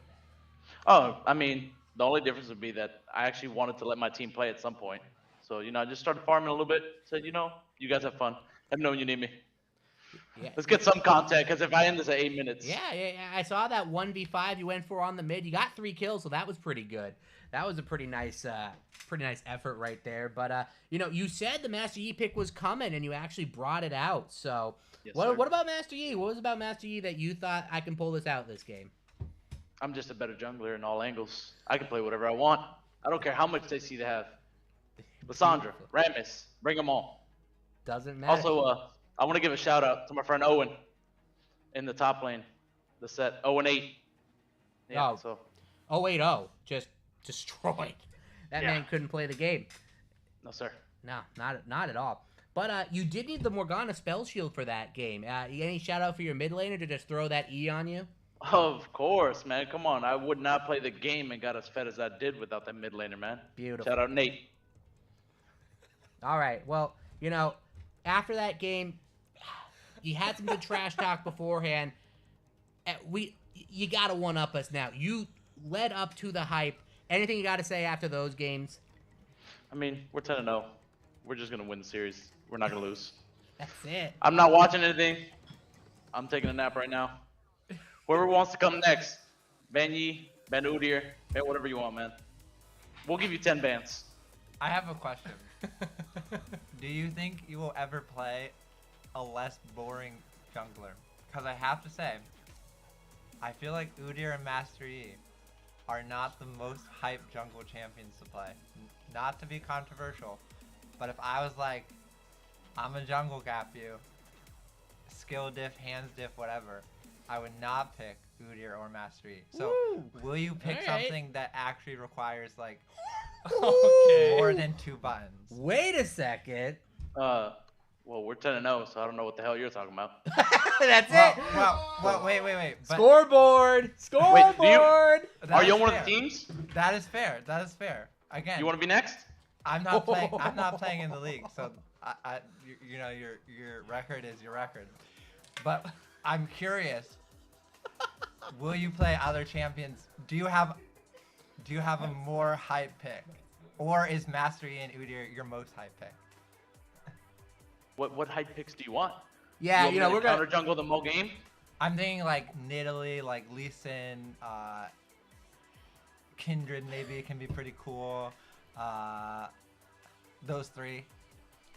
Oh, I mean, the only difference would be that I actually wanted to let my team play at some point. So, I just started farming a little bit. Said, you guys have fun. Let me know when you need me. Yeah. Let's get some content, because if I end this at 8 minutes. Yeah, I saw that 1v5 you went for on the mid. You got 3 kills, so that was pretty good. That was a pretty nice effort right there. But you said the Master Yi pick was coming, and you actually brought it out. So Yes, what sir. about Master Yi? What was about Master Yi that you thought I can pull this out this game? I'm just a better jungler in all angles. I can play whatever I want. I don't care how much they see they have. Lissandra, Rammus, bring them all. Doesn't matter. Also, I want to give a shout out to my friend Owen in the top lane. The set 0-8. Yeah, Oh. so 080 just destroyed. That Yeah. man couldn't play the game. no sir. No, not at all. But you did need the Morgana spell shield for that game. Any shout out for your mid laner to just throw that E on you? Of course, man. Come on. I would not play the game and got as fed as I did without that mid laner, man. Beautiful. Shout out Nate. All right. Well, after that game, you had some good trash talk beforehand. You gotta one up us now. You led up to the hype. Anything you gotta say after those games? I mean, we're 10-0. We're just gonna win the series. We're not gonna lose. That's it. I'm not watching anything. I'm taking a nap right now. Whoever wants to come next, ban Yi, ban Udyr, ban whatever you want, man. We'll give you 10 bans. I have a question. Do you think you will ever play a less boring jungler? Because I have to say, I feel like Udyr and Master Yi are not the most hyped jungle champions to play. Not to be controversial, but if I was like, I'm a jungle gap you, skill diff, hands diff, whatever, I would not pick Udyr or Master Yi. So, will you pick All right. something that actually requires like Okay. more than 2 buttons? Wait a second. Well, we're 10-0, so I don't know what the hell you're talking about. That's Well, it. well, wait. But Scoreboard. Scoreboard. that Are is you on one of fair. the teams? That is fair. That is fair. Again, You want to be next? I'm not playing. I'm not playing in the league, so your record is your record. But I'm curious. Will you play other champions? Do you have a more hype pick, or is Master Yi and Udyr your most hype pick? What hype picks do you want? Yeah, you want me we're to counter gonna. jungle the whole game? I'm thinking like Nidalee, like Lee Sin, Kindred. Maybe it can be pretty cool. Those 3.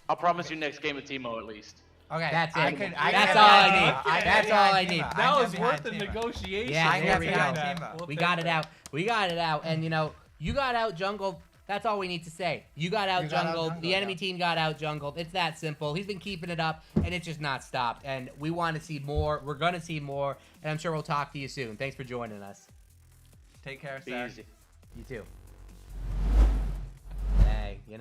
I'll promise you next game with Timo at least. Okay, That's it. I could, I That's could all get I behind need. Timo. I can That's get all behind I need. Timo. That I was can worth get the behind Timo. negotiation. Yeah, I there can we get go. behind Timo. We got it out. We got it out. And you got out jungled. That's all we need to say. You got out You got jungled. out-jungled, The enemy yeah. team got out jungled. It's that simple. He's been keeping it up, and it's just not stopped. And we want to see more. We're gonna see more, and I'm sure we'll talk to you soon. Thanks for joining us. Take care, Be sir. easy. You too. Hey, I've been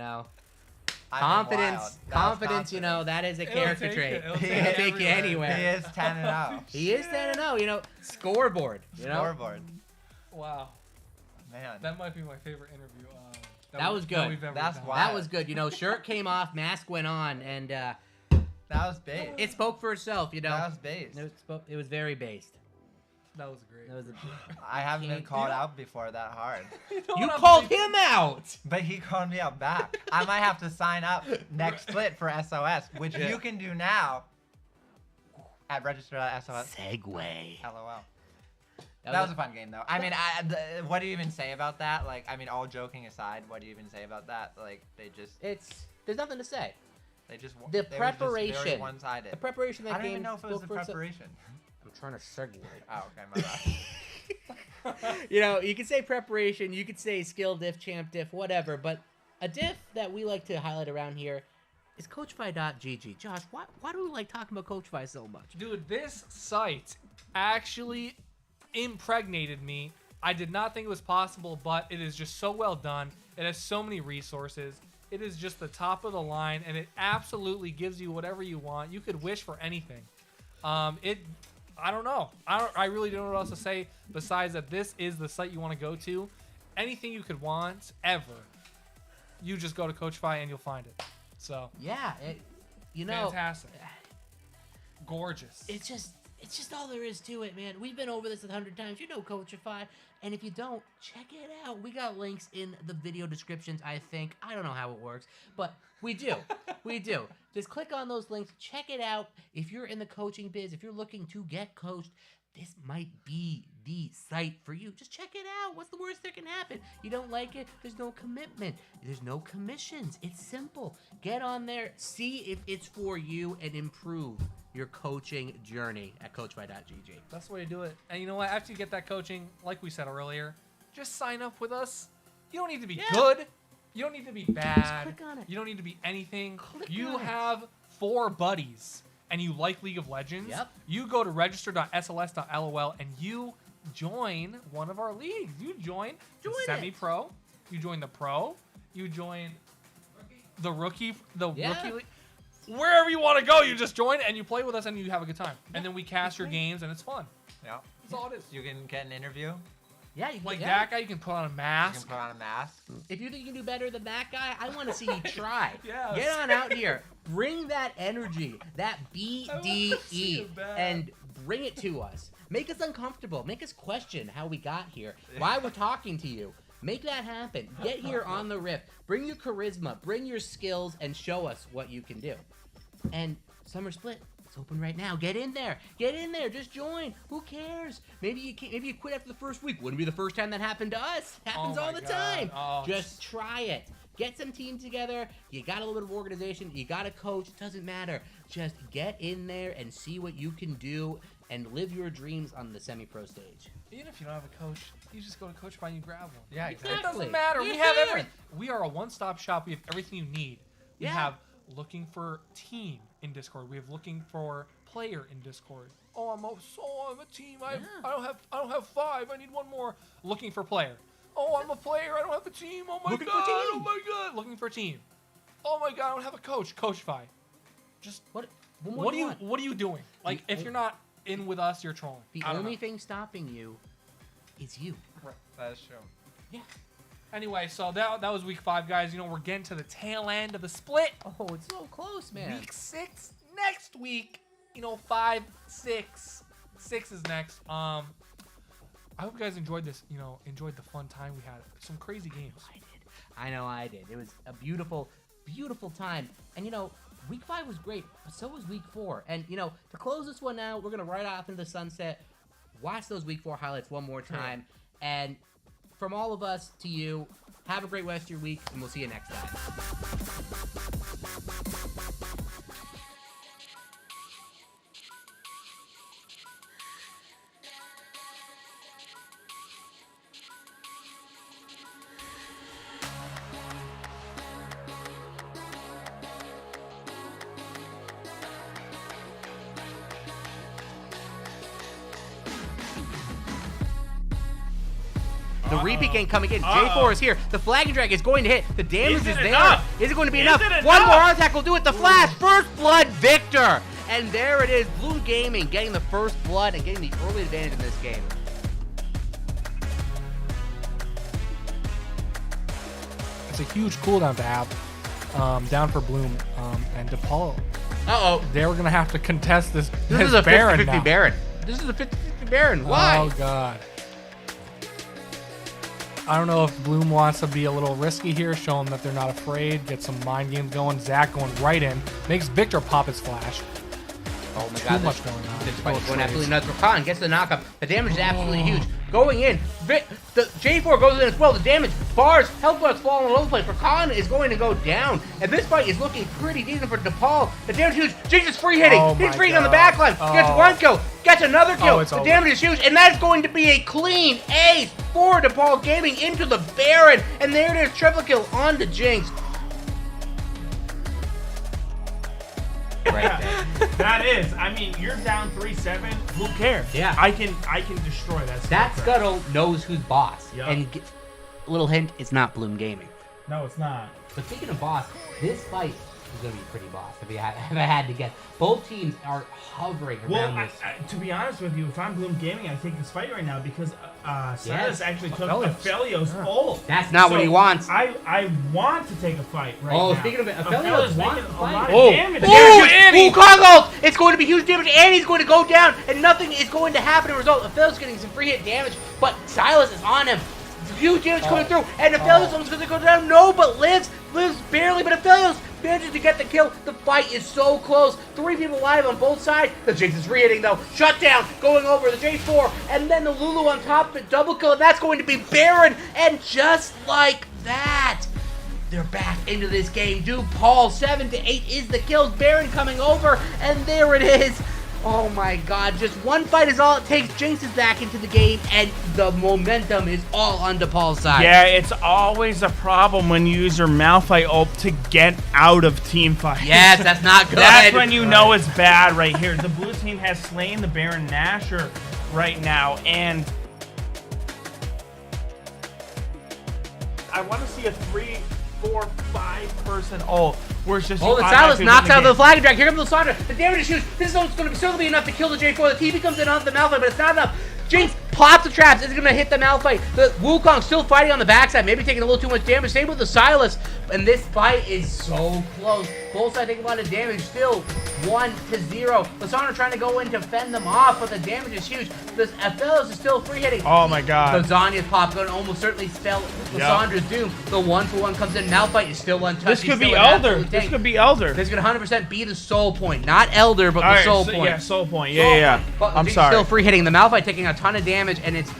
confidence. wild. That was Confidence. confident. That is a It'll character take trait. you- it'll It'll take you take you everywhere. anywhere. He is 10-0. He is 10-0. Scoreboard. Scoreboard. Wow. Man. That might be my favorite interview. That was good. we've ever That's done. why- That was good. Shirt came off, mask went on, and That was base. it spoke for itself. That was base. It was very based. That was great. That was I haven't been Can't- called out before that hard. you called him out. But he called me out back. I might have to sign up next split for SOS, which you can do now at register.sos. Segue. LOL. That was a fun game, though. I mean, what do you even say about that? Like, I mean, all joking aside, what do you even say about that? Like, There's nothing to say. they just The they were just preparation. very one-sided. The preparation of that I don't game even know if it was spoke the for itself. preparation. I'm trying to segue. Oh, okay, my bad. You know, you could say preparation, you could say skill diff, champ diff, whatever, but a diff that we like to highlight around here is CoachFi.gg. Josh, why do we like talking about CoachFi so much? Dude, this site actually impregnated me. I did not think it was possible, but it is just so well done. It has so many resources. It is just the top of the line, and it absolutely gives you whatever you want. You could wish for anything. I don't know. I really don't know what else to say besides that this is the site you want to go to. Anything you could want ever, you just go to CoachFi and you'll find it. So yeah, you know, fantastic, gorgeous. It's just all there is to it, man. We've been over this 100 times. You know Coachify. And if you don't, check it out. We got links in the video descriptions, I think. I don't know how it works, but we do. We do. Just click on those links. Check it out. If you're in the coaching biz, if you're looking to get coached, this might be the site for you. Just check it out. What's the worst that can happen? You don't like it? There's no commitment. There's no commissions. It's simple. Get on there, see if it's for you, and improve your coaching journey at CoachFi.gg. That's the way to do it. And you know what? After you get that coaching, like we said earlier, just sign up with us. You don't need to be good. You don't need to be bad. click on it. You don't need to be anything. Click You on it. have 4 buddies and you like League of Legends. Yep. You go to register.sls.lol and you join one of our leagues. You join the Join it. semi-pro. You join the pro. You join the rookie league. Wherever you want to go, you just join and you play with us and you have a good time. And then we cast your games and it's fun. Yeah. That's all it is. You can get an interview. Yeah, you Like yeah. that guy, you can put on a You mask. can put on a mask. If you think you can do better than that guy, I want to see you try. Yes. Get on out here. Bring that energy, that see BDE, you bad. and bring it to us. Make us uncomfortable. Make us question how we got here, why we're talking to you. Make that happen. Get here on the Rift. Bring your charisma, bring your skills, and show us what you can do. And Summer Split, it's open right now. Get in there. Get in there. Just join. Who cares? Maybe you can't, maybe you quit after the first week. Wouldn't be the first time that happened to us. Happens Oh all my the God. time. Oh. Just try it. Get some teams together. You got a little bit of organization. You got a coach. It doesn't matter. Just get in there and see what you can do and live your dreams on the semi-pro stage. Even if you don't have a coach, you just go to CoachFi and you grab one. Yeah, It exactly. doesn't matter. We Yeah. have everything. We are a one-stop shop. We have everything you need. We Yeah. have looking for team in Discord. We have looking for player in Discord. Oh, I'm a team. I don't have 5. I need 1 more. Looking for player. Oh, I'm a player. I don't have a team. Oh my Looking for god. team. Oh my god. Looking for team. Oh my god. I don't have a coach. CoachFi. Just What what are you doing? Like if you're not in with us, you're trolling. The I don't only know. thing stopping you is you. That is true. Yeah. Anyway, so that was week 5, guys. You know, we're getting to the tail end of the split. Oh, it's so close, man. Week 6 next week. You know, 5, 6. 6 is next. I hope you guys enjoyed this. You know, enjoyed the fun time we had. Some crazy games. I did. I know I did. It was a beautiful, beautiful time. And you know, week 5 was great, but so was week 4. And you know, to close this one out, we're gonna ride off into the sunset. Watch those week 4 highlights one more time. And from all of us to you, have a great rest of your week, and we'll see you next time. The repeat game coming in. J4 is here. The flag and drag is going to hit. The damage Is is it there. enough? Is it going to be Is enough? it One enough? more heart attack will do it. The flash. First blood victor. And there it is. Bloom Gaming getting the first blood and getting the early advantage in this game. It's a huge cooldown to have down for Bloom and DePaul. Uh-oh. They were going to have to contest this This is a Baron 50-50 now. Baron. This is a 50-50 Baron. Why? Oh, God. I don't know if Bloom wants to be a little risky here, show them that they're not afraid, get some mind games going. Zach going right in, makes Victor pop his flash. Oh my Too God, much going on. This Go fight is going trades. absolutely nuts. Rakan gets the knockup. The damage is absolutely huge. Going in. The J4 goes in as well. The damage Bars, health bars falling all over the place. Rakan is going to go down. And this fight is looking pretty decent for DePaul. The damage is huge. Jinx is free hitting. Oh He's my free hitting on the God. back line. Oh. Gets one kill. Gets another kill. it's The over. damage is huge. And that is going to be a clean ace for DePaul Gaming into the Baron. And there it is. Triple kill on the Jinx. Right there. That is. I mean, you're down 3-7. Who cares? Yeah. I can destroy that. That skill set. Scuttle knows who's boss. Yup. And little hint, it's not Bloom Gaming. No, it's not. But speaking of boss, this fight is going to be pretty boss if I had to guess. Both teams are hovering Well, around this. to be honest with you, if I'm Bloom Gaming, I take this fight right now because Silas Yes. actually took Aphelios. Aphelios ult. That's not what he wants. I want to take a fight right now. Oh, speaking of it, Aphelios wants making to a fight. lot of Oh, damage. Wukong ult! It's going to be huge damage, and he's going to go down, and nothing is going to happen as a result. Aphelios getting some free hit damage, but Silas is on him. Huge damage coming through, and Aphelios almost going to go down. No, but lives barely, but Aphelios manages to get the kill. The fight is so close. 3 people alive on both sides. The Jinx is re-hitting though. Shut down, going over the J4, and then the Lulu on top of it. Double kill, and that's going to be Baron. And just like that, they're back into this game. DePaul 7-8 is the kills. Baron coming over, and there it is. Oh my god, just one fight is all it takes. Jinx is back into the game, and the momentum is all on DePaul's side. Yeah, it's always a problem when you use your Malphite ult to get out of team fights. Yes, that's not good. That's when you know it's bad right here. The blue team has slain the Baron Nashor right now, and I want to see a 3, 4, 5 person ult. Where it's just Oh, the Silas knocks out the flag drag. Here comes the Lissandra. The damage is huge. This is going to certainly be enough to kill the J4. The TP comes in on the Malphite, but it's not enough. Jinx pops the traps. It's going to hit the Malphite. The Wukong still fighting on the backside, maybe taking a little too much damage. Same with the Silas. And this fight is so close. Both sides taking a lot of damage. Still 1-0. Lissandra trying to go in to fend them off, but the damage is huge. The Aphelios is still free hitting. Oh my god. The Zanya's pop gun almost certainly spell Lissandra's doom. The 1-for-1 comes in. Malphite is still untouched. This He's could be still an Elder. absolute This tank. could be Elder. This could 100% be the soul point. Not Elder, but the soul point. Yeah, soul point. Yeah. But I'm Jinx sorry. still free hitting. The Malphite taking a ton of damage, and it's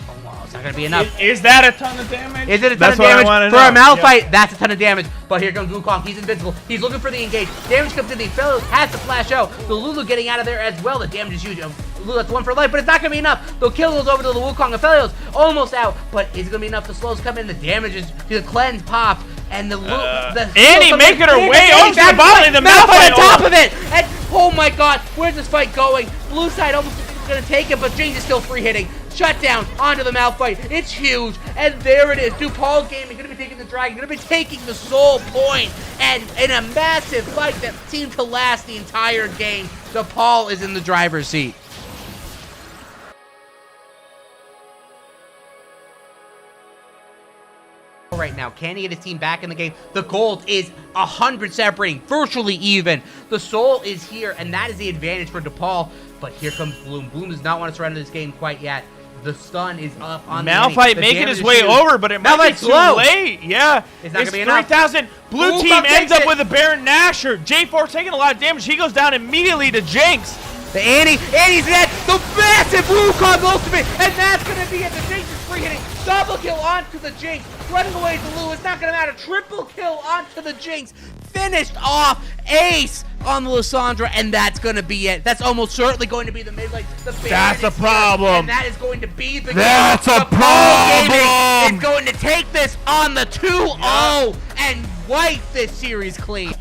not going to be enough. Is that a ton of damage? Is it a ton That's of what I damage? wanna For a know. Malphite, Yeah. that's a ton of damage. But here comes Wukong. He's invincible. He's looking for the engage. Damage comes in. The Aphelios has to flash out. The Lulu getting out of there as well. The damage is huge. Lulu, that's 1 for life, but it's not going to be enough. The kill goes over to the Wukong. Aphelios almost out, but is it going to be enough? The slows come in. The damage is, the cleanse pops. And the Annie making her way over to the bottom of the Malphite on top of it. And oh my god, where's this fight going? Blue side almost going to take it, but Jinx is still free hitting. Shut down onto the Malphite. It's huge. And there it is. DePaul Gaming going to be taking the dragon, going to be taking the soul point. And in a massive fight that seemed to last the entire game, DePaul is in the driver's seat. Right now, can he get his team back in the game? The gold is 100 separating, virtually even. The soul is here, and that is the advantage for DePaul. But here comes Bloom. Bloom does not want to surrender this game quite yet. The stun is up on Malphite the making his way over, but it might be too late. Yeah, it's not gonna be enough. 3,000. Blue Wukong team ends takes up it. with a Baron Nashor. J4 taking a lot of damage. He goes down immediately to Jinx. The Annie's dead. The massive Wukong ultimate, and that's gonna be it. The Jinx is free hitting. Double kill onto the Jinx. Running away to Lulu. It's not gonna matter. Triple kill onto the Jinx. Finished off. Ace on the Lissandra, and that's gonna be it. That's almost certainly going to be the mid lane. That's a problem. And that is going to be the That's game. a problem. It's going to take this on the 2-0 and wipe this series clean.